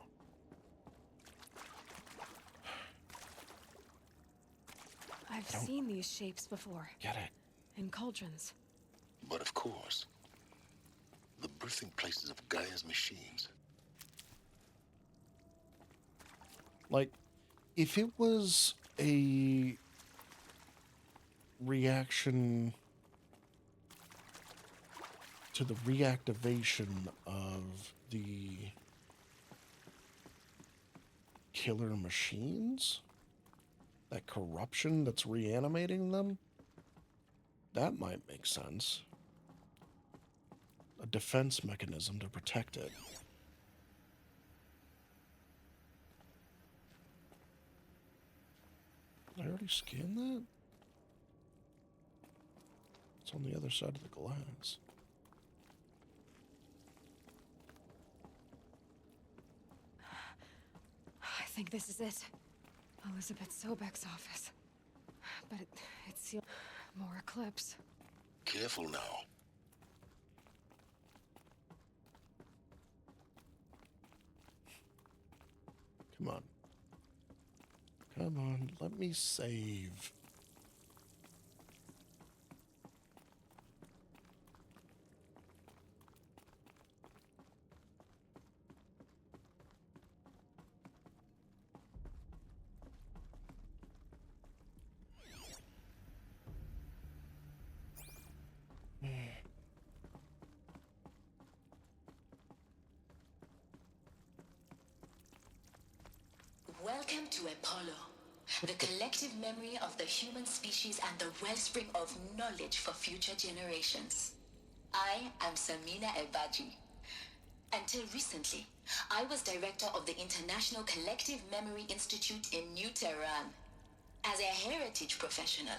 Speaker 2: I've seen these shapes before.
Speaker 1: Get it?
Speaker 2: In cauldrons.
Speaker 3: But of course, the birthing places of Gaia's machines.
Speaker 1: Like, if it was a reaction to the reactivation of the killer machines, that corruption that's reanimating them, that might make sense. A defense mechanism to protect it. Did I already scanned that? It's on the other side of the glass.
Speaker 2: I think this is it. Elizabeth Sobek's office. But it's sealed. More eclipse.
Speaker 3: Careful now.
Speaker 1: Come on. Come on, let me save.
Speaker 20: Welcome to Apollo, the collective memory of the human species and the wellspring of knowledge for future generations. I am Samina Ebaji. Until recently, I was director of the International Collective Memory Institute in New Tehran. As a heritage professional,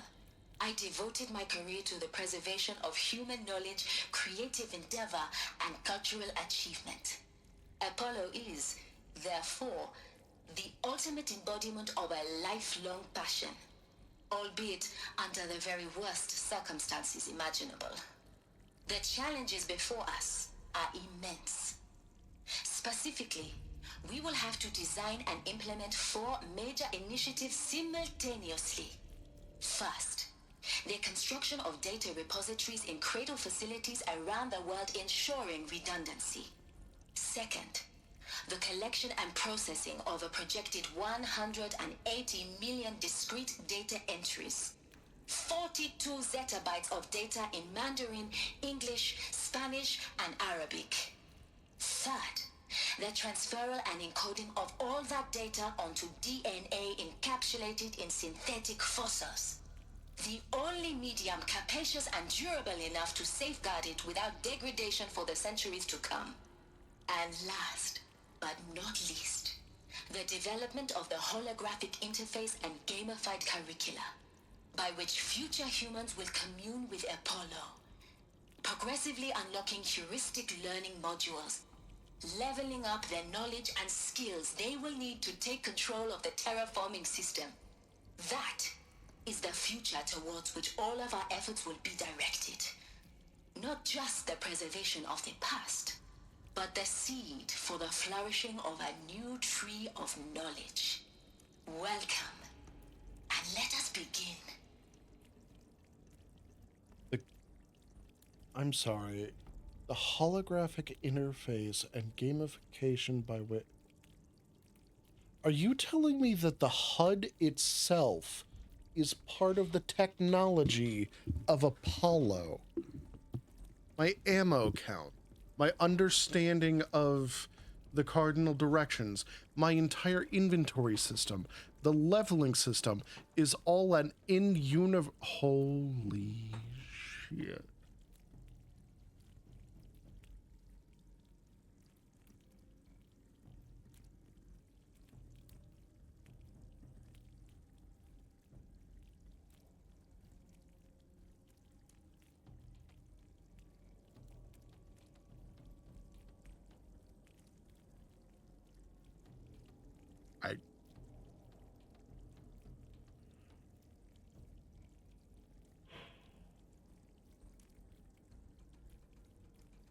Speaker 20: I devoted my career to the preservation of human knowledge, creative endeavor, and cultural achievement. Apollo is, therefore, the ultimate embodiment of a lifelong passion, albeit under the very worst circumstances imaginable. The challenges before us are immense. Specifically, we will have to design and implement 4 major initiatives simultaneously. First, the construction of data repositories in cradle facilities around the world ensuring redundancy. Second, the collection and processing of a projected 180 million discrete data entries. 42 zettabytes of data in Mandarin, English, Spanish, and Arabic. Third, the transferal and encoding of all that data onto DNA encapsulated in synthetic fossils. The only medium capacious and durable enough to safeguard it without degradation for the centuries to come. And last, but not least, the development of the holographic interface and gamified curricula, by which future humans will commune with Apollo, progressively unlocking heuristic learning modules leveling up their knowledge and skills they will need to take control of the terraforming system. That is the future towards which all of our efforts will be directed. Not just the preservation of the past, but the seed for the flourishing of a new tree of knowledge. Welcome, and let us begin.
Speaker 1: I'm sorry. The holographic interface and gamification by which... Are you telling me that the HUD itself is part of the technology of Apollo? My ammo count, my understanding of the cardinal directions, my entire inventory system, the leveling system is all an in-universe... Holy shit.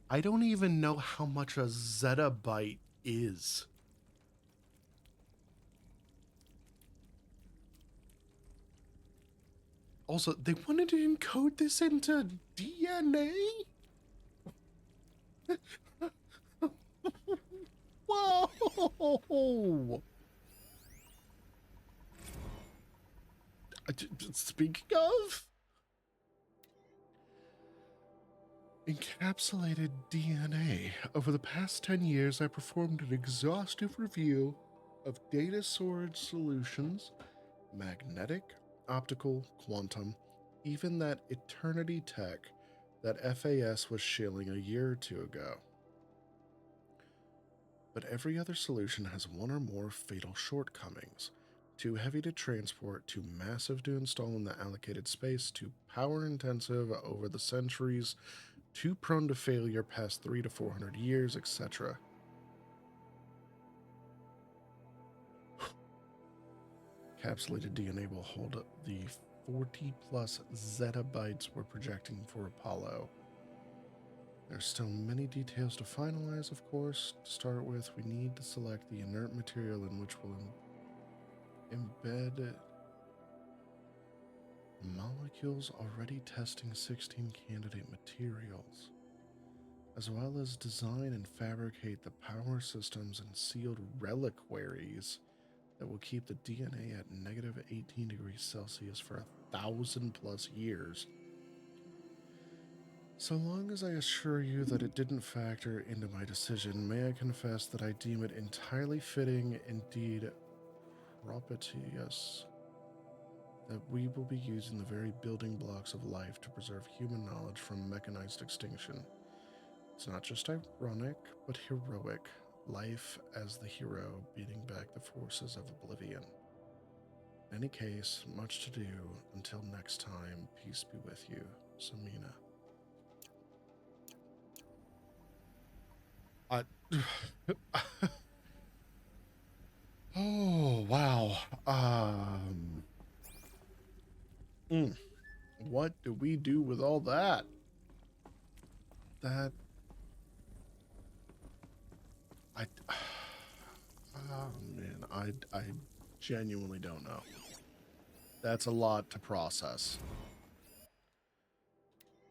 Speaker 1: I don't even know how much a zettabyte is. Also, they wanted to encode this into DNA? Whoa! Speaking of... Encapsulated DNA. Over the past 10 years, I performed an exhaustive review of data storage solutions, magnetic, optical, quantum, even that eternity tech that FAS was shilling a year or two ago. But every other solution has one or more fatal shortcomings. Too heavy to transport, too massive to install in the allocated space, too power intensive over the centuries, too prone to failure past 300 to 400 years, etc. Capsulated DNA will hold the 40 plus zettabytes we're projecting for Apollo. There's still many details to finalize, of course. To start with, we need to select the inert material in which we'll embed molecules already testing 16 candidate materials, as well as design and fabricate the power systems and sealed reliquaries that will keep the DNA at negative 18 degrees Celsius for 1,000 plus years. So long as I assure you that it didn't factor into my decision, may I confess that I deem it entirely fitting, indeed propitious, that we will be using the very building blocks of life to preserve human knowledge from mechanized extinction. It's not just ironic, but heroic. Life as the hero beating back the forces of oblivion. In any case, much to do. Until next time, peace be with you, Samina. Oh, wow. What do we do with all that? Oh man, I genuinely don't know. That's a lot to process.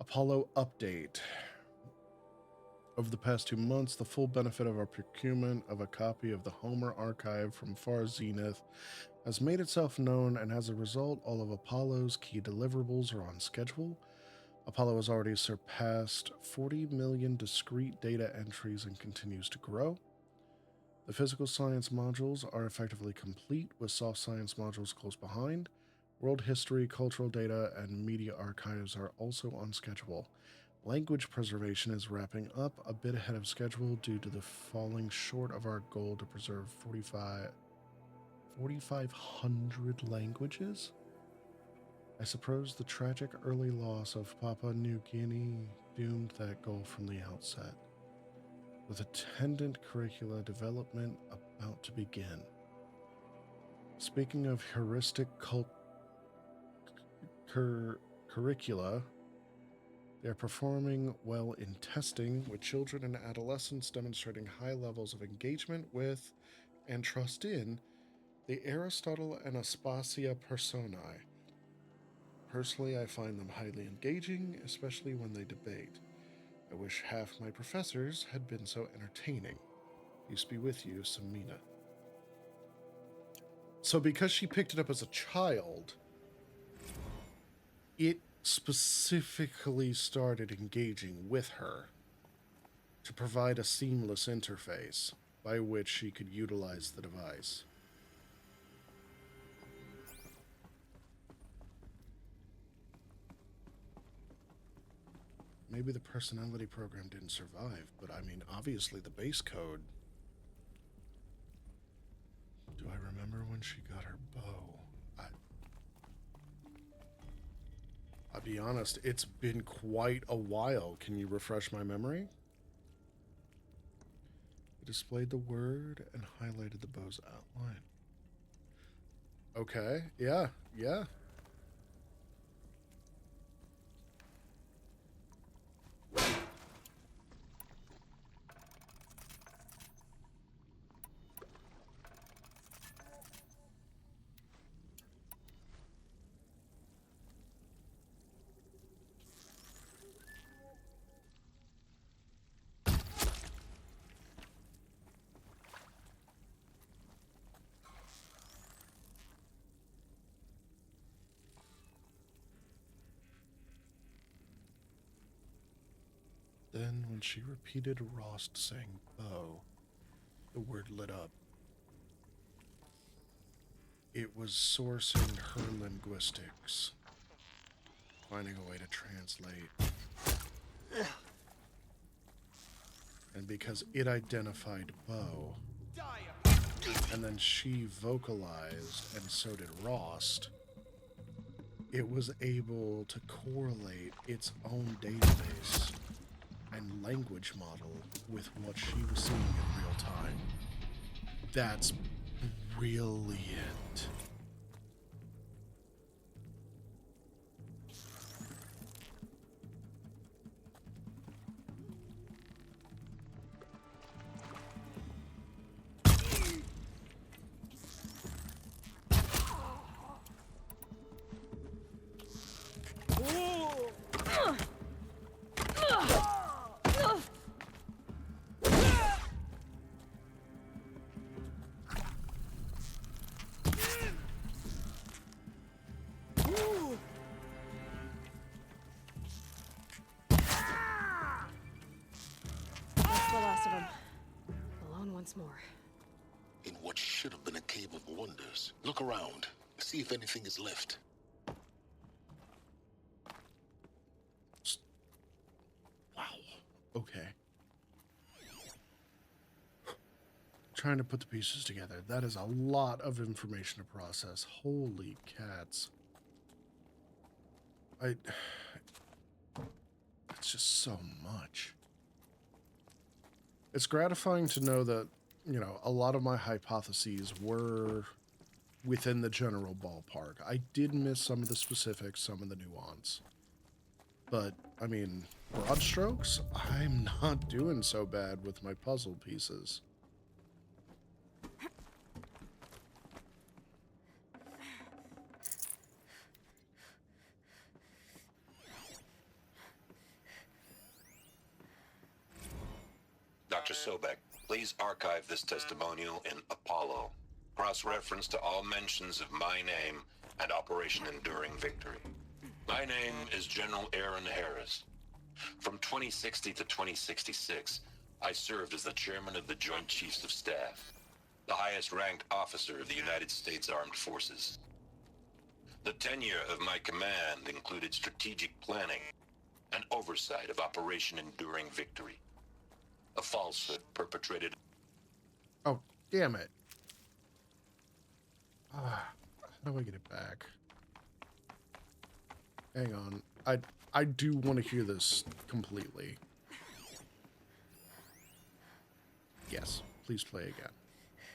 Speaker 1: Apollo update. Over the past 2 months, the full benefit of our procurement of a copy of the Homer archive from Far Zenith has made itself known, and as a result, all of Apollo's key deliverables are on schedule. Apollo has already surpassed 40 million discrete data entries and continues to grow. The physical science modules are effectively complete, with soft science modules close behind. World history, cultural data, and media archives are also on schedule. Language preservation is wrapping up a bit ahead of schedule due to the falling short of our goal to preserve 4,500 languages? I suppose the tragic early loss of Papua New Guinea doomed that goal from the outset. with attendant curricula development about to begin. Speaking of heuristic curricula, they are performing well in testing, with children and adolescents demonstrating high levels of engagement with and trust in the Aristotle and Aspasia personae. Personally, I find them highly engaging, especially when they debate. I wish half my professors had been so entertaining. Peace be with you, Samina. So because she picked it up as a child, it specifically started engaging with her to provide a seamless interface by which she could utilize the device. Maybe the personality program didn't survive, but I mean, obviously the base code. Do I remember when she got her bow? I'll be honest, it's been quite a while. Can you refresh my memory? It displayed the word and highlighted the bow's outline. Okay, yeah. Then, when she repeated Rost saying bow, the word lit up. It was sourcing her linguistics, finding a way to translate. And because it identified bow, and then she vocalized, and so did Rost, it was able to correlate its own database and language model with what she was seeing in real time. That's brilliant.
Speaker 2: More.
Speaker 3: In what should have been a cave of wonders. Look around. See if anything is left.
Speaker 1: Wow. Okay. Trying to put the pieces together. That is a lot of information to process. Holy cats. It's just so much. It's gratifying to know that, you know, a lot of my hypotheses were within the general ballpark. I did miss some of the specifics, some of the nuance. But, I mean, broad strokes, I'm not doing so bad with my puzzle pieces.
Speaker 7: Dr. Sobek, please archive this testimonial in Apollo. Cross-reference to all mentions of my name and Operation Enduring Victory. My name is General Aaron Harris. From 2060 to 2066, I served as the chairman of the Joint Chiefs of Staff, the highest-ranked officer of the United States Armed Forces. The tenure of my command included strategic planning and oversight of Operation Enduring Victory. A falsehood perpetrated.
Speaker 1: Oh, damn it. How do I get it back? Hang on. I do want to hear this completely. Yes, please play again.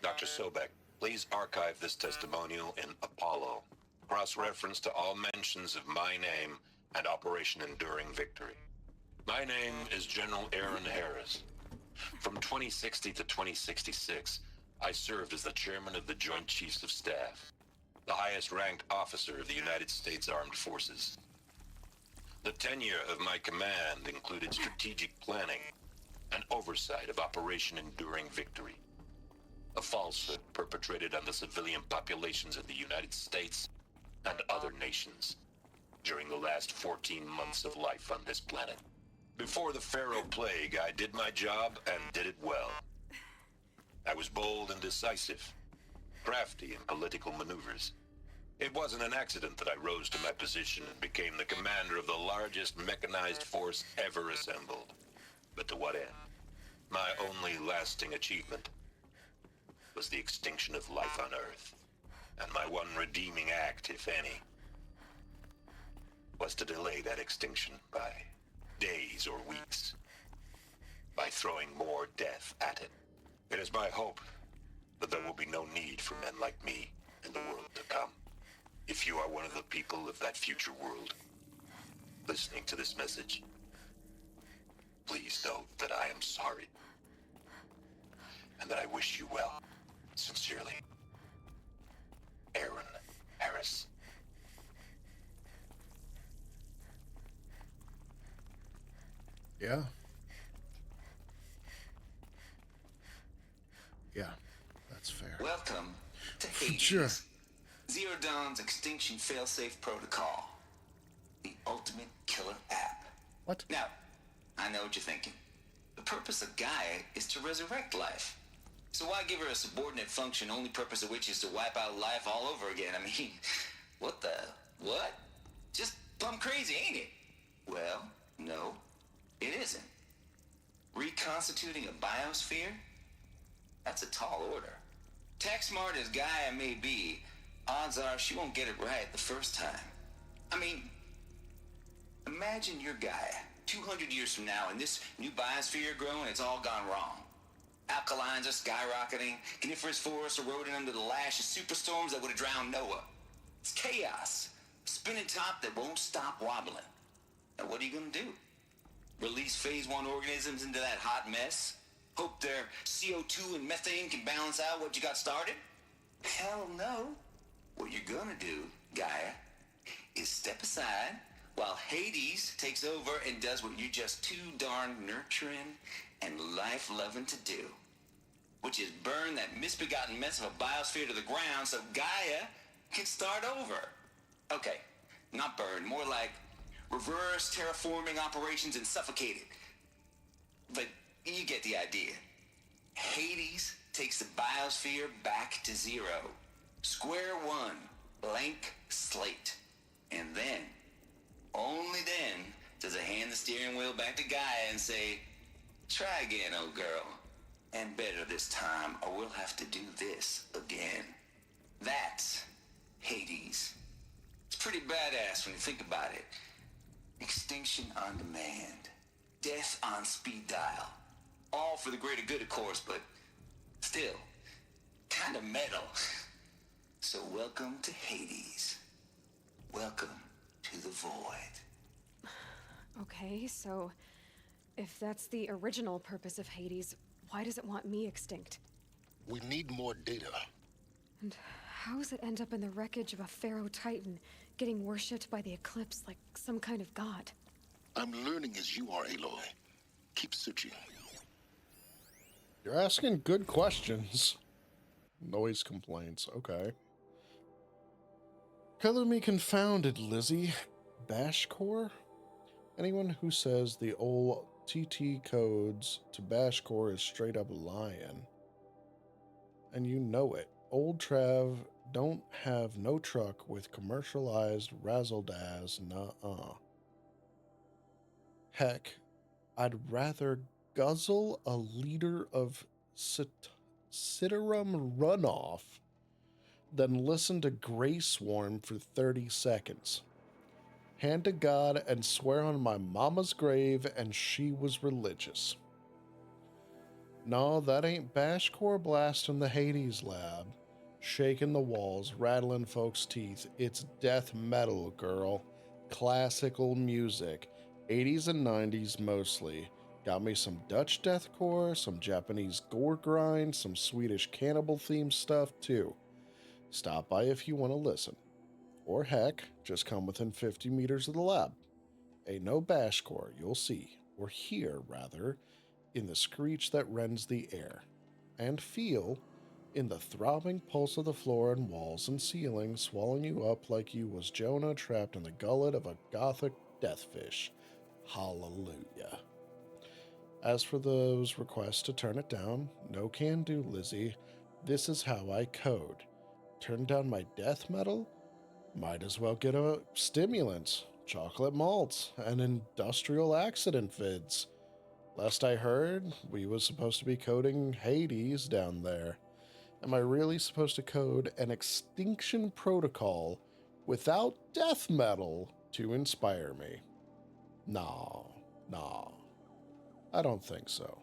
Speaker 7: Dr. Sobek, please archive this testimonial in Apollo. Cross-reference to all mentions of my name and Operation Enduring Victory. My name is General Aaron Harris. From 2060 to 2066, I served as the chairman of the Joint Chiefs of Staff, the highest-ranked officer of the United States Armed Forces. The tenure of my command included strategic planning and oversight of Operation Enduring Victory, a falsehood perpetrated on the civilian populations of the United States and other nations during the last 14 months of life on this planet. Before the Pharaoh Plague, I did my job and did it well. I was bold and decisive, crafty in political maneuvers. It wasn't an accident that I rose to my position and became the commander of the largest mechanized force ever assembled. But to what end? My only lasting achievement was the extinction of life on Earth. And my one redeeming act, if any, was to delay that extinction by days or weeks, by throwing more death at it. It is my hope that there will be no need for men like me in the world to come. If you are one of the people of that future world listening to this message, please know that I am sorry and that I wish you well. Sincerely, Aaron Harris.
Speaker 1: Yeah. Yeah, that's fair.
Speaker 19: Welcome to Hades.
Speaker 1: Sure.
Speaker 19: Zero Dawn's extinction failsafe protocol. The ultimate killer app.
Speaker 1: What?
Speaker 19: Now, I know what you're thinking. The purpose of Gaia is to resurrect life. So why give her a subordinate function, only purpose of which is to wipe out life all over again? I mean, what the... what? Just plumb crazy, ain't it? Well, no, it isn't. Reconstituting a biosphere? That's a tall order. Tech smart as Gaia may be, odds are she won't get it right the first time. I mean, imagine you're Gaia, 200 years from now, and this new biosphere growing, it's all gone wrong. Alkalines are skyrocketing, coniferous forests eroding under the lash of superstorms that would have drowned Noah. It's chaos, a spinning top that won't stop wobbling. Now what are you gonna do? Release phase 1 organisms into that hot mess? Hope their CO2 and methane can balance out what you got started? Hell no. What you're gonna do, Gaia, is step aside while Hades takes over and does what you're just too darn nurturing and life-loving to do, which is burn that misbegotten mess of a biosphere to the ground so Gaia can start over. Okay, not burn, more like reverse terraforming operations and suffocate it. But you get the idea. Hades takes the biosphere back to zero. Square one, blank slate. And then, only then, does it hand the steering wheel back to Gaia and say, try again, old girl. And better this time, or we'll have to do this again. That's Hades. It's pretty badass when you think about it. Extinction on demand. Death on speed dial. All for the greater good, of course, but still, kind of metal. So welcome to Hades. Welcome to the void.
Speaker 2: Okay, so if that's the original purpose of Hades, why does it want me extinct?
Speaker 3: We need more data.
Speaker 2: And how does it end up in the wreckage of a Pharaoh Titan, getting worshipped by the Eclipse like some kind of god?
Speaker 3: I'm learning as you are, Aloy. Keep searching.
Speaker 1: You're asking good questions. Noise complaints, okay. Color me confounded, Lizzie. Bashcore? Anyone who says the old TT codes to Bashcore is straight up lying. And you know it. Old Trav don't have no truck with commercialized razzle-dazz, nuh-uh. Heck, I'd rather guzzle a liter of Citarum runoff than listen to Grey Swarm for 30 seconds. Hand to God and swear on my mama's grave and she was religious. No, that ain't Bashcore blasting the Hades lab, shaking the walls, rattling folks' teeth. It's death metal, girl. Classical music. 80s and 90s mostly. Got me some Dutch deathcore, some Japanese gore grind, some Swedish cannibal themed stuff too. Stop by if you want to listen. Or heck, just come within 50 meters of the lab. Ain't no bashcore, you'll see, or hear rather, in the screech that rends the air, and feel in the throbbing pulse of the floor and walls and ceiling swallowing you up like you was Jonah trapped in the gullet of a gothic deathfish. Hallelujah. As for those requests to turn it down, no can do, Lizzie. This is how I code. Turn down my death metal? Might as well get a stimulant, chocolate malts, and industrial accident vids. Last I heard, we was supposed to be coding Hades down there. Am I really supposed to code an extinction protocol without death metal to inspire me? Nah. I don't think so.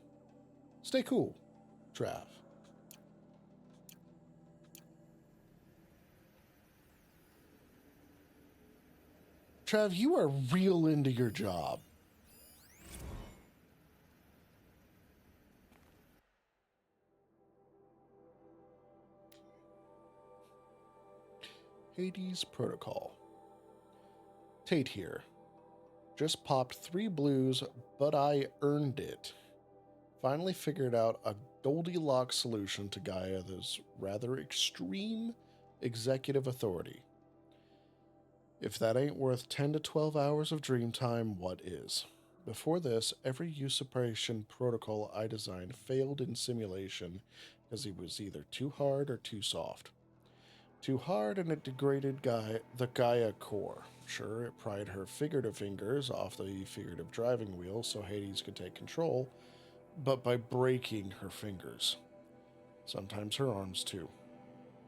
Speaker 1: Stay cool, Trav. Trav, you are real into your job. Hades Protocol. Tate here. Just popped 3 blues, but I earned it. Finally figured out a Goldilocks solution to Gaia's rather extreme executive authority. If that ain't worth 10 to 12 hours of dream time, what is? Before this, every usurpation protocol I designed failed in simulation because it was either too hard or too soft. Too hard and it degraded the Gaia core. Sure, it pried her figurative fingers off the figurative driving wheel so Hades could take control, but by breaking her fingers. Sometimes her arms too.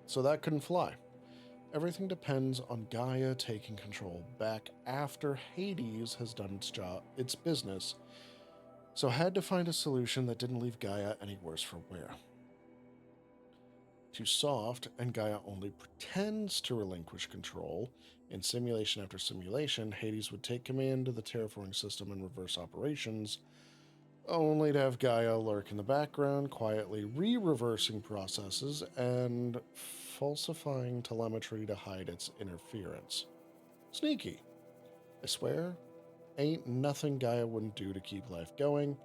Speaker 1: So that couldn't fly. Everything depends on Gaia taking control back after Hades has done its business, so had to find a solution that didn't leave Gaia any worse for wear. Too soft, and Gaia only pretends to relinquish control. In simulation after simulation, Hades would take command of the terraforming system and reverse operations, only to have Gaia lurk in the background, quietly re-reversing processes and falsifying telemetry to hide its interference. Sneaky. I swear, ain't nothing Gaia wouldn't do to keep life going,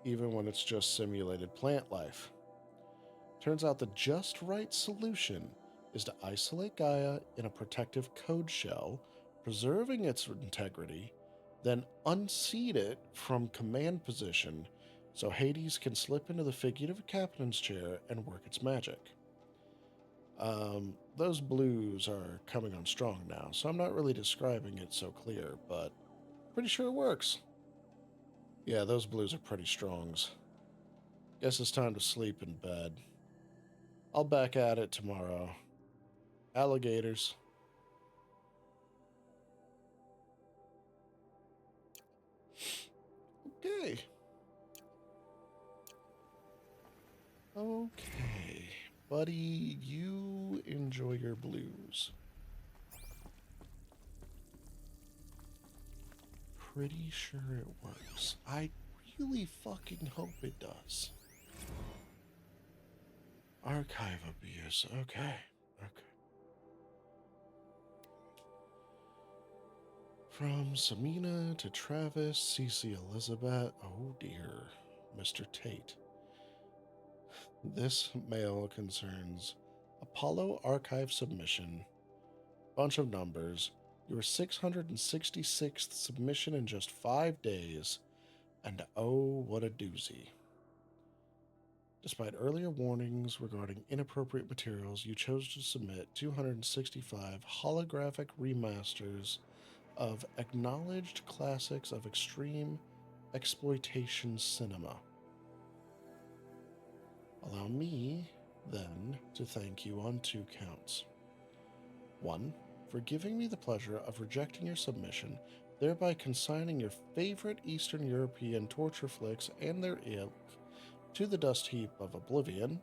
Speaker 1: even when it's just simulated plant life. Turns out the just right solution is to isolate Gaia in a protective code shell, preserving its integrity, then unseat it from command position so Hades can slip into the figurative captain's chair and work its magic. Those blues are coming on strong now, so I'm not really describing it so clear, but pretty sure it works. Yeah, those blues are pretty strongs. Guess it's time to sleep in bed. I'll back at it tomorrow. Alligators. Okay. Okay. Buddy, you enjoy your blues. Pretty sure it works. I really fucking hope it does. Archive abuse. Okay. From Samina to Travis, Cece Elizabeth. Oh dear. Mr. Tate. This mail concerns Apollo Archive submission, bunch of numbers, your 666th submission in just 5 days, and oh, what a doozy. Despite earlier warnings regarding inappropriate materials, you chose to submit 265 holographic remasters of acknowledged classics of extreme exploitation cinema. Allow me, then, to thank you on 2 counts. 1, for giving me the pleasure of rejecting your submission, thereby consigning your favorite Eastern European torture flicks and their ilk To the dust heap of oblivion,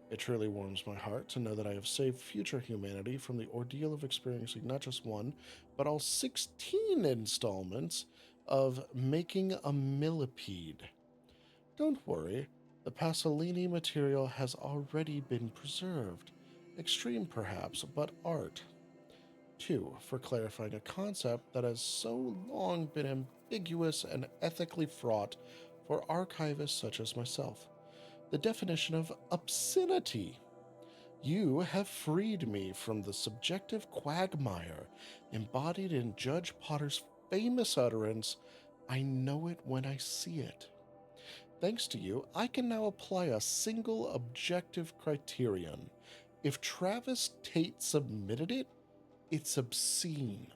Speaker 1: it truly warms my heart to know that I have saved future humanity from the ordeal of experiencing not just one, but all 16 installments of making a millipede. Don't worry, the Pasolini material has already been preserved. Extreme perhaps, but art. 2. For clarifying a concept that has so long been ambiguous and ethically fraught for archivists such as myself. The definition of obscenity. You have freed me from the subjective quagmire embodied in Judge Potter's famous utterance, "I know it when I see it." Thanks to you, I can now apply a single objective criterion. If Travis Tate submitted it, it's obscene.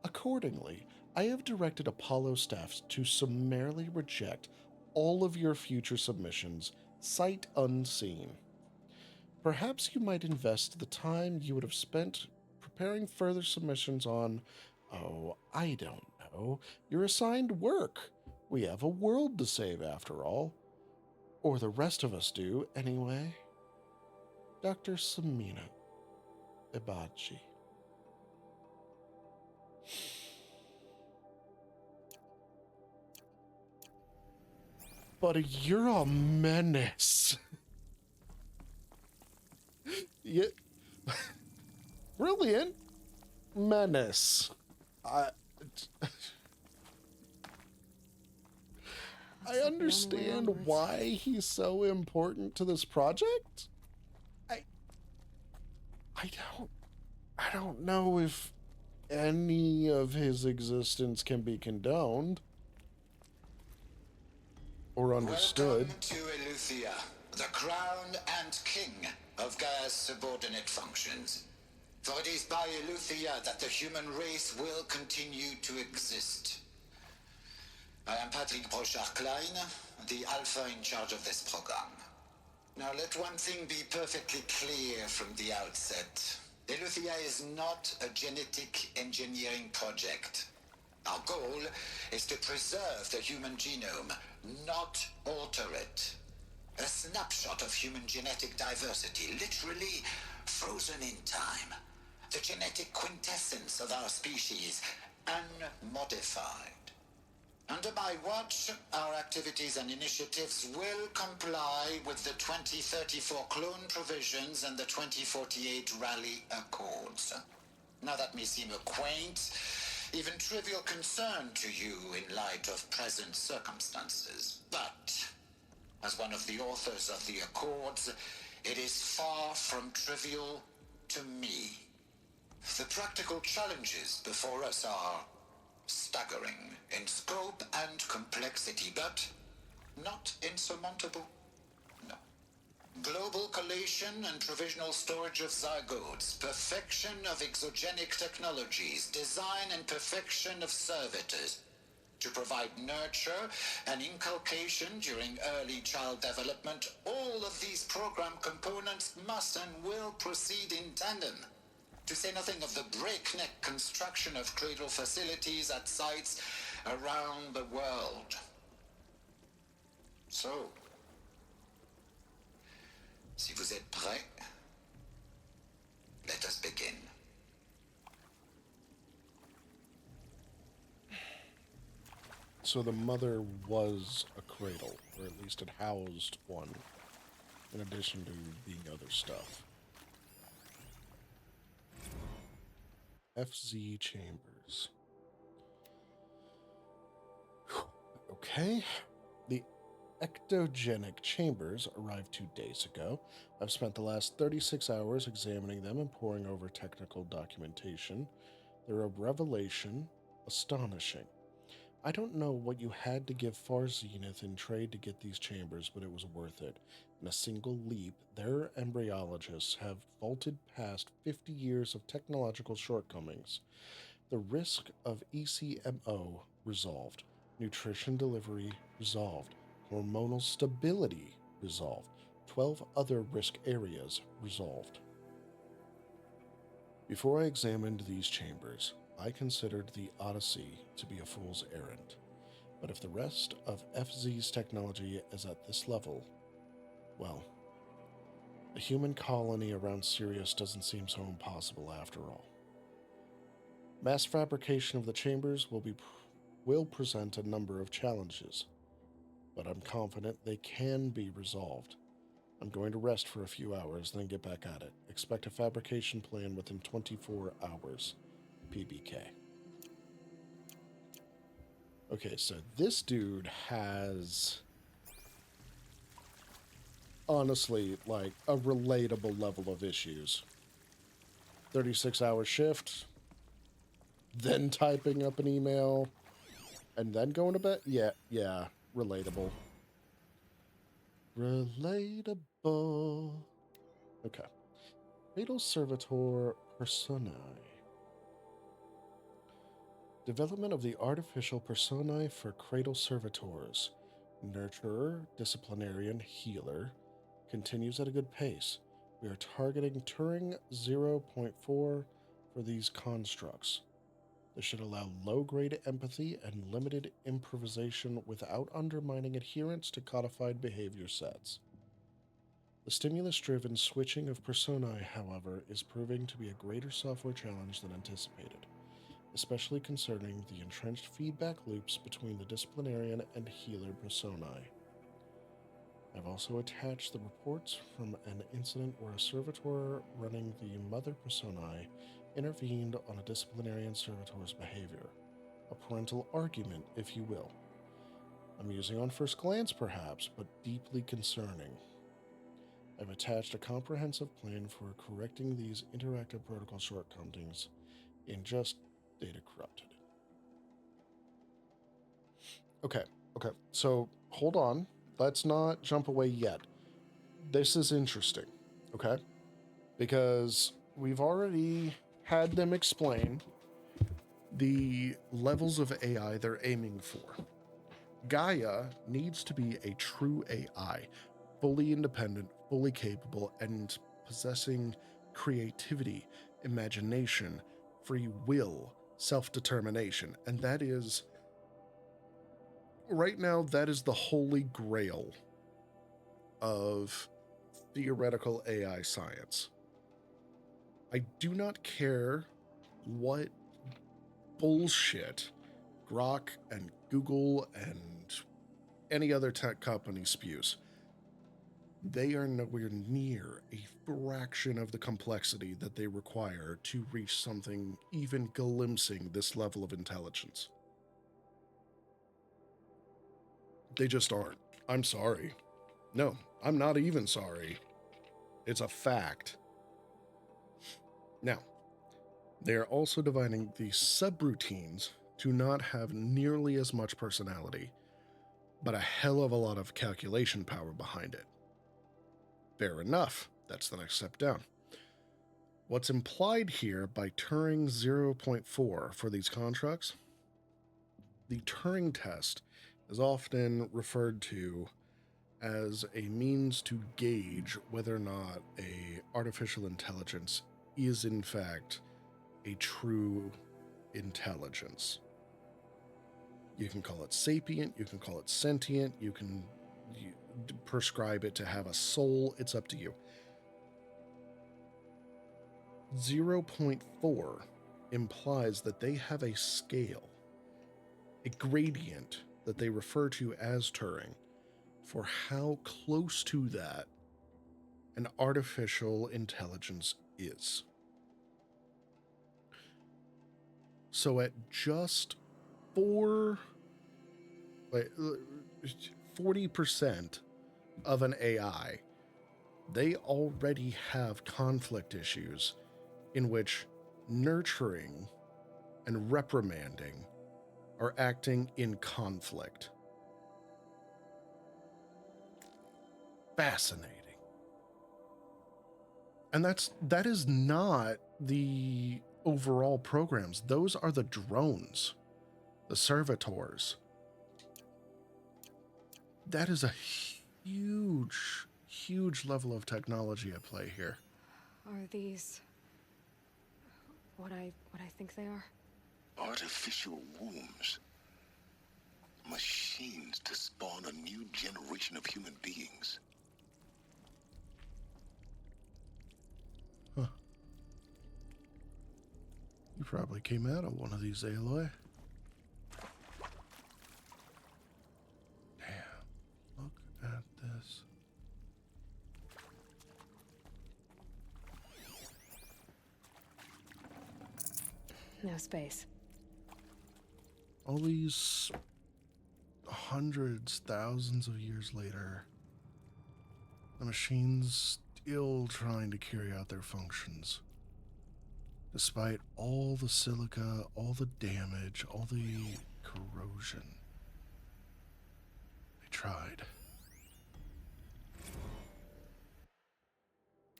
Speaker 1: Accordingly, I have directed Apollo staff to summarily reject all of your future submissions, sight unseen. Perhaps you might invest the time you would have spent preparing further submissions on, oh, I don't know, your assigned work. We have a world to save after all. Or the rest of us do, anyway. Dr. Samina Ibachi. But you're a menace. Yeah. Brilliant menace. I understand why he's so important to this project. I don't know if any of his existence can be condoned or understood.
Speaker 11: Welcome to Eleuthia, the crown and king of Gaia's subordinate functions. For it is by Eleuthia that the human race will continue to exist. I am Patrick Brochard-Klein, the Alpha in charge of this program. Now let one thing be perfectly clear from the outset. Eleuthia is not a genetic engineering project. Our goal is to preserve the human genome, not alter it. A snapshot of human genetic diversity, literally frozen in time. The genetic quintessence of our species, unmodified. Under my watch, our activities and initiatives will comply with the 2034 clone provisions and the 2048 Rally Accords. Now that may seem a quaint, even trivial concern to you in light of present circumstances, but as one of the authors of the Accords, it is far from trivial to me. The practical challenges before us are staggering in scope and complexity, but not insurmountable. No. Global collation and provisional storage of zygotes, perfection of exogenic technologies, design and perfection of servitors, to provide nurture and inculcation during early child development. All of these program components must and will proceed in tandem. To say nothing of the breakneck construction of cradle facilities at sites around the world. So, si vous êtes prêts, let us begin.
Speaker 1: So the mother was a cradle, or at least it housed one, in addition to being other stuff. FZ Chambers. Okay. The ectogenic chambers arrived 2 days ago. I've spent the last 36 hours examining them and poring over technical documentation. They're a revelation, astonishing. I don't know what you had to give Far Zenith in trade to get these chambers, but it was worth it. In a single leap, their embryologists have vaulted past 50 years of technological shortcomings. The risk of ECMO resolved. Nutrition delivery resolved. Hormonal stability resolved. 12 other risk areas resolved. Before I examined these chambers, I considered the Odyssey to be a fool's errand. But if the rest of FZ's technology is at this level, well, a human colony around Sirius doesn't seem so impossible after all. Mass fabrication of the chambers will present a number of challenges, but I'm confident they can be resolved. I'm going to rest for a few hours, then get back at it. Expect a fabrication plan within 24 hours. PBK. Okay, so this dude has, honestly, like, a relatable level of issues. 36-hour shift, then typing up an email, and then going to bed? Yeah, relatable. Relatable. Okay. Fatal Servitor Personae. Development of the artificial personae for Cradle Servitors. Nurturer, Disciplinarian, Healer. Continues at a good pace. We are targeting Turing 0.4 for these constructs. This should allow low-grade empathy and limited improvisation without undermining adherence to codified behavior sets. The stimulus-driven switching of personae, however, is proving to be a greater software challenge than anticipated, especially concerning the entrenched feedback loops between the disciplinarian and healer personae. I've also attached the reports from an incident where a servitor running the mother personae intervened on a disciplinarian servitor's behavior. A parental argument, if you will. Amusing on first glance, perhaps, but deeply concerning. I've attached a comprehensive plan for correcting these interactive protocol shortcomings in just Data Corrupted. Okay, so hold on. Let's not jump away yet. This is interesting, okay? Because we've already had them explain the levels of AI they're aiming for. Gaia needs to be a true AI, fully independent, fully capable, and possessing creativity, imagination, free will, self-determination. And that is, right now, that is the holy grail of theoretical AI science. I do not care what bullshit Grok and Google and any other tech company spews. They are nowhere near a fraction of the complexity that they require to reach something even glimpsing this level of intelligence. They just aren't. I'm sorry. No, I'm not even sorry. It's a fact. Now, they are also dividing the subroutines to not have nearly as much personality, but a hell of a lot of calculation power behind it. Fair enough. That's the next step down. What's implied here by Turing 0.4 for these constructs? The Turing test is often referred to as a means to gauge whether or not an artificial intelligence is in fact a true intelligence. You can call it sapient, you can call it sentient, you can prescribe it to have a soul, it's up to you. 0.4 implies that they have a scale, a gradient that they refer to as Turing, for how close to that an artificial intelligence is. So at just 40% of an AI, they already have conflict issues in which nurturing and reprimanding are acting in conflict. Fascinating. And that is not the overall programs. Those are the drones, the servitors. That is a huge level of technology at play here.
Speaker 2: Are these what I think they are?
Speaker 3: Artificial wombs. Machine mutations to spawn a new generation of human beings.
Speaker 1: Huh. You probably came out of one of these, Aloy. Damn. Look at this.
Speaker 2: No space.
Speaker 1: All these hundreds, thousands of years later, the machine's still trying to carry out their functions. Despite all the silica, all the damage, all the corrosion. They tried.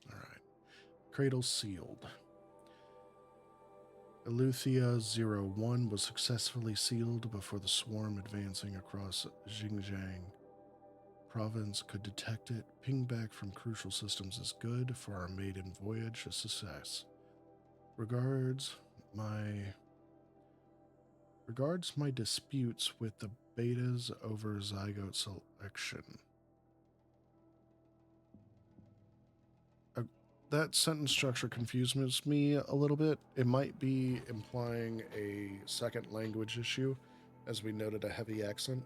Speaker 1: Alright. Cradle sealed. Eleuthia 01 was successfully sealed before the swarm advancing across Xinjiang province could detect it. Ping back from crucial systems is good for our maiden voyage, a success. Regards my disputes with the betas over zygote selection. That sentence structure confuses me a little bit. It might be implying a second language issue, as we noted a heavy accent.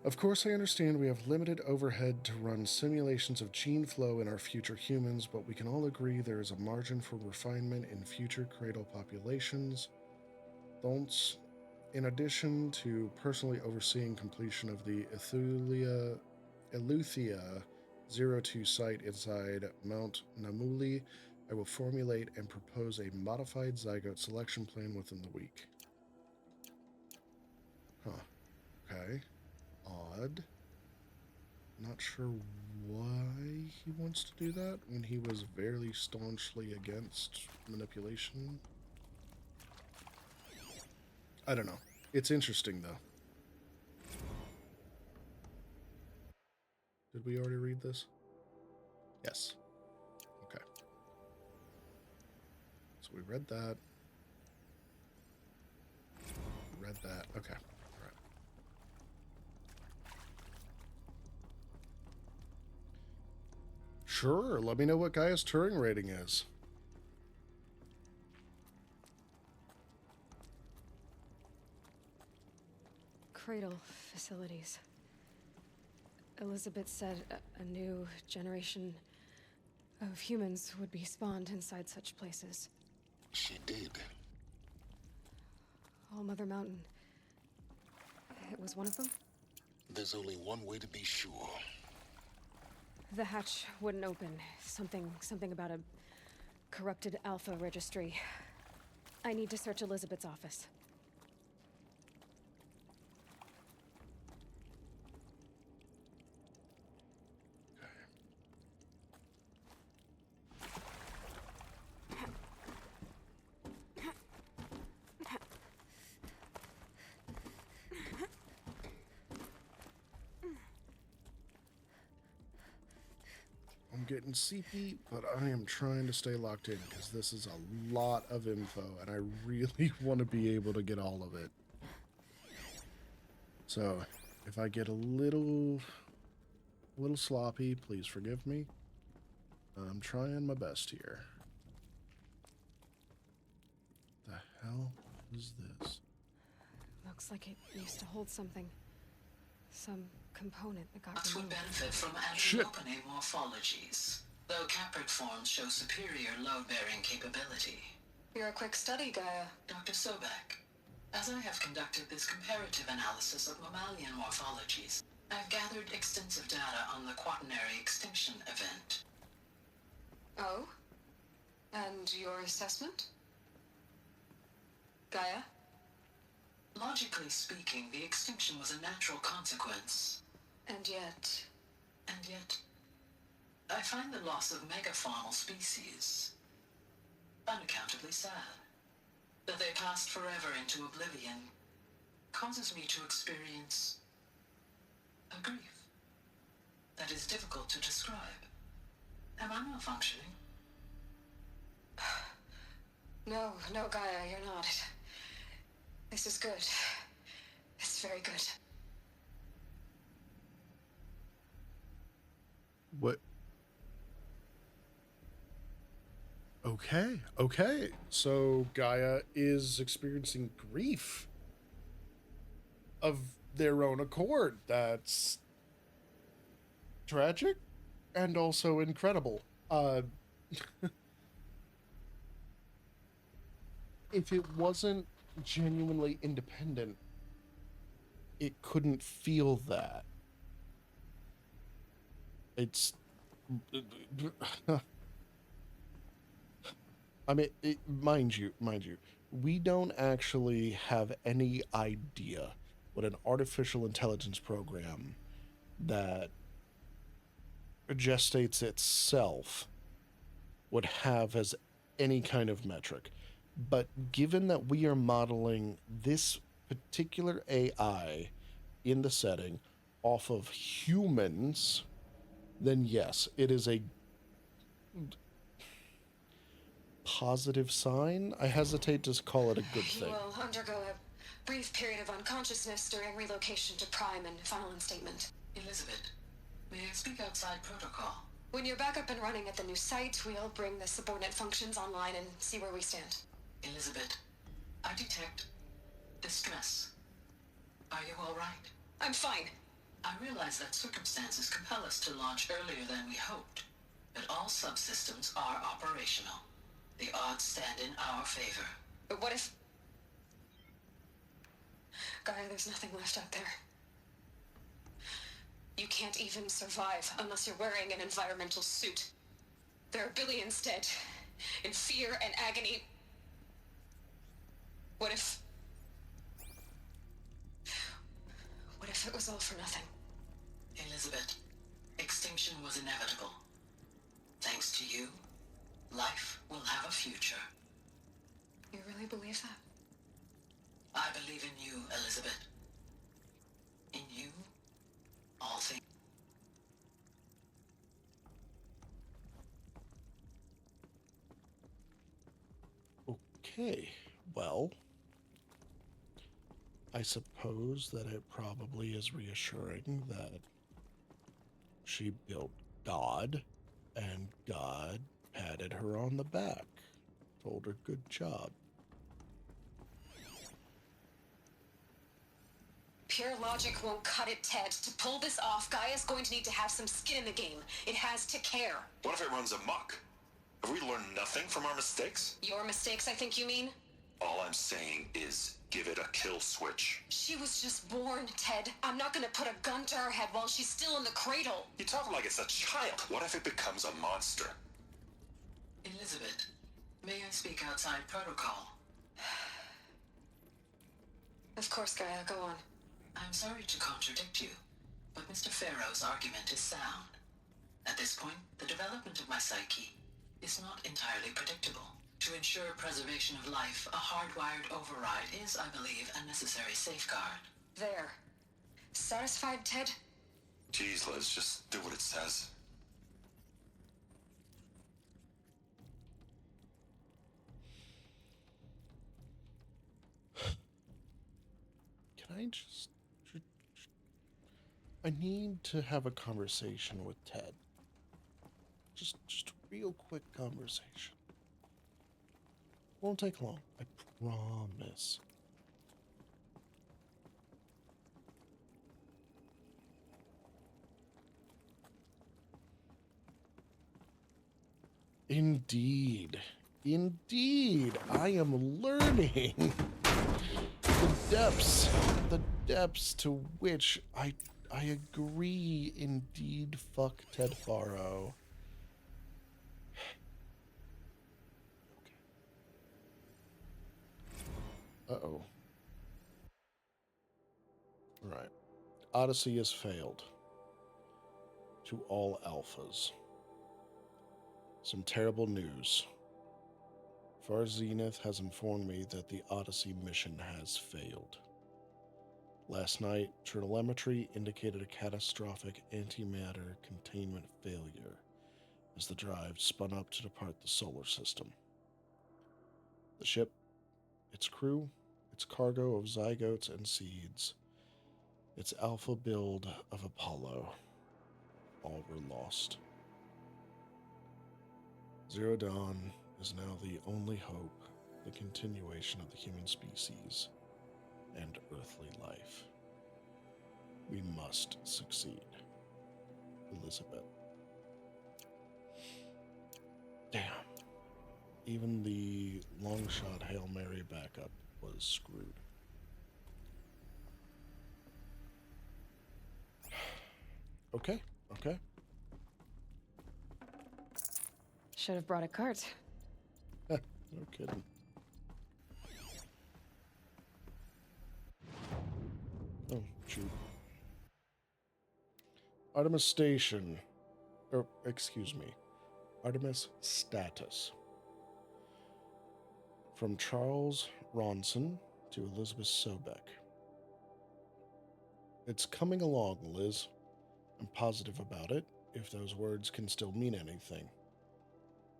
Speaker 1: Of course, I understand we have limited overhead to run simulations of gene flow in our future humans, but we can all agree there is a margin for refinement in future cradle populations. Thonce, in addition to personally overseeing completion of the Eleuthia 02 site inside Mount Namuli, I will formulate and propose a modified zygote selection plan within the week. Huh. Okay. Odd. Not sure why he wants to do that when he was very staunchly against manipulation. I don't know. It's interesting, though. Did we already read this? Yes. Okay. So we read that. We read that. Okay. All right. Sure. Let me know what Gaia's Turing rating is.
Speaker 2: Cradle facilities. Elizabeth said a new generation of humans would be spawned inside such places.
Speaker 3: She did.
Speaker 2: All Mother Mountain. It was one of them?
Speaker 3: There's only one way to be sure.
Speaker 2: The hatch wouldn't open. Something about a corrupted alpha registry. I need to search Elizabeth's office.
Speaker 1: I'm getting seepy, but I am trying to stay locked in because this is a lot of info and I really want to be able to get all of it. So if I get a little sloppy, please forgive me. I'm trying my best here. The hell is this?
Speaker 2: Looks like it used to hold something. Some component that got
Speaker 10: Would
Speaker 2: removed.
Speaker 10: benefit from anti-opening morphologies, though caprid forms show superior load-bearing capability. You're a quick study, Gaia. Dr. Sobek, as I have conducted this comparative analysis of mammalian morphologies, I've gathered extensive data on the quaternary extinction event. Oh? And your assessment? Gaia? Logically speaking, the extinction was a natural consequence. And yet, I find the loss of megafaunal species unaccountably sad. That they passed forever into oblivion causes me to experience a grief that is difficult to describe. Am I malfunctioning? No, Gaia, you're not. This is good. It's very good.
Speaker 1: What? Okay, okay. So Gaia is experiencing grief of their own accord. That's tragic and also incredible. If it wasn't genuinely independent, it couldn't feel that. It's I mean, mind you, we don't actually have any idea what an artificial intelligence program that gestates itself would have as any kind of metric. But given that we are modeling this particular AI in the setting off of humans, then yes, it is a positive sign. I hesitate to call it a good
Speaker 10: He
Speaker 1: thing.
Speaker 10: will undergo a brief period of unconsciousness during relocation to Prime and final instatement.
Speaker 21: Elizabeth, may I speak outside protocol?
Speaker 10: When you're back up and running at the new site, we'll bring the subordinate functions online and see where we stand.
Speaker 21: Elizabeth, I detect distress. Are you all right?
Speaker 10: I'm fine.
Speaker 21: I realize that circumstances compel us to launch earlier than we hoped, but all subsystems are operational. The odds stand in our favor.
Speaker 10: But what if... Gaia, there's nothing left out there. You can't even survive unless you're wearing an environmental suit. There are billions dead, in fear and agony. What if it was all for nothing?
Speaker 21: Elizabeth, extinction was inevitable. Thanks to you, life will have a future.
Speaker 10: You really believe that?
Speaker 21: I believe in you, Elizabeth. In you, all things.
Speaker 1: Okay, well, I suppose that it probably is reassuring that she built God, and God patted her on the back, told her good job.
Speaker 10: Pure logic won't cut it, Ted. To pull this off, Gaia's going to need to have some skin in the game. It has to care.
Speaker 7: What if it runs amok? Have we learned nothing from our mistakes?
Speaker 10: Your mistakes, I think you mean?
Speaker 7: All I'm saying is give it a kill switch.
Speaker 10: She was just born, Ted. I'm not gonna put a gun to her head while she's still in the cradle.
Speaker 7: You talk like it's a child. What if it becomes a monster?
Speaker 21: Elizabeth, may I speak outside protocol?
Speaker 10: Of course, Gaia, go on.
Speaker 21: I'm sorry to contradict you, but Mr. Farrow's argument is sound. At this point, the development of my psyche is not entirely predictable. To ensure preservation of life, a hardwired override is, I believe, a necessary safeguard.
Speaker 10: There. Satisfied, Ted?
Speaker 7: Geez, Liz, just do what it says.
Speaker 1: Can I just... I need to have a conversation with Ted. Just a real quick conversation. Won't take long, I promise. Indeed. Indeed. I am learning the depths to which I agree. Indeed, fuck Ted Faro. Uh-oh. Right. Odyssey has failed. To all alphas. Some terrible news. Far Zenith has informed me that the Odyssey mission has failed. Last night, telemetry indicated a catastrophic antimatter containment failure as the drive spun up to depart the solar system. The ship, its crew, its cargo of zygotes and seeds Its alpha build of Apollo. All were lost. Zero Dawn is now the only hope, the continuation of the human species and earthly life. We must succeed. Elizabeth. Damn. Even the long shot Hail Mary backup was screwed. Okay, okay.
Speaker 2: Should have brought a cart.
Speaker 1: No kidding. Oh, shoot. Artemis Station. Or, excuse me. Artemis Status. From Charles Ronson to Elizabeth Sobeck. It's coming along, Liz. I'm positive about it, if those words can still mean anything.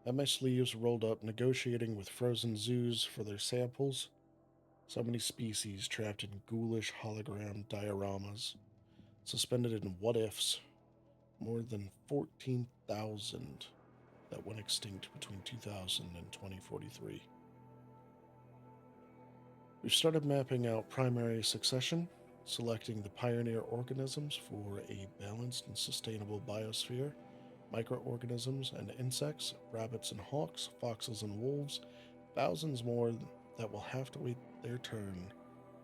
Speaker 1: Have my sleeves rolled up negotiating with frozen zoos for their samples. So many species trapped in ghoulish hologram dioramas, suspended in what-ifs. More than 14,000 that went extinct between 2000 and 2043. We've started mapping out primary succession, selecting the pioneer organisms for a balanced and sustainable biosphere, microorganisms and insects, rabbits and hawks, foxes and wolves, thousands more that will have to wait their turn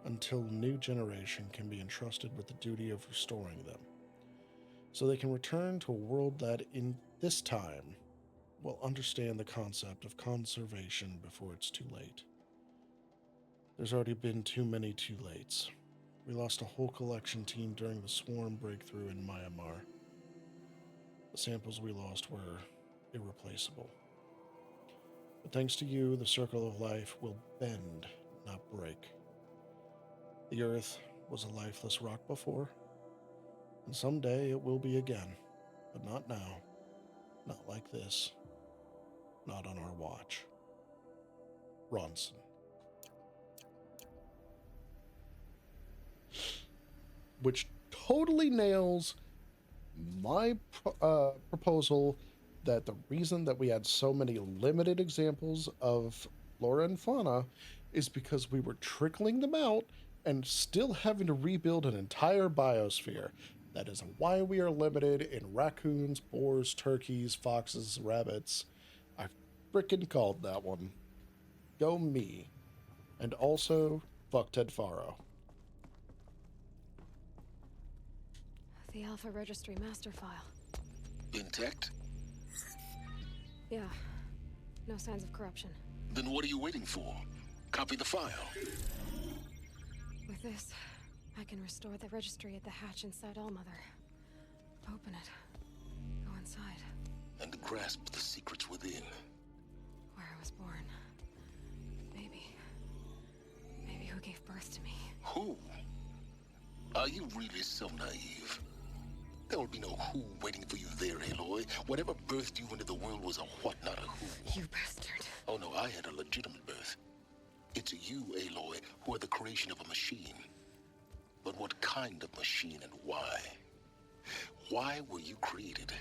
Speaker 1: until a new generation can be entrusted with the duty of restoring them, so they can return to a world that, in this time, will understand the concept of conservation before it's too late. There's already been too many too lates. We lost a whole collection team during the swarm breakthrough in Myanmar. The samples we lost were irreplaceable. But thanks to you, the circle of life will bend, not break. The Earth was a lifeless rock before, and someday it will be again, but not now, not like this, not on our watch. Ronson. Which totally nails my proposal that the reason that we had so many limited examples of flora and fauna is because we were trickling them out and still having to rebuild an entire biosphere. That is why we are limited in raccoons, boars, turkeys, foxes, rabbits. I frickin' called that one. Go me. And also, fuck Ted Faro.
Speaker 2: The Alpha Registry master file.
Speaker 3: Intact?
Speaker 2: Yeah. No signs of corruption.
Speaker 3: Then what are you waiting for? Copy the file.
Speaker 2: With this, I can restore the registry at the hatch inside Allmother. Open it. Go inside.
Speaker 3: And grasp the secrets within.
Speaker 2: Where I was born. Maybe who gave birth to me.
Speaker 3: Who? Are you really so naive? There will be no who waiting for you there, Aloy. Whatever birthed you into the world was a what, not a who.
Speaker 2: You bastard.
Speaker 3: Oh no, I had a legitimate birth. It's you, Aloy, who are the creation of a machine. But what kind of machine and why? Why were you created?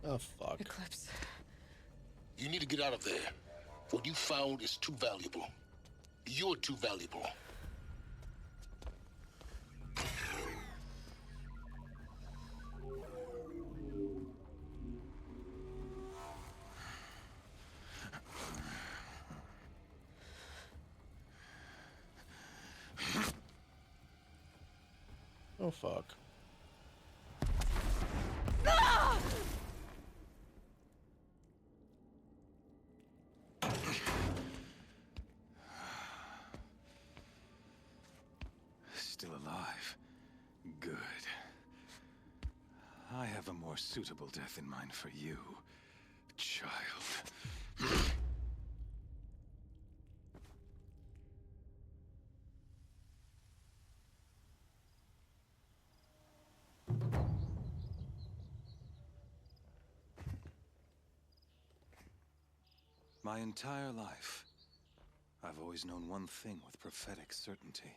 Speaker 1: Oh, fuck.
Speaker 2: Eclipse.
Speaker 3: You need to get out of there. What you found is too valuable. You're too valuable.
Speaker 1: Oh, fuck.
Speaker 5: Still alive. Good. I have a more suitable death in mind for you, child.
Speaker 9: My entire life, I've always known one thing with prophetic certainty.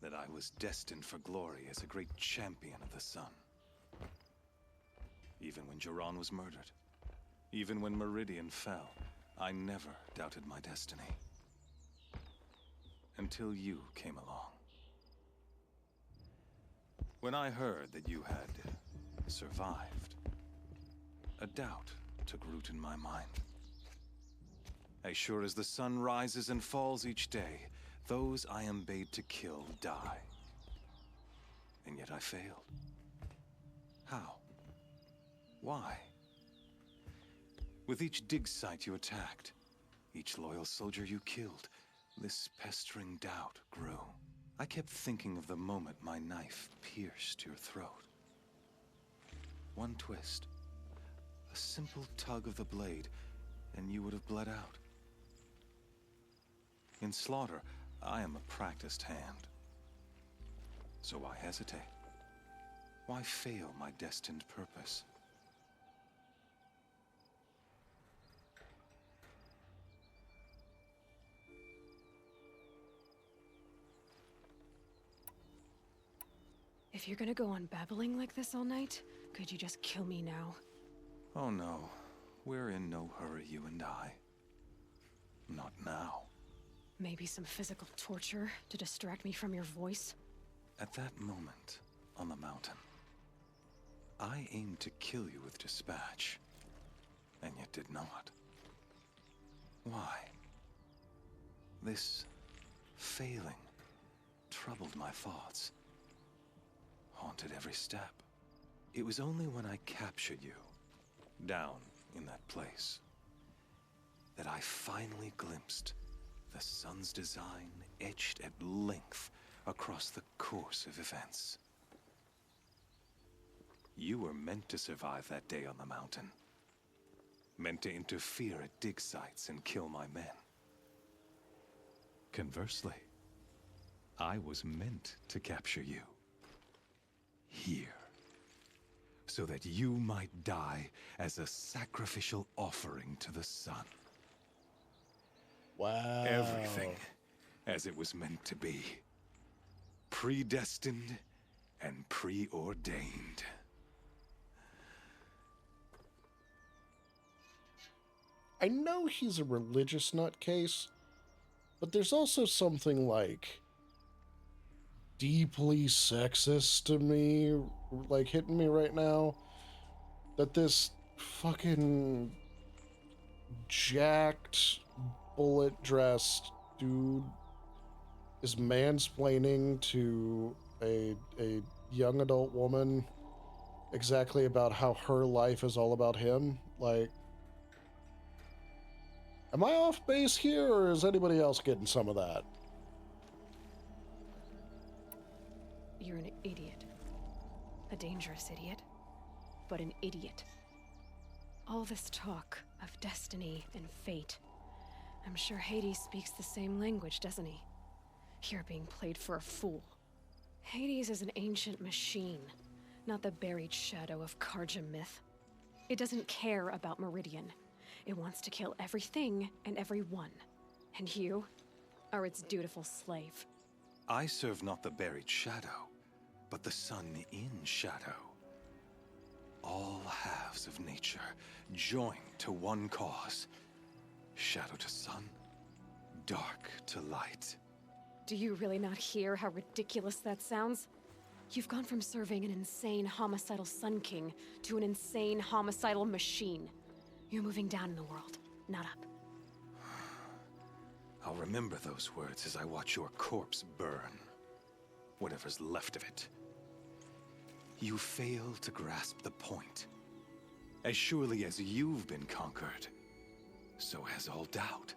Speaker 9: That I was destined for glory as a great champion of the sun. Even when Jiran was murdered, even when Meridian fell, I never doubted my destiny. Until you came along. When I heard that you had survived, a doubt took root in my mind. As sure as the sun rises and falls each day, those I am bade to kill die. And yet I failed. How? Why? With each dig site you attacked, each loyal soldier you killed, this pestering doubt grew. I kept thinking of the moment my knife pierced your throat. One twist, a simple tug of the blade, and you would have bled out. In slaughter, I am a practiced hand. So why hesitate? Why fail my destined purpose?
Speaker 2: If you're gonna go on babbling like this all night, could you just kill me now?
Speaker 9: Oh no, we're in no hurry, you and I. Not now.
Speaker 2: Maybe some physical torture to distract me from your voice?
Speaker 9: At that moment, on the mountain, I aimed to kill you with dispatch, and yet did not. Why? This failing troubled my thoughts, haunted every step. It was only when I captured you, down in that place, that I finally glimpsed the sun's design etched at length across the course of events. You were meant to survive that day on the mountain. Meant to interfere at dig sites and kill my men. Conversely, I was meant to capture you. Here. So that you might die as a sacrificial offering to the sun.
Speaker 1: Wow.
Speaker 9: Everything as it was meant to be. Predestined and preordained.
Speaker 1: I know he's a religious nutcase, but there's also something like deeply sexist to me, like hitting me right now, that this fucking jacked, bullet-dressed dude is mansplaining to a young adult woman exactly about how her life is all about him. Like, am I off base here, or is anybody else getting some of that?
Speaker 2: You're an idiot. A dangerous idiot, but an idiot. All this talk of destiny and fate. I'm sure Hades speaks the same language, doesn't he? You're being played for a fool. Hades is an ancient machine, not the buried shadow of Karja myth. It doesn't care about Meridian. It wants to kill everything and everyone. And you are its dutiful slave.
Speaker 9: I serve not the buried shadow, but the sun in shadow. All halves of nature joined to one cause. Shadow to sun, dark to light.
Speaker 2: Do you really not hear how ridiculous that sounds? You've gone from serving an insane homicidal Sun King to an insane homicidal machine. You're moving down in the world, not up.
Speaker 9: I'll remember those words as I watch your corpse burn. Whatever's left of it. You fail to grasp the point. As surely as you've been conquered, so has all doubt.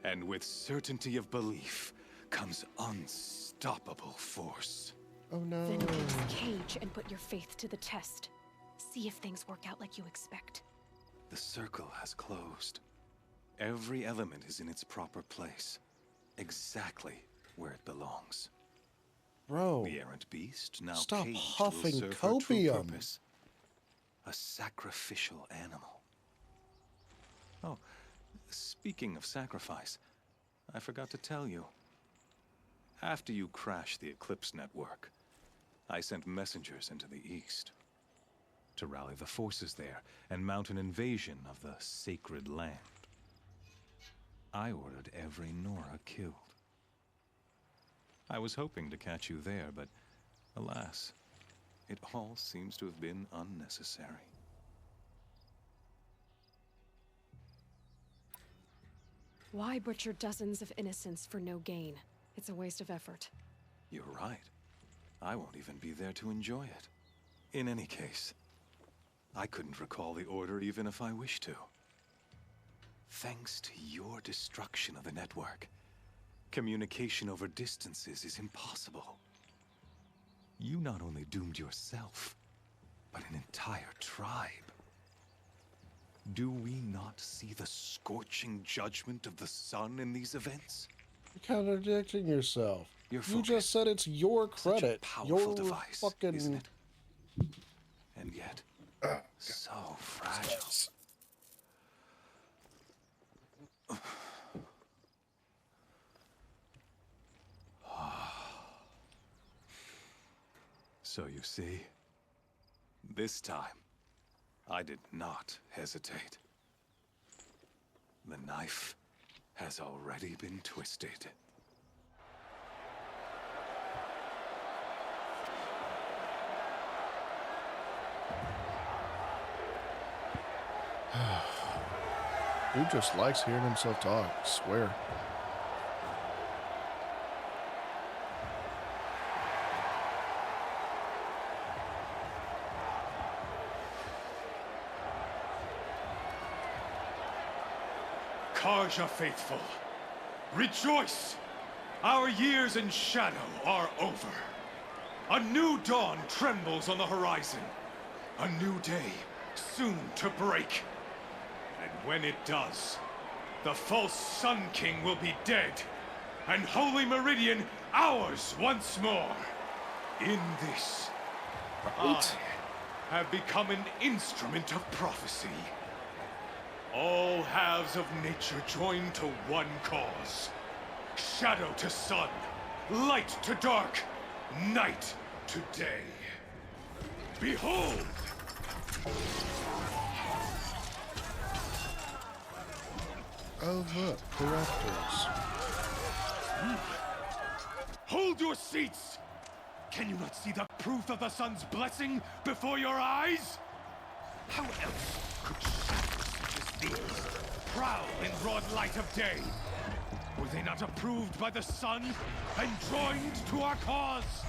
Speaker 9: And with certainty of belief comes unstoppable force.
Speaker 1: Oh no.
Speaker 2: Then get this cage and put your faith to the test. See if things work out like you expect.
Speaker 9: The circle has closed. Every element is in its proper place. Exactly where it belongs.
Speaker 1: Bro.
Speaker 9: The errant beast, now
Speaker 1: Stop
Speaker 9: caged,
Speaker 1: huffing
Speaker 9: will serve her true
Speaker 1: copium.
Speaker 9: purpose. A sacrificial animal. Oh, speaking of sacrifice, I forgot to tell you. After you crashed the Eclipse network, I sent messengers into the east to rally the forces there and mount an invasion of the sacred land. I ordered every Nora killed. I was hoping to catch you there, but alas, it all seems to have been unnecessary.
Speaker 2: Why butcher dozens of innocents for no gain? It's a waste of effort.
Speaker 9: You're right. I won't even be there to enjoy it. In any case, I couldn't recall the order even if I wished to. Thanks to your destruction of the network, communication over distances is impossible. You not only doomed yourself, but an entire tribe. Do we not see the scorching judgment of the sun in these events?
Speaker 1: You're contradicting yourself.
Speaker 9: Your
Speaker 1: You just said it's your credit.
Speaker 9: Powerful
Speaker 1: your
Speaker 9: device,
Speaker 1: fucking...
Speaker 9: isn't it? And yet, so fragile. So you see, this time, I did not hesitate. The knife has already been twisted.
Speaker 1: Dude just likes hearing himself talk, I swear.
Speaker 14: Karja faithful, rejoice! Our years in shadow are over. A new dawn trembles on the horizon. A new day soon to break. And when it does, the false Sun King will be dead, and Holy Meridian ours once more. In this, I have become an instrument of prophecy. All halves of nature join to one cause. Shadow to sun, light to dark, night to day. Behold!
Speaker 1: Oh look, corruptors.
Speaker 14: Hold your seats! Can you not see the proof of the sun's blessing before your eyes? How else could shadows such as these prowl in broad light of day? Were they not approved by the sun and joined to our cause?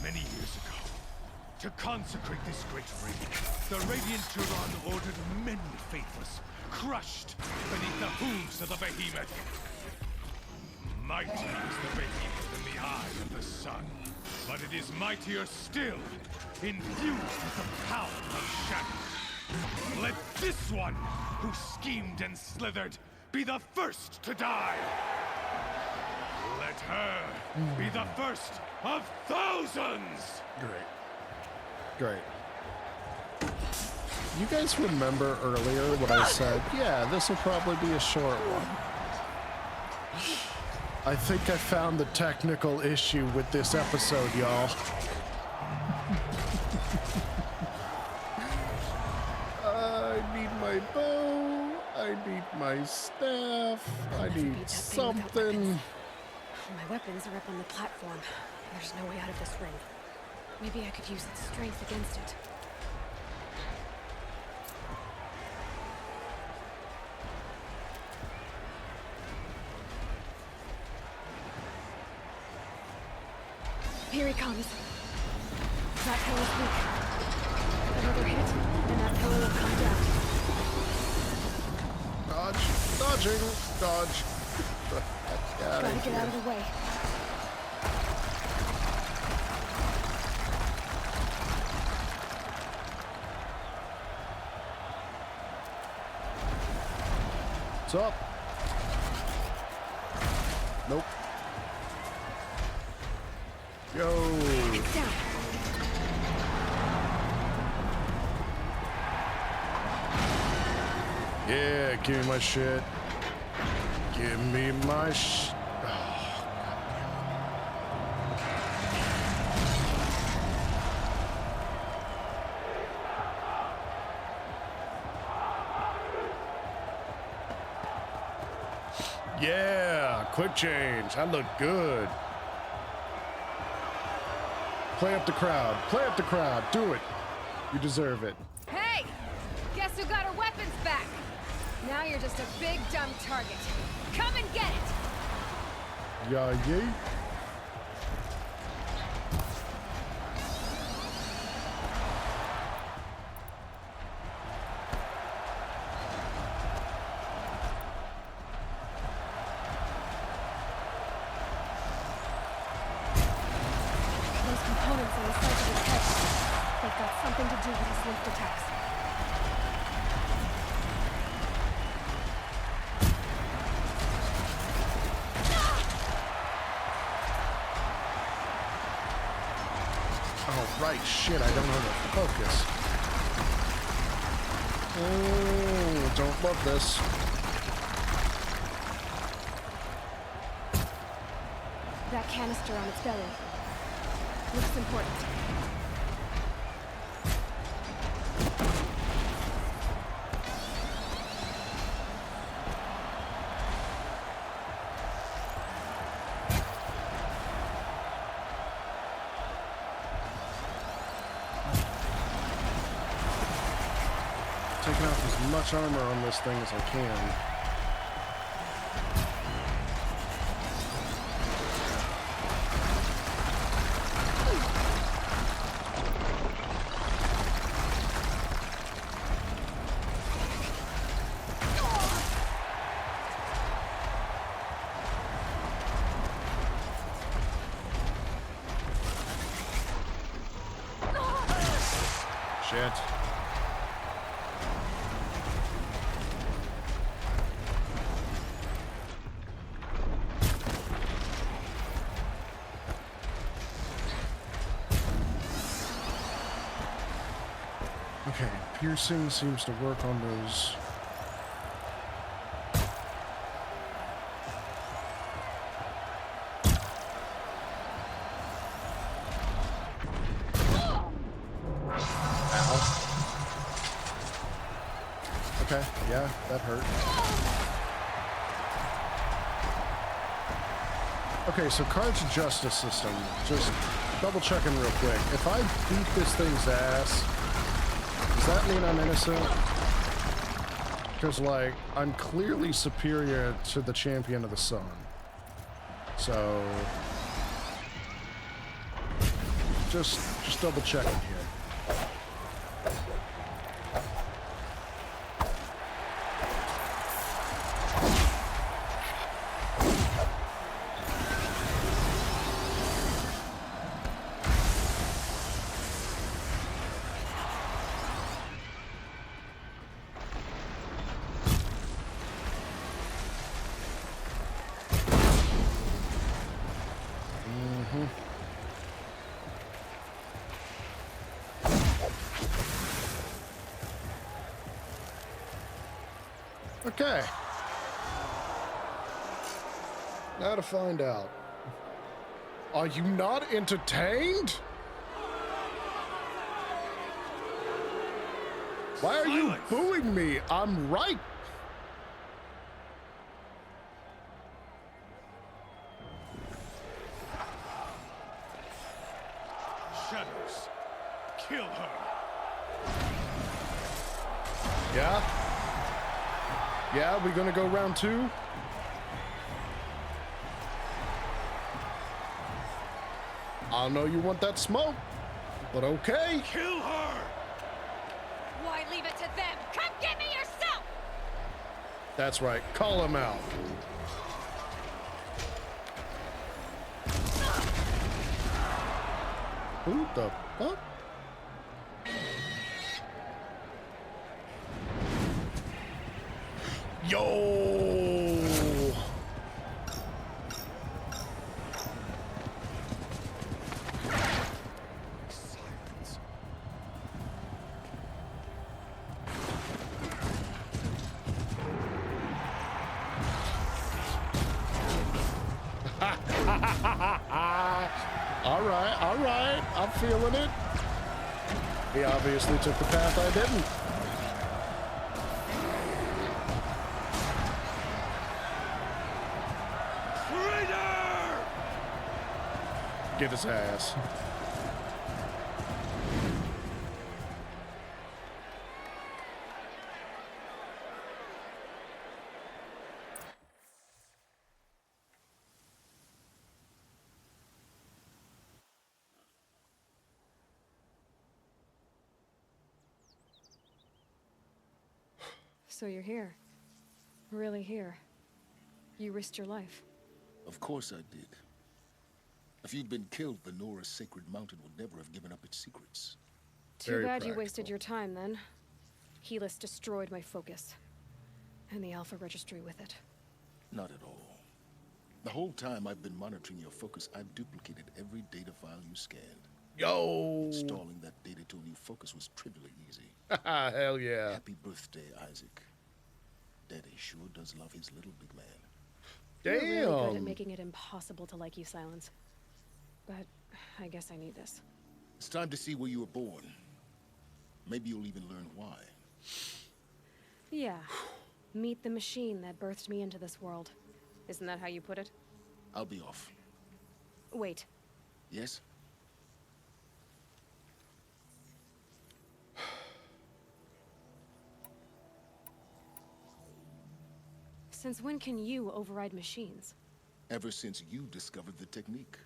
Speaker 14: Many years ago, to consecrate this great ring, the Radiant Turon ordered many faithless, crushed beneath the hooves of the behemoth. Mighty is the behemoth in the eye of the sun, but it is mightier still, infused with the power of shadow. Let this one, who schemed and slithered, be the first to die. Let her be the first of thousands!
Speaker 1: Great. You guys remember earlier when I said, yeah, this will probably be a short one? I think I found the technical issue with this episode, y'all. I need my bow, I need my staff, I need something.
Speaker 2: My weapons are up on the platform. There's no way out of this ring. Maybe I could use its strength against it. Here he comes. That pillow's weak. Another hit, and that pillow will come down.
Speaker 1: Dodge.
Speaker 2: Gotta get out of the way.
Speaker 1: What's up? Nope. Yo.
Speaker 2: It's down.
Speaker 1: Yeah, give me my shit. Give me my Yeah, quick change. I look good. Play up the crowd. Play up the crowd. Do it. You deserve it.
Speaker 2: Hey! Guess who got her weapons back? Now you're just a big dumb target. Come and get it!
Speaker 1: Yeah, yeah.
Speaker 2: Those components on the sides of his head. They've got something to do with his lift attacks.
Speaker 1: Oh, right. Shit, I don't have a focus. Oh, don't love this.
Speaker 2: That canister on its belly. Looks important.
Speaker 1: Taking off as much armor on this thing as I can. Shit. Okay, piercing seems to work on those. Okay, yeah, that hurt. Okay, so Cards of Justice system. Just double checking real quick. If I beat this thing's ass, does that mean I'm innocent? Because, like, I'm clearly superior to the Champion of the Sun. So, just double checking here. Okay. Now to find out. Are you not entertained? Why are you booing me? I'm right.
Speaker 14: Shadows, kill her.
Speaker 1: Yeah? Yeah, we gonna go round two? I know you want that smoke, but okay.
Speaker 14: Kill her!
Speaker 2: Why leave it to them? Come get me yourself!
Speaker 1: That's right, call him out. Who the fuck? Yo! All right. I'm feeling it. He obviously took the path I didn't.
Speaker 8: Traitor!
Speaker 1: Get his ass.
Speaker 2: So you're here. Really here. You risked your life.
Speaker 3: Of course I did. If you'd been killed, the Nora's sacred mountain would never have given up its secrets.
Speaker 2: Too bad you wasted your time then. Helis destroyed my focus. And the Alpha Registry with it.
Speaker 3: Not at all. The whole time I've been monitoring your focus, I've duplicated every data file you scanned.
Speaker 1: Yo!
Speaker 3: Installing that data to a new focus was trivially easy.
Speaker 1: Hell yeah.
Speaker 3: Happy birthday, Isaac. Daddy sure does love his little big man.
Speaker 2: You're really good at making it impossible to like you, Silence. But I guess I need this.
Speaker 3: It's time to see where you were born. Maybe you'll even learn why.
Speaker 2: Yeah. Meet the machine that birthed me into this world. Isn't that how you put it?
Speaker 3: I'll be off.
Speaker 2: Wait.
Speaker 3: Yes?
Speaker 2: Since when can you override machines?
Speaker 3: Ever since you discovered the technique.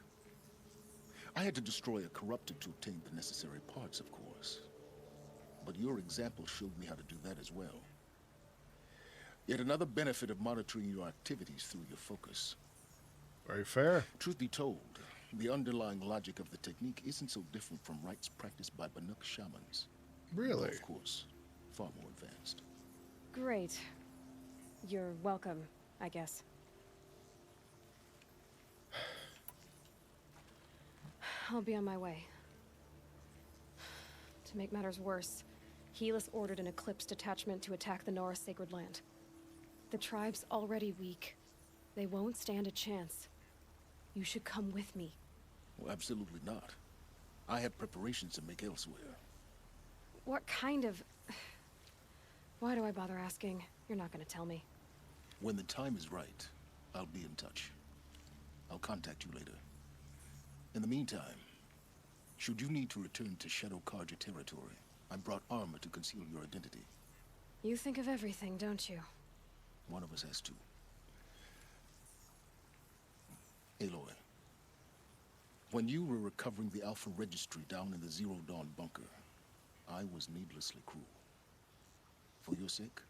Speaker 3: I had to destroy a corruptor to obtain the necessary parts, of course. But your example showed me how to do that as well. Yet another benefit of monitoring your activities through your focus.
Speaker 1: Very fair.
Speaker 3: Truth be told, the underlying logic of the technique isn't so different from rites practiced by Banuk shamans.
Speaker 1: Really?
Speaker 3: Though, of course, far more advanced.
Speaker 2: Great. You're welcome, I guess. I'll be on my way. To make matters worse, Helis ordered an Eclipse detachment to attack the Nora Sacred Land. The tribe's already weak. They won't stand a chance. You should come with me.
Speaker 3: Well, absolutely not. I have preparations to make elsewhere.
Speaker 2: What kind of... Why do I bother asking? You're not gonna tell me.
Speaker 3: When the time is right, I'll be in touch. I'll contact you later. In the meantime, should you need to return to Shadow Karja territory, I brought armor to conceal your identity.
Speaker 2: You think of everything, don't you?
Speaker 3: One of us has to. Aloy, when you were recovering the Alpha Registry down in the Zero Dawn bunker, I was needlessly cruel. For your sake,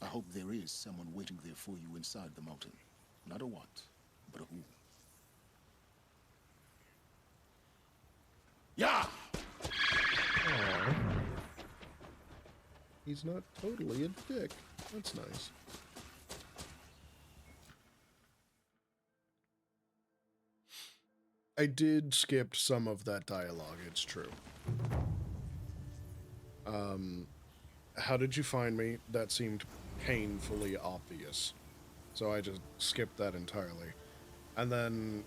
Speaker 3: I hope there is someone waiting there for you inside the mountain. Not a what, but a who. Yeah!
Speaker 1: Aww. He's not totally a dick. That's nice. I did skip some of that dialogue, it's true. How did you find me? That seemed painfully obvious. So I just skipped that entirely. And then,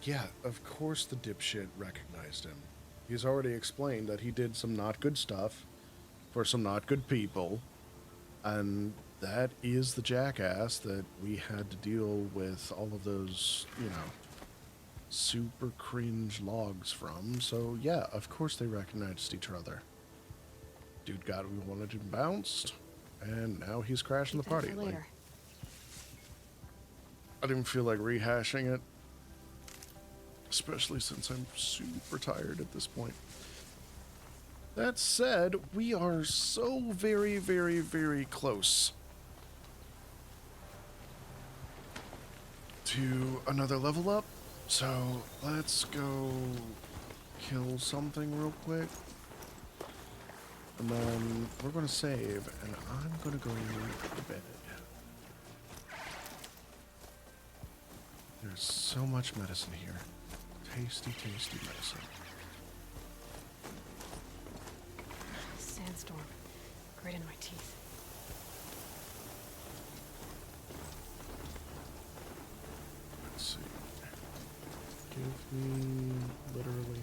Speaker 1: yeah, of course the dipshit recognized him. He's already explained that he did some not good stuff for some not good people. And that is the jackass that we had to deal with all of those, you know, super cringe logs from. So yeah, of course they recognized each other. Dude got what we wanted and bounced, and now he's crashing the party. Like, I didn't feel like rehashing it, especially since I'm super tired at this point. That said, we are so very, very, very close to another level up. So let's go kill something real quick. And then we're going to save, and I'm going to go to bed. There's so much medicine here. Tasty, tasty medicine.
Speaker 2: Sandstorm. Right in my teeth.
Speaker 1: Let's see. Literally.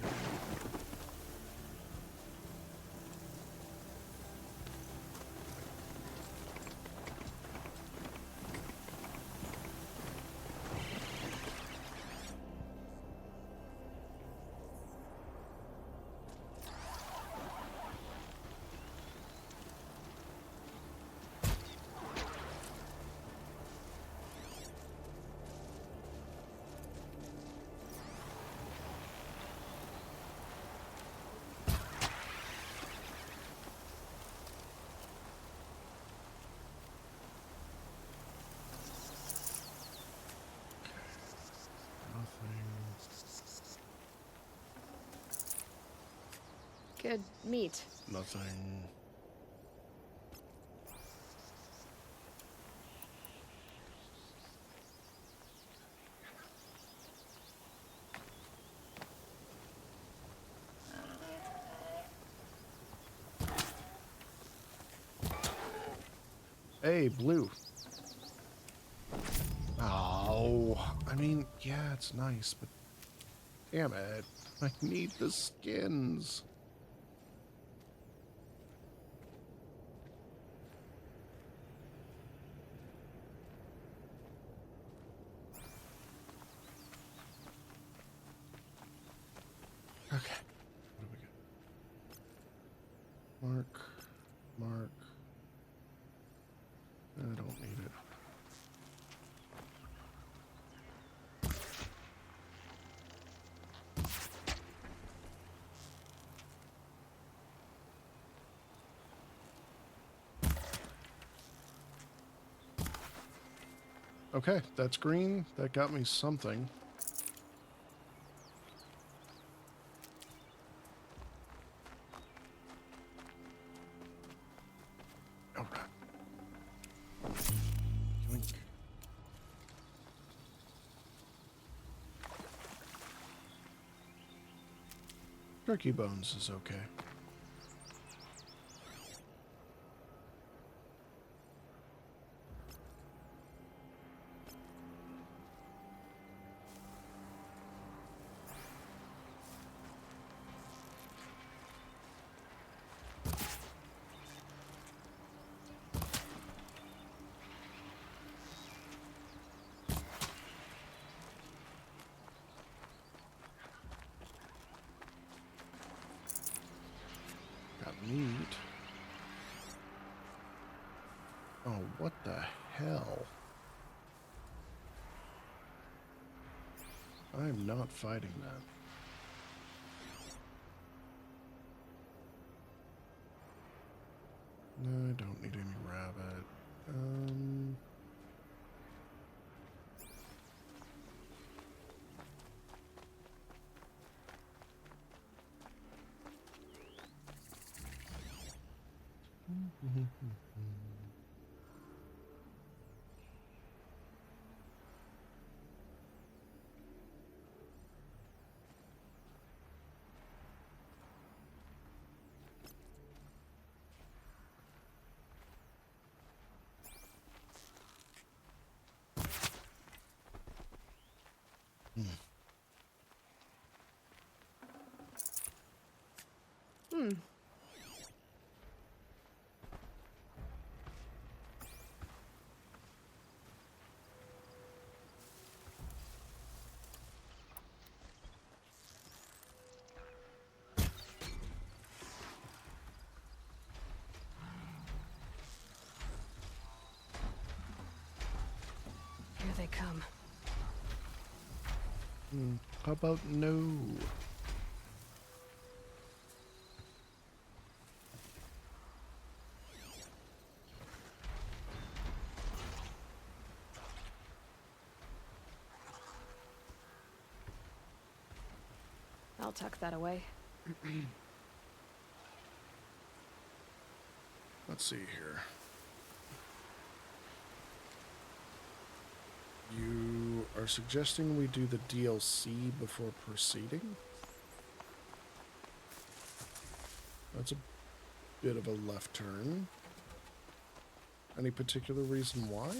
Speaker 2: Good meat.
Speaker 1: Nothing. Hey, blue. Oh, I mean, yeah, it's nice, but damn it. I need the skins. Okay. What do we get? Mark. I don't need it. Okay, that's green. That got me something. Okay. Yoink. Turkey bones is okay. Got meat. Oh, what the hell? I'm not fighting that. No, I don't need any rabbit.
Speaker 2: Here they come.
Speaker 1: How about no?
Speaker 2: I'll tuck that away.
Speaker 1: Let's see here. You are suggesting we do the DLC before proceeding? That's a bit of a left turn. Any particular reason why?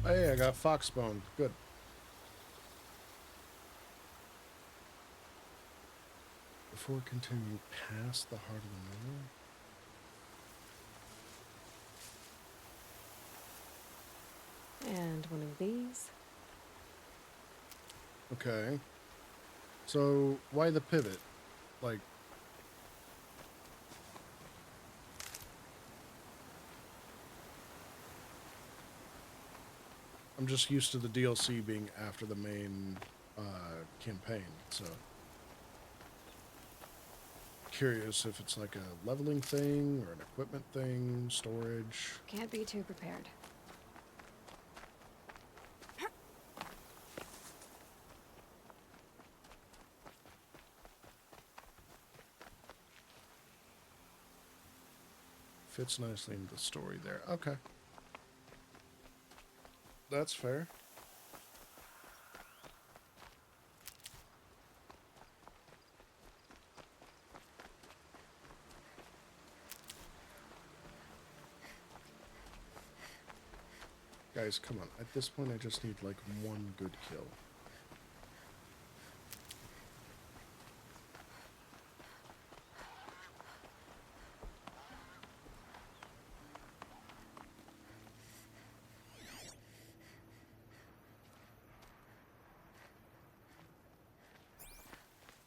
Speaker 1: Hey, I got fox bone. Good. Before continuing past the heart of the moon.
Speaker 2: And one of these.
Speaker 1: Okay. So, why the pivot? Like... I'm just used to the DLC being after the main campaign, so... Curious if it's like a leveling thing or an equipment thing, storage.
Speaker 2: Can't be too prepared.
Speaker 1: Fits nicely into the story there. Okay. That's fair. Guys, come on. At this point, I just need, like, one good kill.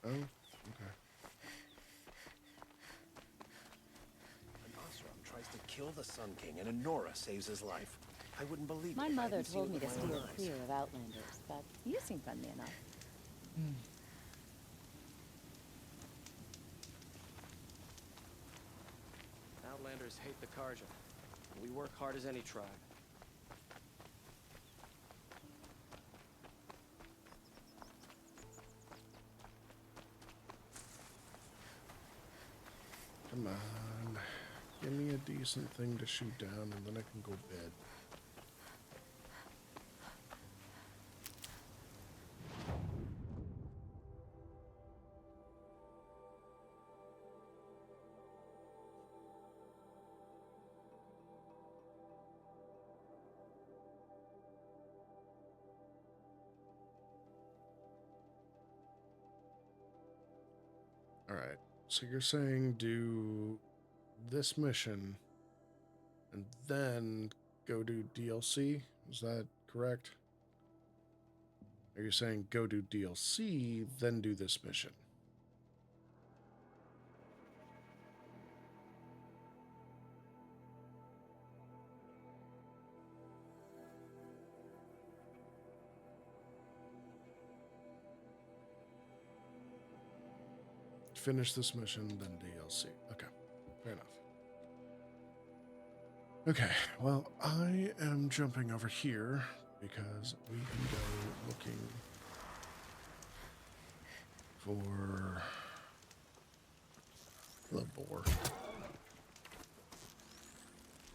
Speaker 1: Oh, okay.
Speaker 16: An Osram tries to kill the Sun King, and Honora saves his life. I wouldn't believe
Speaker 15: My
Speaker 16: it if I
Speaker 15: mother
Speaker 16: hadn't seen
Speaker 15: told
Speaker 16: it
Speaker 15: me to
Speaker 16: with my own
Speaker 15: steer
Speaker 16: eyes.
Speaker 15: clear of Outlanders, but you seem friendly enough.
Speaker 22: Outlanders hate the Karja. We work hard as any tribe.
Speaker 1: Come on. Give me a decent thing to shoot down, and then I can go bed. Alright, so you're saying do this mission and then go do DLC? Is that correct? Are you saying go do DLC, then do this mission? Finish this mission, then DLC. Okay, fair enough. Okay, well, I am jumping over here because we can go looking for the boar.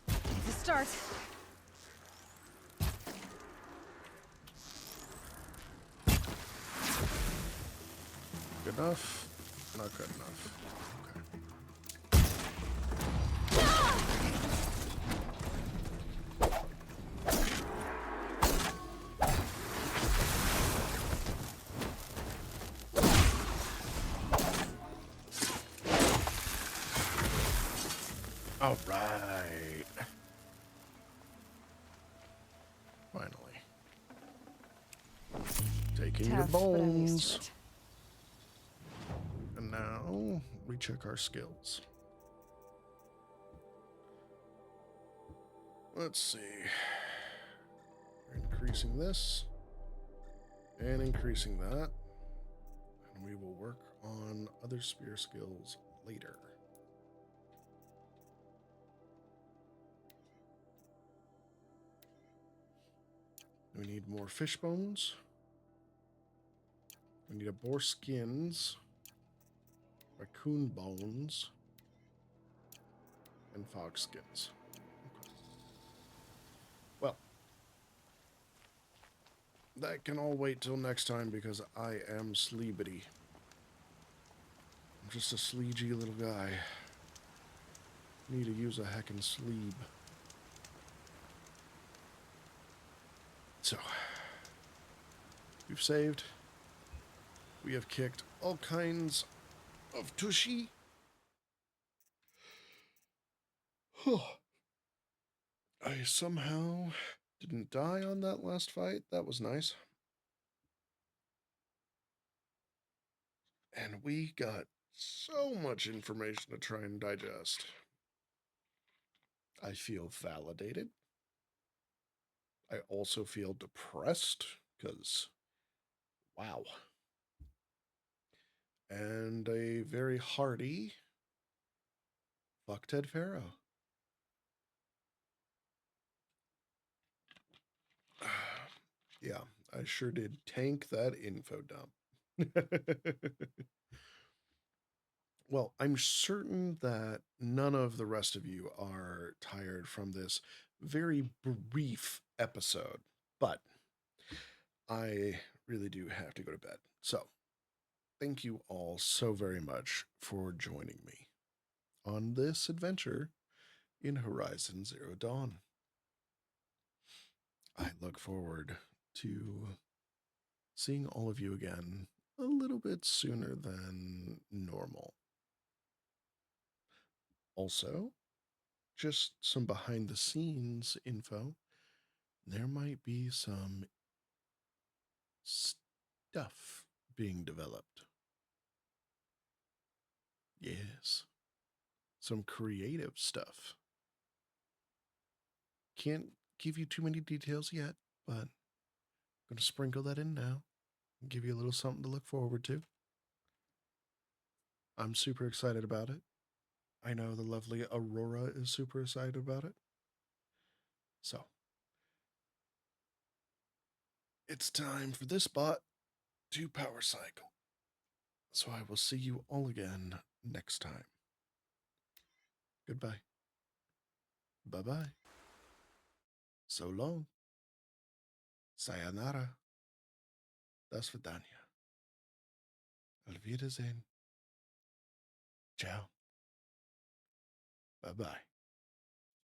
Speaker 2: Need to start.
Speaker 1: Good enough? Not good enough. All right. Finally. Taking your
Speaker 2: Tough, but I'm used to
Speaker 1: bones.
Speaker 2: it.
Speaker 1: And now, recheck our skills. Let's see. We're increasing this. And increasing that. And we will work on other spear skills later. We need more fish bones. We need a boar skins, raccoon bones, and fox skins. Okay. Well, that can all wait till next time because I am sleebity. I'm just a sleegey little guy. Need to use a heckin' sleeb. so we've saved. We have kicked all kinds of tushy. I somehow didn't die on that last fight. That was nice. And we got so much information to try and digest. I feel validated. I also feel depressed because, wow. And a very hearty fuck Ted Pharaoh. Yeah, I sure did tank that info dump. Well, I'm certain that none of the rest of you are tired from this very brief episode, but I really do have to go to bed. So, thank you all so very much for joining me on this adventure in Horizon Zero Dawn. I look forward to seeing all of you again a little bit sooner than normal. Also, just some behind the scenes info. There might be some stuff being developed. Yes, some creative stuff. Can't give you too many details yet, but I'm going to sprinkle that in now and give you a little something to look forward to. I'm super excited about it. I know the lovely Aurora is super excited about it. So, it's time for this bot to power cycle. So I will see you all again next time. Goodbye. Bye-bye. So long. Sayonara. До свидания. Auf Wiedersehen. Ciao. Bye-bye.